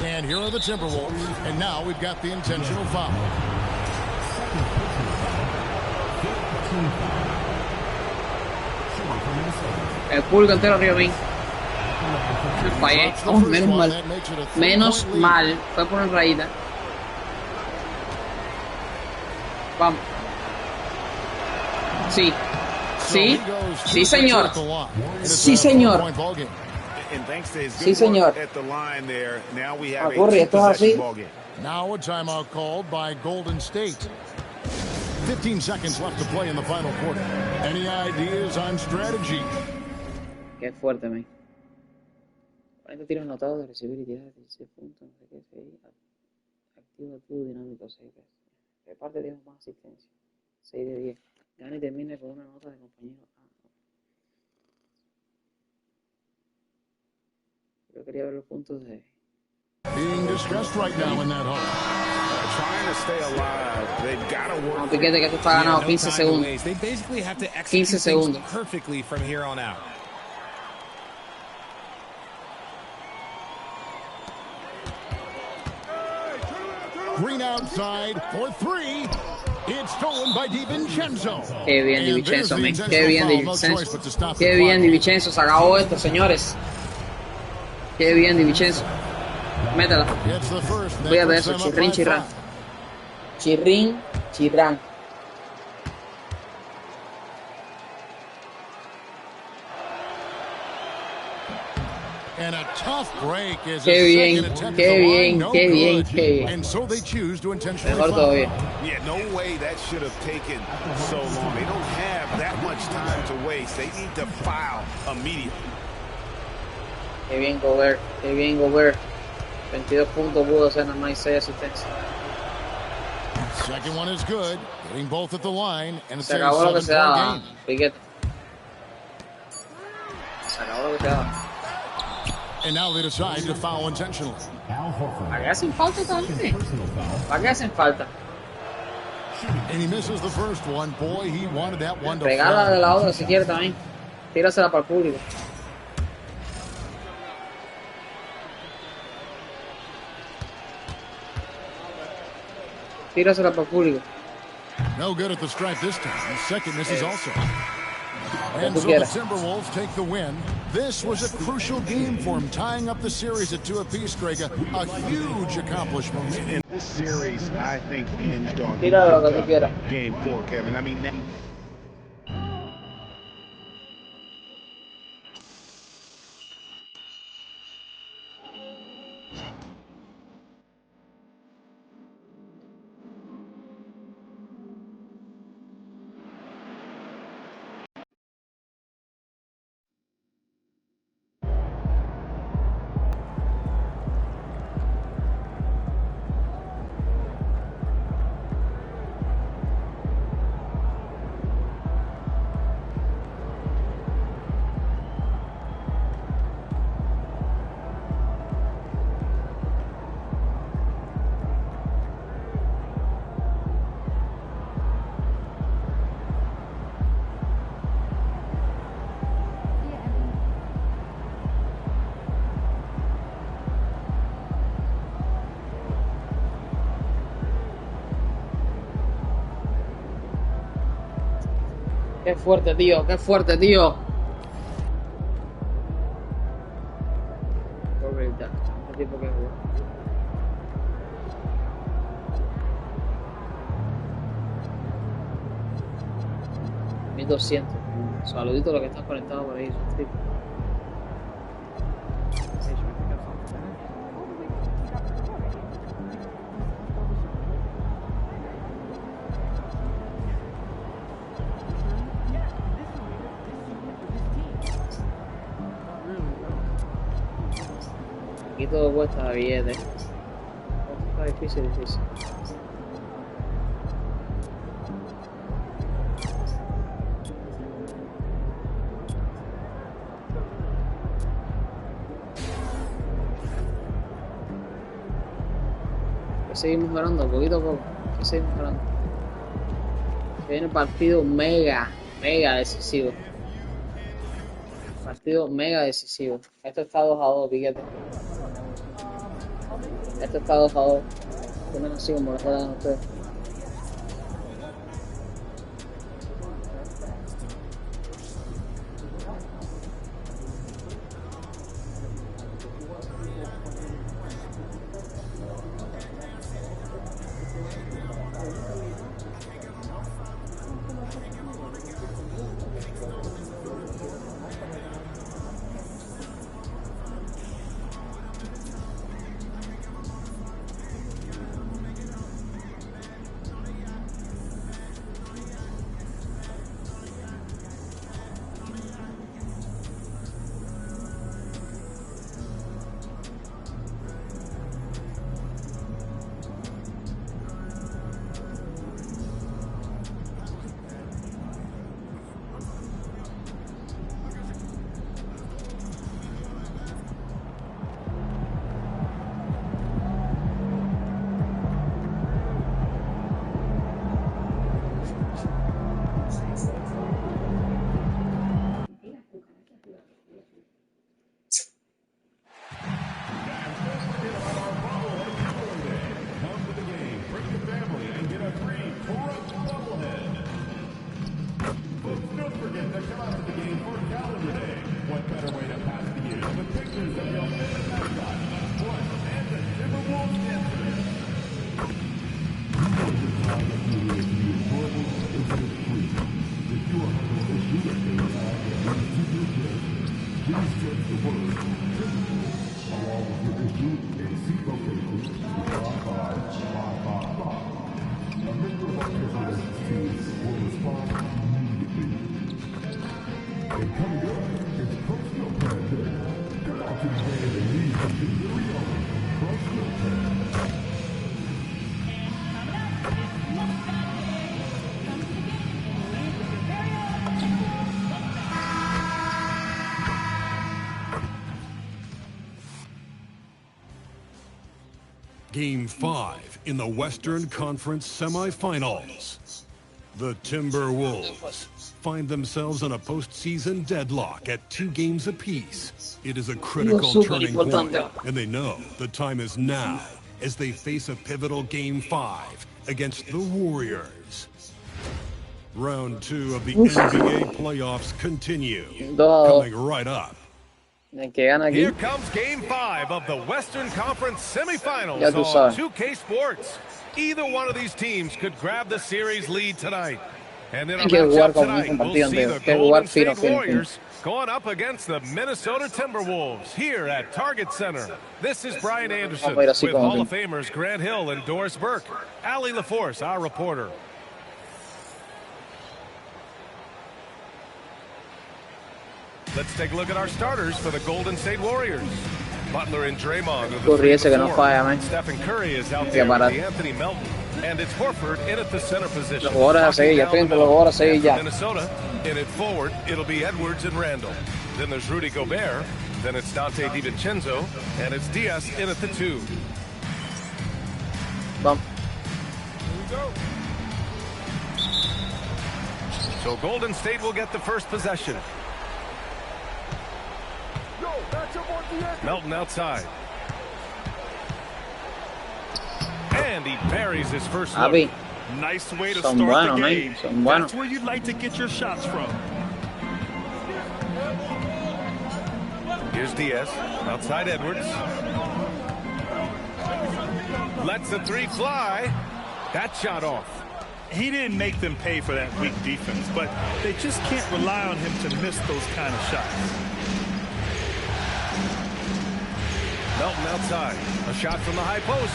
And here are the Timberwolves. And now we've got the intentional foul. El público entero arriba de mí. Fallé. Oh, menos mal. Menos mal. Fue por una rayita. Vamos. Sí. Sí. Sí, señor. Sí, señor. And thanks to his Sí, good señor. work at the line there, now we have a Curry, esto es así. two-possession ball game. Now a timeout called by Golden State. 15 seconds left to play in the final quarter. Any ideas on strategy? Qué fuerte, man. 40 tiros anotados de recibir y tirar 16 puntos. No sé qué, 6. Activo tu dinámico 6 veces. Reparte tiros más asistencia. 6 de 10. Gana y termine con una nota de compañero A. Yo quería ver los puntos de... being distressed right now in that hole. Trying to stay alive. They've got to work. No, Piquete, que esto está ganado 15 segundos. They basically have to 15 execute segundos. things perfectly from here on out. Green outside for three. It's stolen by DiVincenzo. Qué bien DiVincenzo, men. Qué bien DiVincenzo. Qué bien DiVincenzo. Se acabó esto, señores. Qué bien DiVincenzo. Métela. Cuídate de eso, chirrín, chirrán. Chirrín, chirrán. And a tough break is qué bien, qué bien, qué bien, qué bien. And so they choose to intentionally Mejor todavía. Yeah, no way that should have taken so long. They don't have that much time to waste. They need to foul immediately. Qué bien Gobert, qué bien Gobert. 22 puntos pudo hacer nada más 6 asistencias. Second one is good. Getting both at the line. And it's se acabó lo que se daba, Piquete. Se acabó lo que se daba. And now they decide to foul intentionally. ¿Para qué hacen falta también? ¿Para qué hacen falta? And he misses the first one. Boy, he wanted that one to regala de la otra si quiere también. Tírasela para el público. Tírasela para el público. No good at the stripe this time. Second misses also. And so the Timberwolves take the win. This was a crucial game for him, tying up the series at 2 apiece, Greg. A huge accomplishment. In this series, I think hinged on game 4, Kevin. I mean, Qué fuerte, tío. Qué fuerte, tío. Por verdad. Este tipo que jugó. $1,200. Saludito a los que están conectados por ahí. Aquí todo cuesta billetes. Está difícil. Seguimos ganando poquito a poco. Seguimos ganando. Viene un partido mega decisivo. Partido mega decisivo. Esto está 2-2, Piquete. Esto está 2-2. Ponen así como lo juegan ustedes. Game 5 in the Western Conference semifinals. The Timberwolves find themselves in a postseason deadlock at 2 games apiece. It is a critical turning point, and they know the time is now as they face a pivotal Game 5 against the Warriors. Round 2 of the NBA playoffs continue, coming right up. Here comes Game 5 of the Western Conference semifinals on 2K Sports. Either one of these teams could grab the series lead tonight. And in our matchup tonight, we'll see the Golden State Warriors going up against the Minnesota Timberwolves here at Target Center. This is Brian Anderson with Hall of Famers Grant Hill and Doris Burke. Allie LaForce, our reporter. Let's take a look at our starters for the Golden State Warriors. Butler and Draymond are the 3 and 4. Stephen Curry is out there with Anthony Melton. And it's Horford in at the center position. Minnesota in it forward, it'll be Edwards and Randall. Then there's Rudy Gobert. Then it's Dante DiVincenzo. And it's Diaz in at the 2. So Golden State will get the first possession. Melton outside. And he buries his first look. Nice way to start the game. That's where you'd like to get your shots from. Here's Diaz. Outside Edwards. Lets the 3 fly. That shot off. He didn't make them pay for that weak defense, but they just can't rely on him to miss those kind of shots. Melton outside. A shot from the high post.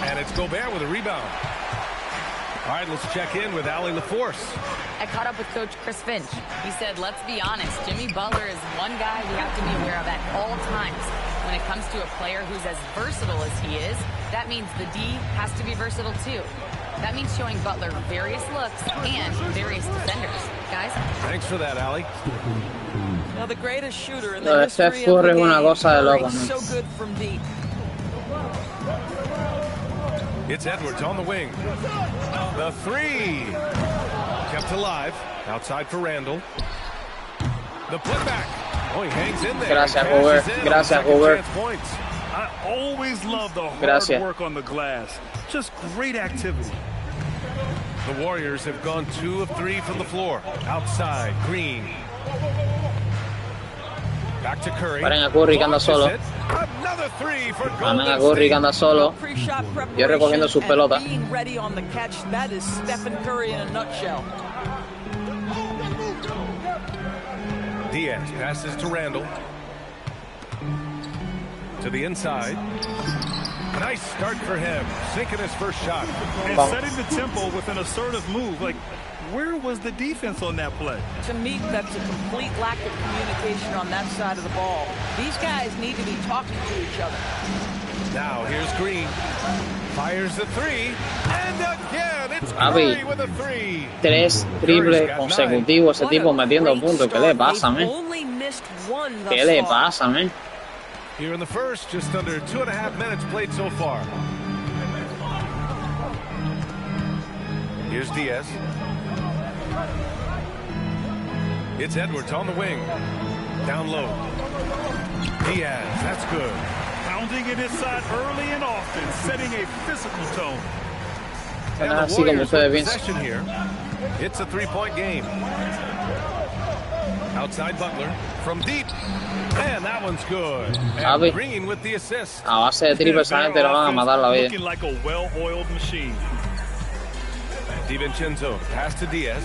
And it's Gobert with a rebound. All right, let's check in with Allie LaForce. I caught up with Coach Chris Finch. He said, let's be honest, Jimmy Butler is one guy we have to be aware of at all times. When it comes to a player who's as versatile as he is, that means the D has to be versatile too. That means showing Butler various looks and various defenders. Guys? Thanks for that, Allie. Now the greatest shooter in the history of the game, so good from deep. It's Edwards on the wing. The 3. Kept alive. Outside for Randall. The putback. Oh, he hangs in there. Gracias, Hoover. Gracias, Hoover. I always love the hard work on the glass. Just great activity. The Warriors have gone 2 of 3 from the floor. Outside, Green. Back to Curry. Paren a Curry que anda solo. Paren a Curry que anda solo. Yo recogiendo sus pelotas. Being ready on the catch, that is Stephen Curry in a nutshell. Diaz passes to Randall. To the inside. Nice start for him. Sinking his first shot. And setting the tempo with an assertive move. Like, where was the defense on that play? To me, that's a complete lack of communication on that side of the ball. These guys need to be talking to each other. Now, here's Green. Fires the 3. And again, it's Curry with a 3. 3 triples consecutivos. Ese tipo metiendo puntos. ¿Qué le pasa, man? ¿Qué le pasa, man? Here in the first, just under 2.5 minutes played so far. Here's Diaz. It's Edwards on the wing. Down low. Diaz, that's good. Pounding it inside early and often, setting a physical tone. And the Warriors with possession here. It's a 3-point game. Outside Butler from deep. And that one's good. And Green with the assist. A base de triple esa gente lo van a matar la vida. Looking like a well-oiled machine. DiVincenzo pass to Diaz.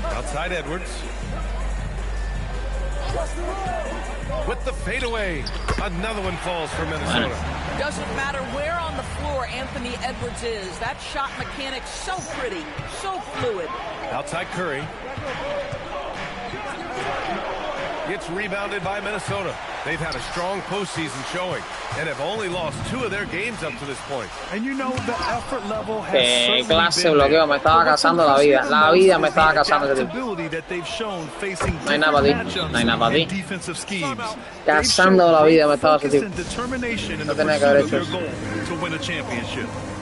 Outside Edwards. With the fadeaway. Another one falls for Minnesota. Doesn't matter where on the floor Anthony Edwards is. That shot mechanic's so pretty, so fluid. Outside Curry. It's rebounded by Minnesota. They've had a strong postseason showing and have only lost 2 of their games up to this point. And you know the effort level has Qué clase bloqueo, me estaba cazando la vida. La vida me estaba cazando ese tipo. No hay nada para ti, no hay nada para ti. Cazando la vida me estaba ese tipo. No tenía que haber hecho eso.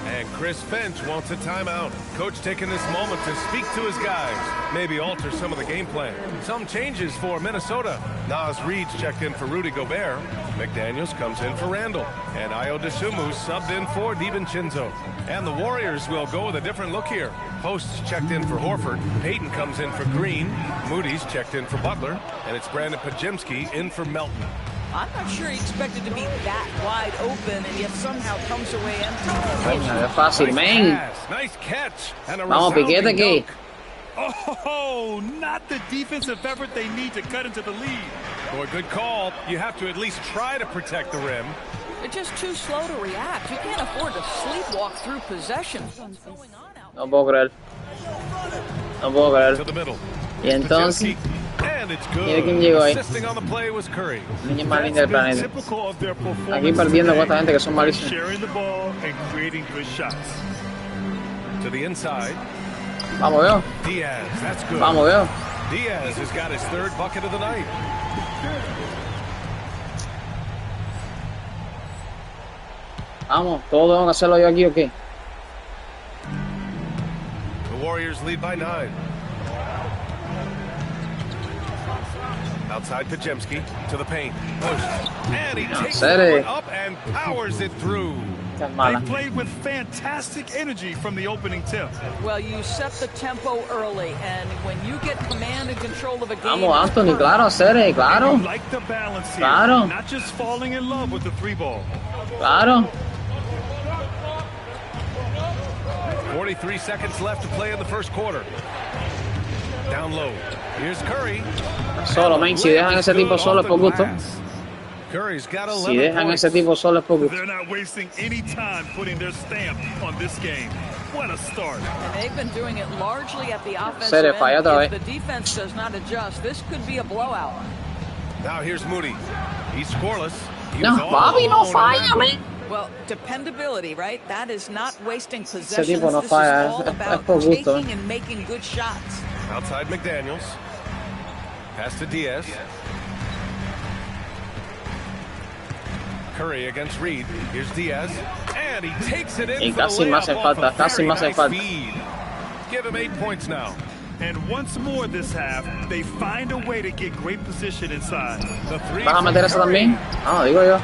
And Chris Finch wants a timeout. Coach taking this moment to speak to his guys, maybe alter some of the game plan. Some changes for Minnesota. Naz Reid's checked in for Rudy Gobert. McDaniels comes in for Randall. And Ayo Dosunmu subbed in for DiVincenzo. And the Warriors will go with a different look here. Post's checked in for Horford. Payton comes in for Green. Moody's checked in for Butler. And it's Brandon Pajemski in for Melton. I'm not sure he expected to be that wide open and yet somehow comes away empty. Coño, es fácil, man. Nice catch. And a Vamos, piquete aquí. Oh, not the defensive effort they need to cut into the lead. Boy, good call. You have to at least try to protect the rim. They're just too slow to react. You can't afford to sleepwalk through possession. No puedo creer. No puedo creer. To the middle. Y entonces, mira quién llegó ahí. Niño más lindo del planeta. Aquí perdiendo con esta gente que son malísimos. Vamos, veo. Vamos, veo. Diaz has got his 3rd bucket of the night. Vamos, todos tengo que hacerlo yo aquí, ¿o qué? The Warriors lead by 9. Outside Pajemski to the paint. Post. And he takes it up and powers it through. They played with fantastic energy from the opening tip. Well, you set the tempo early, and when you get command and control of a game... Vamos, Anthony, claro, Cere, claro. You like the balance here. Claro. Not just falling in love with the 3-ball. Claro. 43 seconds left to play in the first quarter. Down low. Here's Curry. Solo, man. Si dejan ese tipo solo es por gusto. Si dejan ese tipo solo es por gusto. They're not wasting any time putting their stamp on this game. What a start. And they've been doing it largely at the offensive end. If the defense does not adjust, this could be a blowout. Now here's Moody. He's scoreless. No, Bobby no falla, man. Well, dependability, right? That is not wasting possessions. Ese tipo no this falla, is all about taking and making good shots. Outside McDaniels. Pass to Diaz. Curry against Reid. Here's Diaz. And he takes it in Y for the casi más layup en falta, off a casi very más en nice falta. feed. Give him 8 points now. And once more this half, they find a way to get great position inside. The three. ¿Vas a meter eso también? Ah, digo yo.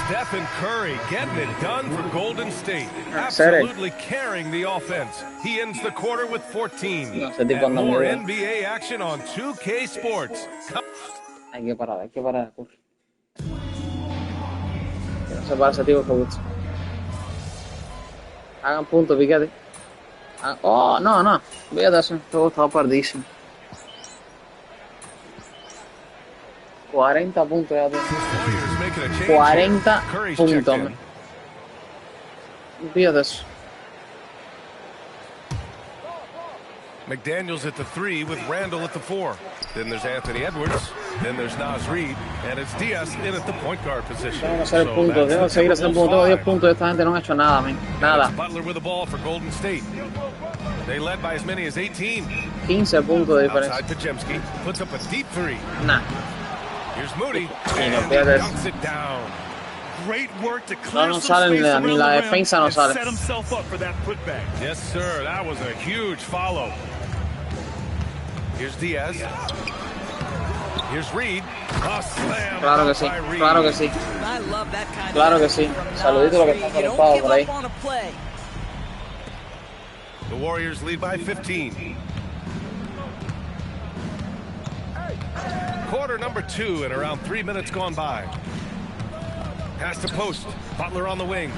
Stephen Curry getting it done for Golden State. Absolutely carrying the offense. He ends the quarter with 14. And more NBA action on 2K Sports. Hay que parar, Que no se para ese tipo que gusta. Hagan puntos, fíjate. Oh, no. Fíjate eso. Todo estaba perdísimo. 40 puntos ya tengo. 40 puntos. Fíjate eso. McDaniels at the 3 with Randall at the 4. Then there's Anthony Edwards. Then there's Naz Reid. And it's Diaz in at the point guard position. Tengo que hacer puntos. Tengo que seguir haciendo puntos. Tengo 10 puntos. Esta gente no ha hecho nada, man. Nada. Butler with the ball for Golden State. They led by as many as 18. 15 puntos de diferencia. Outside Pajemski puts up a deep 3. Nah. Here's Moody. And he dunks it down. Great work to clear no sale ni la defensa no sale. Set himself up for that putback. Yes, sir. That was a huge follow. Here's Diaz. Here's Reid. A slam. Claro que sí. Claro que sí. I love that kind claro que sí. Saludito lo que está conectado por ahí. The Warriors lead by 15. Quarter number 2 and around 3 minutes gone by. Pass to post. Butler on the wing.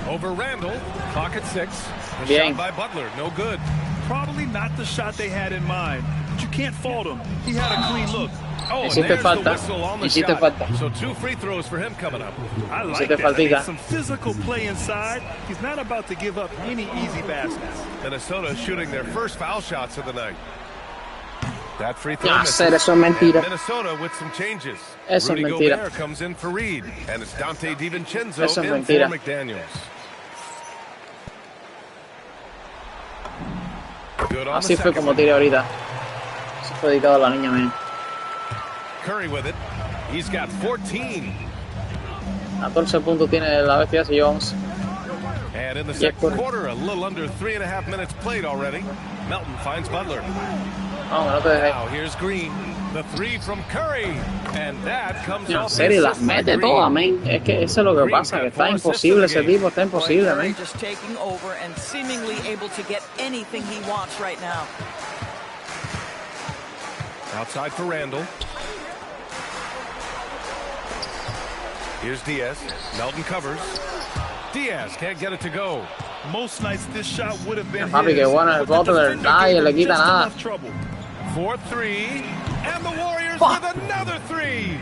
Over Randall. Clock at 6. The shot by Butler. No good. Probably not the shot they had in mind. But you can't fault him. He had a clean look. Oh, and there's the whistle on the shot. So 2 free throws for him coming up. I like that. Some physical play inside. He's not about to give up any easy baskets. Minnesota shooting their first foul shots of the night. Hacer eso es mentira. Minnesota with some changes. Eso es Rudy mentira. Gobert comes in for Reed, and it's Dante DiVincenzo Eso es in mentira. for McDaniels. Good on Así the fue second. como tiré ahorita. Eso fue dedicado a la niña mía. Curry with it. He's got 14. 14 puntos tiene la bestia, si yo 11. And in the second quarter, a little under 3.5 minutes played already. Melton finds Butler. Vamos, no te dejes. Now here's Green. The three from Curry. And that comes En off serio, the las assist by mete Green. todas, men. Es que eso es lo que pasa, que está imposible ese tipo, está imposible, men. Just taking over and seemingly able to get anything he wants right now. Outside for Randall. Here's Diaz. Melton covers. Diaz can't get it to go. Most nights this shot would have been Papi, que bueno el Butler, nadie le quita nada. 4-3, and the Warriors with another three.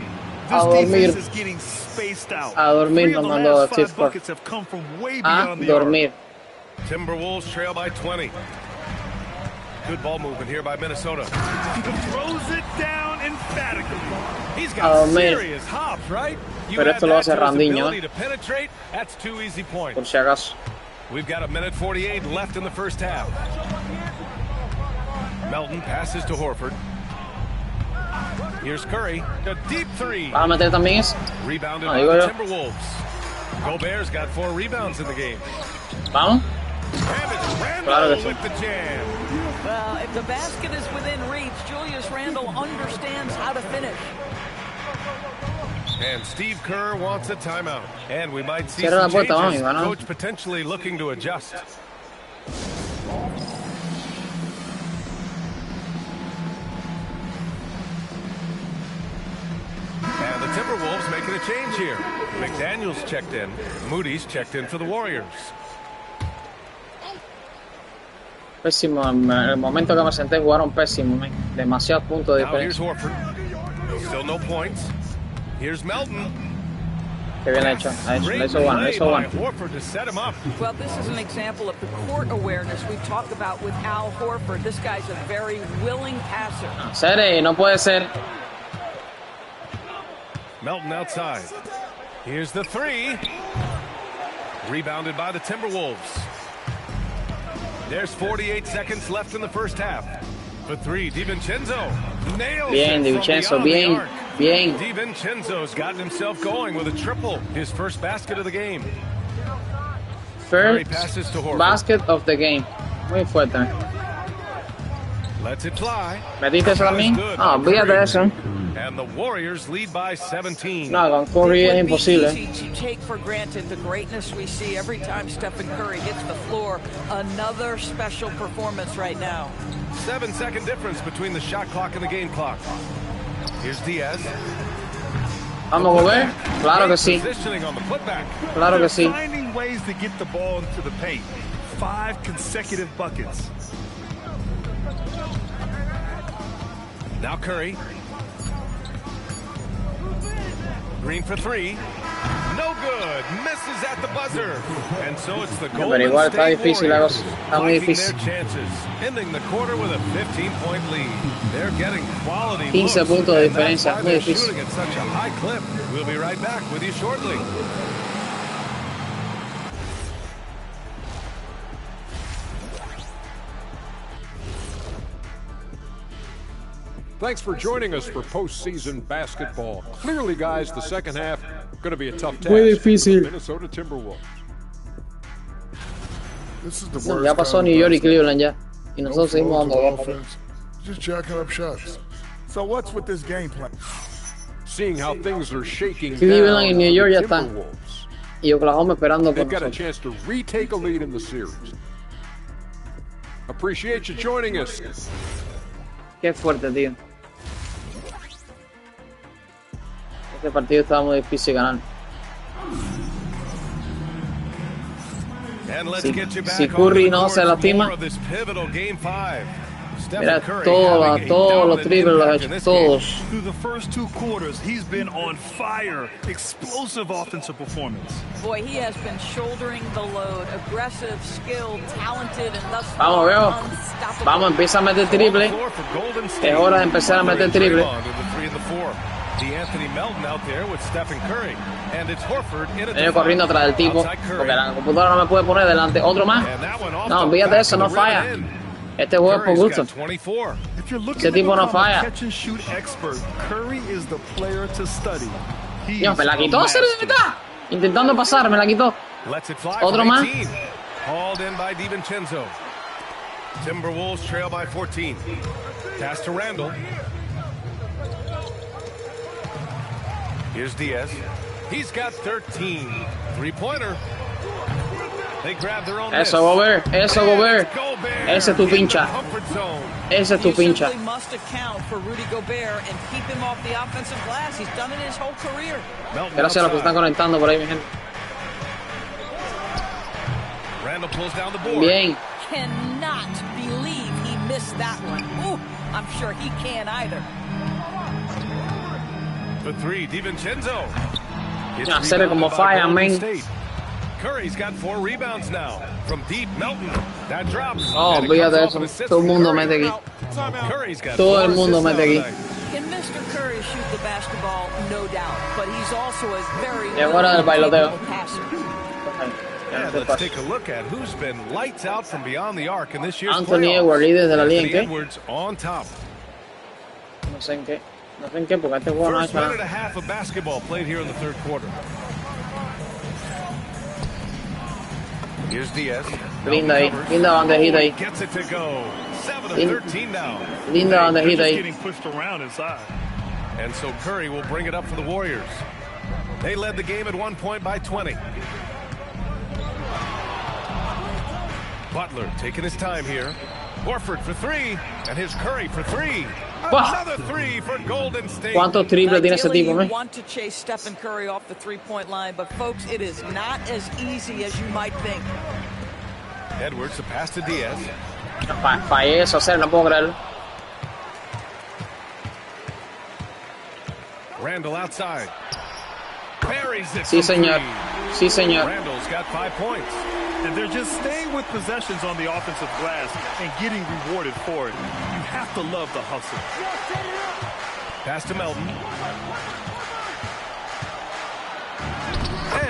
A dormir. Is getting spaced out. A dormir nos mandó Steve Kerr. Buckets have come from way A beyond the arc. dormir. Timberwolves trail by 20. Good ball movement here by Minnesota. Throws it down emphatically. He's A got dormir. serious hops, right? You Pero add esto lo that hace to his Randiño, ability to penetrate, that's 2 easy points. Por si acaso. We've got 1:48 left in the first half. Melton passes to Horford. Here's Curry, a deep three. ¿Vas a meter también eso? Rebounded No, by digo the yo. Timberwolves. Gobert's got 4 rebounds in the game. Vamos. And it's Randall Claro que sí. with the jam. Well, if the basket is within reach, Julius Randle understands how to finish. And Steve Kerr wants a timeout. And we might see Cierra la some puerta, changes. vamos, Iván. Coach potentially looking to adjust. And the Timberwolves making a change here. McDaniels checked in. Moody's checked in for the Warriors. Pésimo. En el momento que me senté jugaron pésimo, men. Demasiados puntos de Now here's diferencia. Horford. Still no points. Here's Melton. Qué bien hecho. Ha hecho. Le Great hizo bueno, le play hizo by bueno. Horford to set him up. Well, this is an example of the court awareness we talked about with Al Horford. This guy's a very willing passer. Sere, no puede ser. Melton outside. Here's the three. Rebounded by the Timberwolves. There's 48 seconds left in the first half. The three, DiVincenzo nails Bien, it from DiVincenzo, beyond the bien, arc. bien. DiVincenzo's gotten himself going with a triple, his first basket of the game. Curry First passes to Horford. basket of the game. Muy fuerte. Lets it fly. ¿Metiste eso también? Good No, by olvídate Curry. de eso. And the Warriors lead by 17. No, con Curry es imposible. Easy to take for granted the greatness we see every time Stephen Curry hits the floor. Another special performance right now. 7-second difference between the shot clock and the game clock. Here's Diaz. Vamos a ver. Claro que sí. Positioning on the putback. Claro que sí. Finding ways to get the ball into the paint. 5 consecutive buckets. Now Curry. Green for three. No good. Misses at the buzzer. And so it's the Pero Golden igual está State difícil la Warriors cosa. Está muy fighting difícil. their chances, ending the quarter with a 15-point lead. They're getting quality 15 looks, puntos de and that's diferencia. why Muy they're difícil. shooting at such a high clip. We'll be right back with you shortly. Thanks for joining us for postseason basketball. Clearly, guys, the second half going to be a tough task Muy for the difícil. Minnesota Timberwolves. This is the No, worst ya pasó kind New of York y basketball. Cleveland ya. Y No nosotros seguimos flow dando to guerra. offense, just jacking up shots. So what's with this game plan? Seeing how things are shaking Cleveland y down New for York the ya están. Timberwolves. Y Oklahoma esperando por They've got a nosotros. chance to retake a lead in the series. Appreciate you joining us. Qué fuerte, tío. Este partido estaba muy difícil ganar. And let's Si- get you back si on Curry the no court se for lastima. more of this pivotal game 5. Mira, todos los triples los ha hecho, todos. Through the first 2 quarters, he's been on fire. Explosive offensive performance. Boy, he has been shouldering the load. Aggressive, skilled, talented, and thus Vamos, veo. Vamos, empieza a meter triple. Es hora de empezar a meter triple. Viene corriendo atrás del tipo, porque la computadora no me puede poner delante. Otro más. No, olvídate de eso, no falla. Este juego es por gusto. Ese tipo no falla. Dios, me la quitó, se le está intentando pasar, me la quitó. Otro más. Timberwolves trail by 14. Pass to Randall. Here's Diaz. He's got 13. 3-pointer. They grab their own. Eso, Gobert. Eso, Gobert. Ese es tu pincha. Ese es tu pincha. Gracias a los que están conectando por ahí, mi gente. Randall pulls down the board. Bien. Cannot believe he missed that one. Ooh, I'm sure he can't either. For 3, DiVincenzo. Hacer como falla, man. Curry's got 4 rebounds now. From deep, Melton. That drops. Oh, olvídate de eso. Todo el mundo mete aquí. Todo el mundo mete aquí. Can Mr. Curry shoot the basketball? No doubt. But he's also a very del bailoteo. passer. And let's take a look at who's been lights out from beyond the arc in this year's Anthony Edwards, líder de la liga, ¿en qué? Edwards on top. No sé en qué. No sé en qué, porque este juego no es First minute and a half of basketball played here in the third quarter. Here's Diaz. Linda ahí, linda bandejita ahí. Gets it to go. 7-13 now. Linda bandejita ahí. Getting pushed around inside. And so Curry will bring it up for the Warriors. They led the game at 1 point by 20. Butler taking his time here. Horford for 3, and his Curry for 3. Another 3 for Golden State. ¿Cuántos triples tiene ese tipo, man? Want to chase Stephen Curry off the 3-point line, but folks, it is not as easy as you might think. Edwards, a pass to Diaz. Fallé eso, hacer, no puedo creerlo. Randall outside. Buries it. Sí, señor. Sí, señor. Randall's got 5 points. And they're just staying with possessions on the offensive glass and getting rewarded for it. You have to love the hustle. Pass to Melton.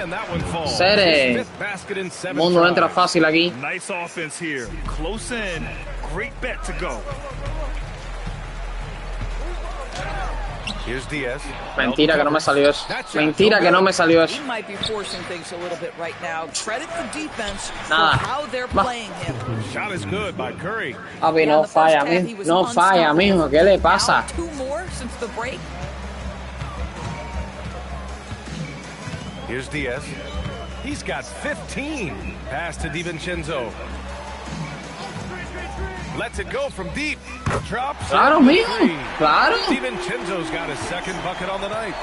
And that one falls. Sere. Fifth basket in 7 Mundo entra fácil aquí. Nice offense here. Close in. Great bet to go. Here's Diaz. Mentira que no me salió eso. Mentira que no me salió eso. He might be forcing things a little bit right now. Credit the defense for Nada. how they're playing him. Shot is good by Curry. Papi, no falla, mijo. No falla, mijo. ¿Qué le pasa? 2 more since the break. Here's Diaz. He's got 15. Pass to DiVincenzo. Lets it go from deep. Drops. Claro, mijo. Claro. DiVincenzo's got his second bucket on the night.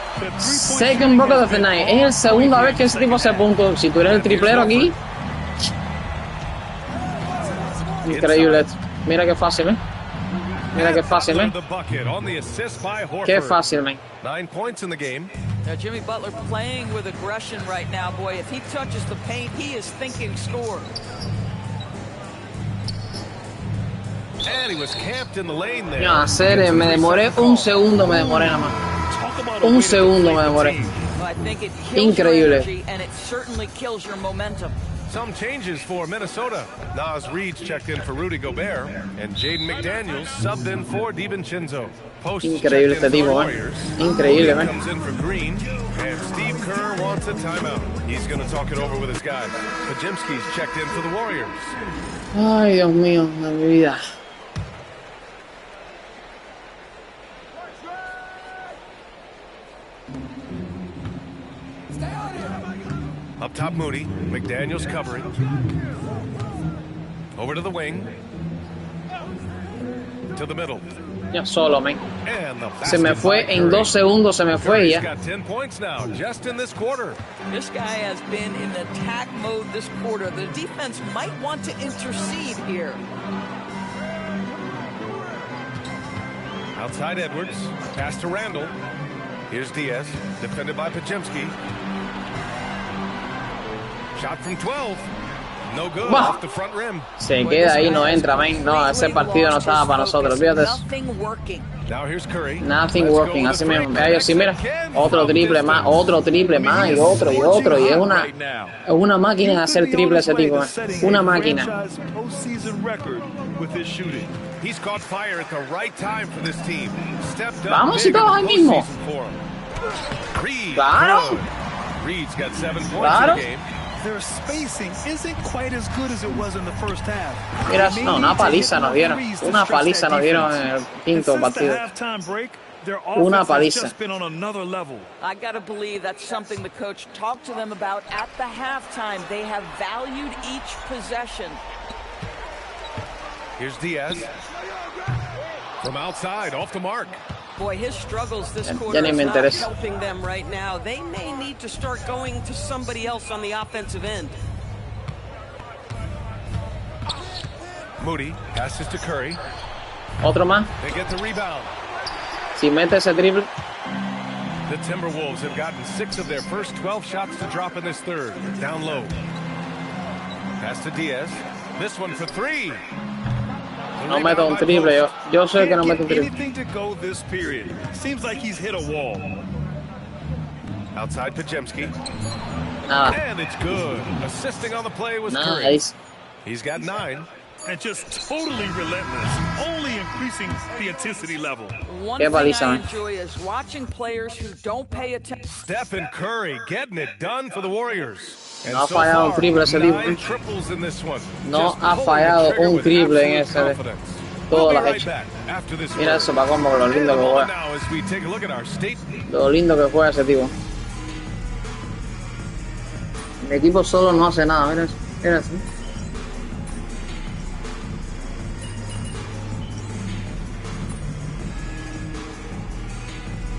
Second bucket of the night. Es la segunda vez que ese tipo hace puntos. Si tú eres el triplero aquí. Increíble esto. Mira qué fácil, ¿eh? Mira qué fácil, ¿eh? Qué fácil, man. 9 points in the game. Now Jimmy Butler playing with aggression right now, boy. If he touches the paint, he is thinking score. And he was camped in the lane there. No, serio, me demoré un segundo, me demoré nada más. Un segundo me demoré. Increíble. And it certainly kills your momentum. Some changes for Minnesota. Nas Reed's checked in for Rudy Gobert, and Jaden McDaniels subbed in for DiVincenzo. Increíble este tipo, Increíble, man. Comes in for Green, and Steve Kerr wants a timeout. He's going to talk it over with his guys. Pajimski's checked in for the Warriors. Ay, Dios mío, de mi vida. Up top, Moody. McDaniels covering. Over to the wing. To the middle. Ya solo, man. Se me fue en 2 segundos, se me fue ya. Got 10 points now, just in this quarter. This guy has been in attack mode this quarter. The defense might want to intercede here. Outside Edwards, pass to Randall. Here's Diaz, defended by Pajemski. Shot from 12. No good, off the front rim. Se queda ahí, no entra, man. No, ese partido no estaba para nosotros, fíjate. Now here's Curry. Nothing working, así mismo. Ellos sí, mira, otro triple más, y otro. Y es una máquina de hacer triple ese tipo, una máquina. Vamos y todos ahí mismo. Claro. Claro. Their spacing isn't quite as good as it was in the first half. Mira, no, una paliza nos dieron. Una paliza nos dieron en el quinto partido. Una paliza. I gotta believe that's something the coach talked to them about at the halftime. They have valued each possession. Here's Diaz. From outside, off the mark. Boy, his struggles this quarter is not helping them right now. They may need to start going to somebody else on the offensive end. Moody passes to Curry. Otro más. They get the rebound. Si mete ese triple. The Timberwolves have gotten 6 of their first 12 shots to drop in this third. Down low. Pass to Diaz. This one for 3. No meto un triple, yo sé que no meto un triple. Anything to go this period. Seems like he's hit a wall. Outside Pajemski. Nada. And it's good. Assisting on the play was Curry. Nice. He's got 9. And just totally relentless, only increasing the intensity level. One thing I enjoy is watching players who don't pay attention. Stephen Curry getting it done for the Warriors. No ha fallado un triple ese tipo. No ha fallado un triple en ese. Todo lo ha hecho. Mira eso para cómo lo lindo que juega. Lo lindo que juega ese tipo. Mi equipo solo no hace nada, mira eso. Mira eso.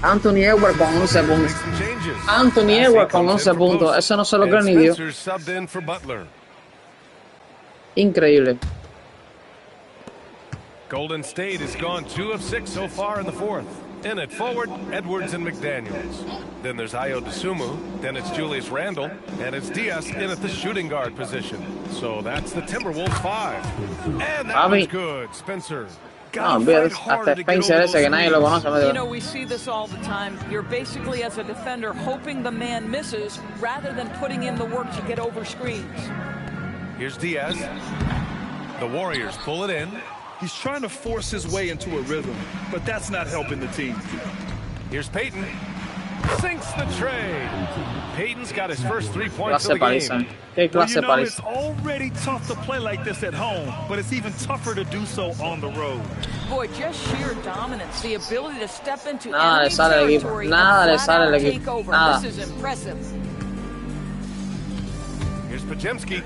Anthony Edwards con 11 puntos. Anthony Edwards con 11 puntos. Eso no se lo creo ni Dios. Increíble. Golden State has gone 2 of 6 so far in the fourth. In at forward, Edwards and McDaniels. Then there's Ayo Dosunmu. Then it's Julius Randle. And it's Diaz in at the shooting guard position. So that's the Timberwolves 5. And that was good. Spencer. No, hasta Spencer ese que nadie lo conoce. You know, we see this all the time. You're basically, as a defender, hoping the man misses rather than putting in the work to get over screens. Here's Diaz. The Warriors pull it in. He's trying to force his way into a rhythm, but that's not helping the team. Here's Payton. Sinks the trade. Payton's got his first 3 points of the game. Well, you know, it's already tough to play like this at home, but it's even tougher to do so on the road. Boy, just sheer dominance, the ability to step into enemy territory and flat out take over. This is impressive. Here's Pajemski.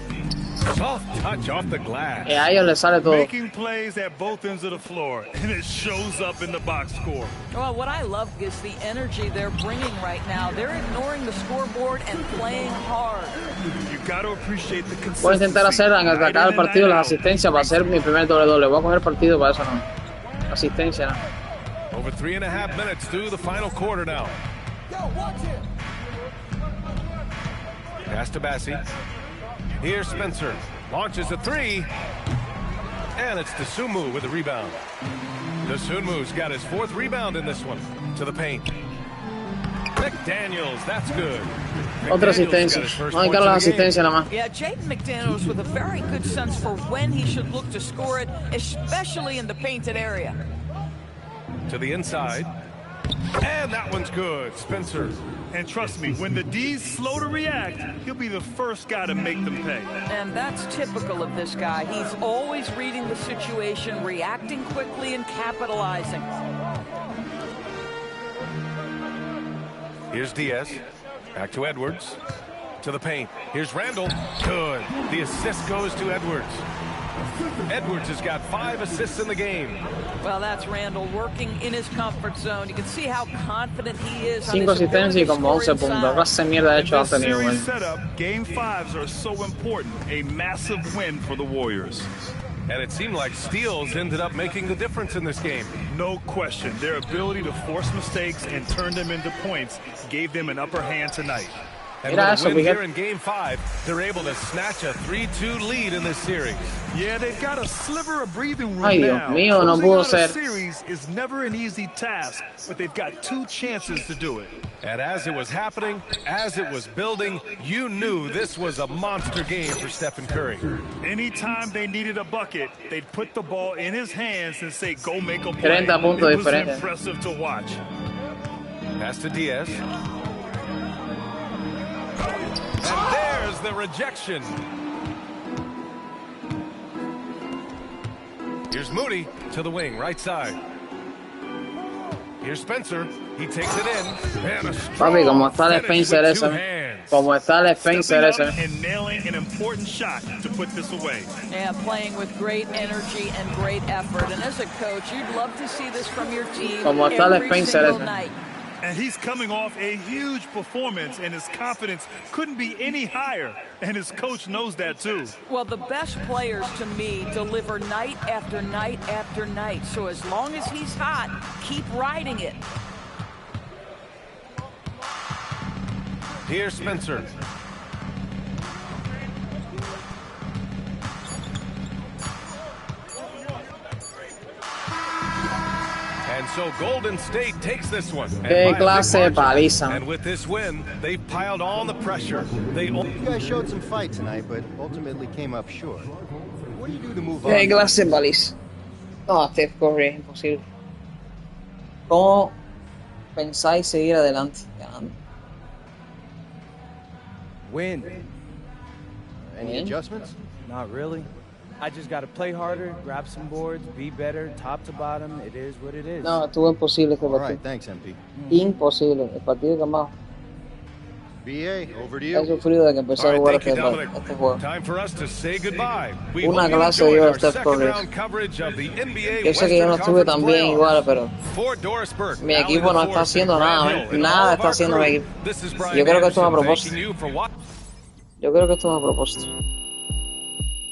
Soft touch off the glass. A ellos les sale todo. Making plays at both ends of the floor, and it shows up in the box score. Well, what I love is the energy they're bringing right now. They're ignoring the scoreboard and playing hard. You got to appreciate the consistency. Voy a intentar hacer al acabar el partido las asistencias para hacer mi primer doble. Voy a coger partido para eso, no. Asistencia, no. Over 3.5 minutes through the final quarter now. Pass to Bassi. Here's Spencer. Launches a 3. And it's Dosunmu with the rebound. Dosunmu's got his 4th rebound in this one. To the paint. McDaniels, that's good. Otra asistencia. No hay que la asistencia nada más. Yeah, Jaden McDaniels with a very good sense for when he should look to score it, especially in the painted area. To the inside. And that one's good. Spencer. And trust me, when the D's slow to react, he'll be the first guy to make them pay. And that's typical of this guy. He's always reading the situation, reacting quickly, and capitalizing. Here's Diaz. Back to Edwards. To the paint. Here's Randall. Good. The assist goes to Edwards. Edwards has got 5 assists in the game. Well, that's Randall working in his comfort zone. You can see how confident he is. 5 asistencias y como 11 puntos. Clase mierda hecho ha tenido, güey. Game 5s are so important. A massive win for the Warriors. And it seemed like steals ended up making the difference in this game. No question. Their ability to force mistakes and turn them into points gave them an upper hand tonight. And with a win here in Game 5, they're able to snatch a 3-2 lead in this series. Yeah, they've got a sliver of breathing room Ay, now. Dios mío, no pudo ser. Series is never an easy task, but they've got 2 chances to do it. And as it was happening, as it was building, you knew this was a monster game for Stephen Curry. Anytime they needed a bucket, they'd put the ball in his hands and say, go make a play. 30 puntos it was diferentes. Impressive to watch. Pass to Diaz. And there's the rejection. Here's Moody to the wing, right side. Here's Spencer. He takes it in. And a Papi, como está el Spencer ese. Como está el Spencer ese. And nailing an important shot to put this away. Yeah, playing with great energy and great effort. And as a coach, you'd love to see this from your team Como está el every Spencer single ese. night. And he's coming off a huge performance, and his confidence couldn't be any higher. And his coach knows that, too. Well, the best players, to me, deliver night after night after night. So as long as he's hot, keep riding it. Here's Spencer. And so Golden State takes this one. Qué clase de paliza. And with this win, they've piled on the pressure. You guys showed some fight tonight, but ultimately came up short. What do you do to move Qué on? clase de paliza. No, Steph Curry es imposible. ¿Cómo pensáis seguir adelante ganando? Win. Any adjustments? Not really. I just got to play harder, grab some boards, be better, top to bottom. It is what it is. No, estuvo imposible este All partido. right, thanks, MP. Imposible. El partido que más BA, over to he you. sufrido de que empecé a jugar este juego. Time for us to say goodbye. We Una hope you clase enjoyed dio our Steph second Curry. round coverage of the NBA Yo sé que yo no Western estuve tan bien Conference igual, playoffs. pero For Doris Burke, mi equipo no está haciendo nada, nada está haciendo mi equipo. This is Brian Yo creo que esto es a Anderson propósito. thanking you for watching. Yo creo que esto es a propósito.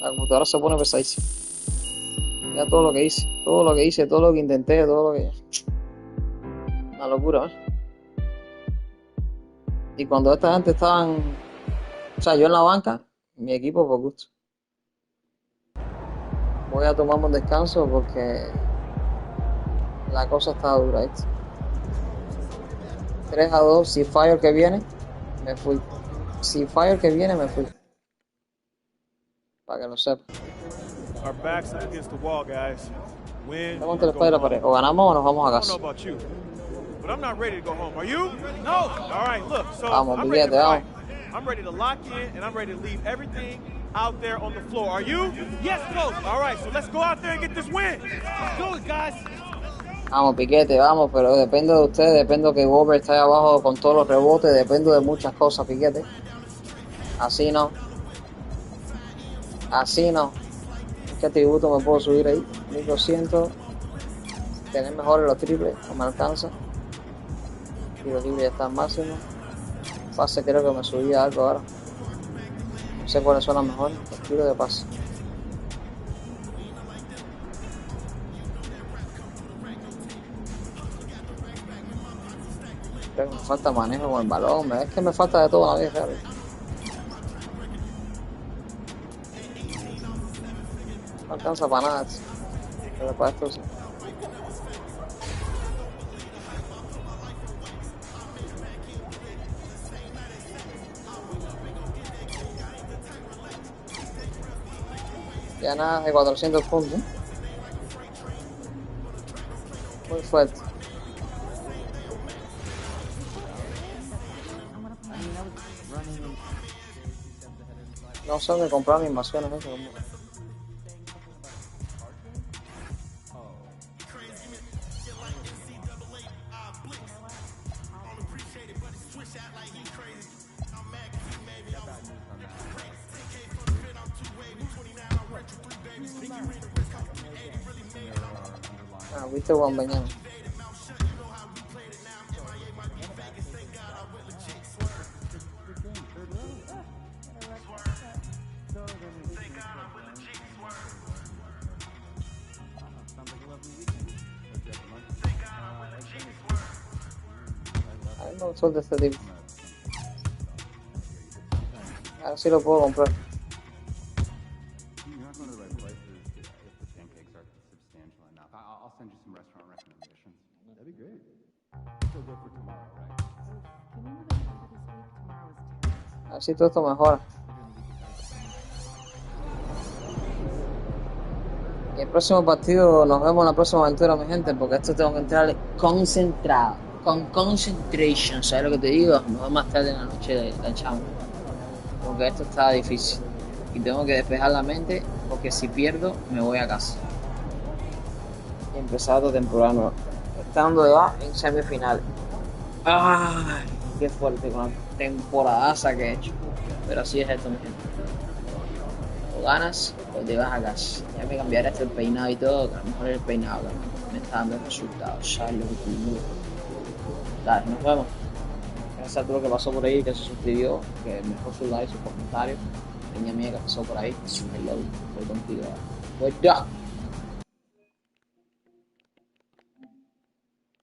La computadora se pone pesadísima. Ya todo lo que hice, todo lo que intenté, todo lo que... Una locura, ¿eh? Y cuando esta gente estaban... O sea, yo en la banca, mi equipo por gusto. Voy a tomarme un descanso porque la cosa está dura, ¿viste? 3-2, si Fire que viene, me fui. Si Fire que viene, me fui. Para que lo sepa. Our backs up against the wall, guys. Win. Estamos entre la espada y la pared. O ganamos o nos vamos a I don't casa. know about you, but I'm not ready to go home. Are you? No. All right, look. So Vamos, I'm ready to billete, fight. vamos. I'm ready to lock in, and I'm ready to leave everything out there on the floor. Are you? Yes, coach. All right, so let's go out there and get this win. Let's do it, guys. Vamos, Piquete, vamos, pero depende de ustedes, depende de que Gober esté ahí abajo con todos los rebotes, depende de muchas cosas, Piquete. Así no. Así no. ¿Qué atributo me puedo subir ahí? 1200. Tener mejores los triples, no me alcanza. Y los triples ya están máximo. Pase creo que me subía algo ahora. No sé cuáles son las mejores. Los tiros de pase. Creo que me falta manejo con el balón. Es que me falta de todo en la vida, no alcanza para nada, pero para esto sí. Ya nada de 400 puntos. Muy fuerte. No sé dónde comprar animaciones, eso. Ah, viste Juan Beñán. No suelta este tipo. Ahora sí lo puedo comprar. Así todo esto mejora. Y el próximo partido nos vemos en la próxima aventura, mi gente, porque esto tengo que entrar concentrado, con concentration, ¿sabes lo que te digo? Nos vemos más tarde en la noche de la chamba, porque esto está difícil y tengo que despejar la mente, porque si pierdo me voy a casa y empezar otra temporada nueva, estando ya en semifinales. ¡Ay! ¡Qué fuerte con la temporadaza que he hecho! Pero así es esto, mi gente. O ganas o te vas a casa. Ya me cambiaré hasta el peinado y todo, que a lo mejor el peinado me está dando el resultado. ¿Sabes lo que te digo? Dale, nos vemos. Gracias a todo lo que pasó por ahí, que se suscribió, que dejó su like, su comentario. Peña mía que pasó por ahí. Hello, voy contigo. Voy ya.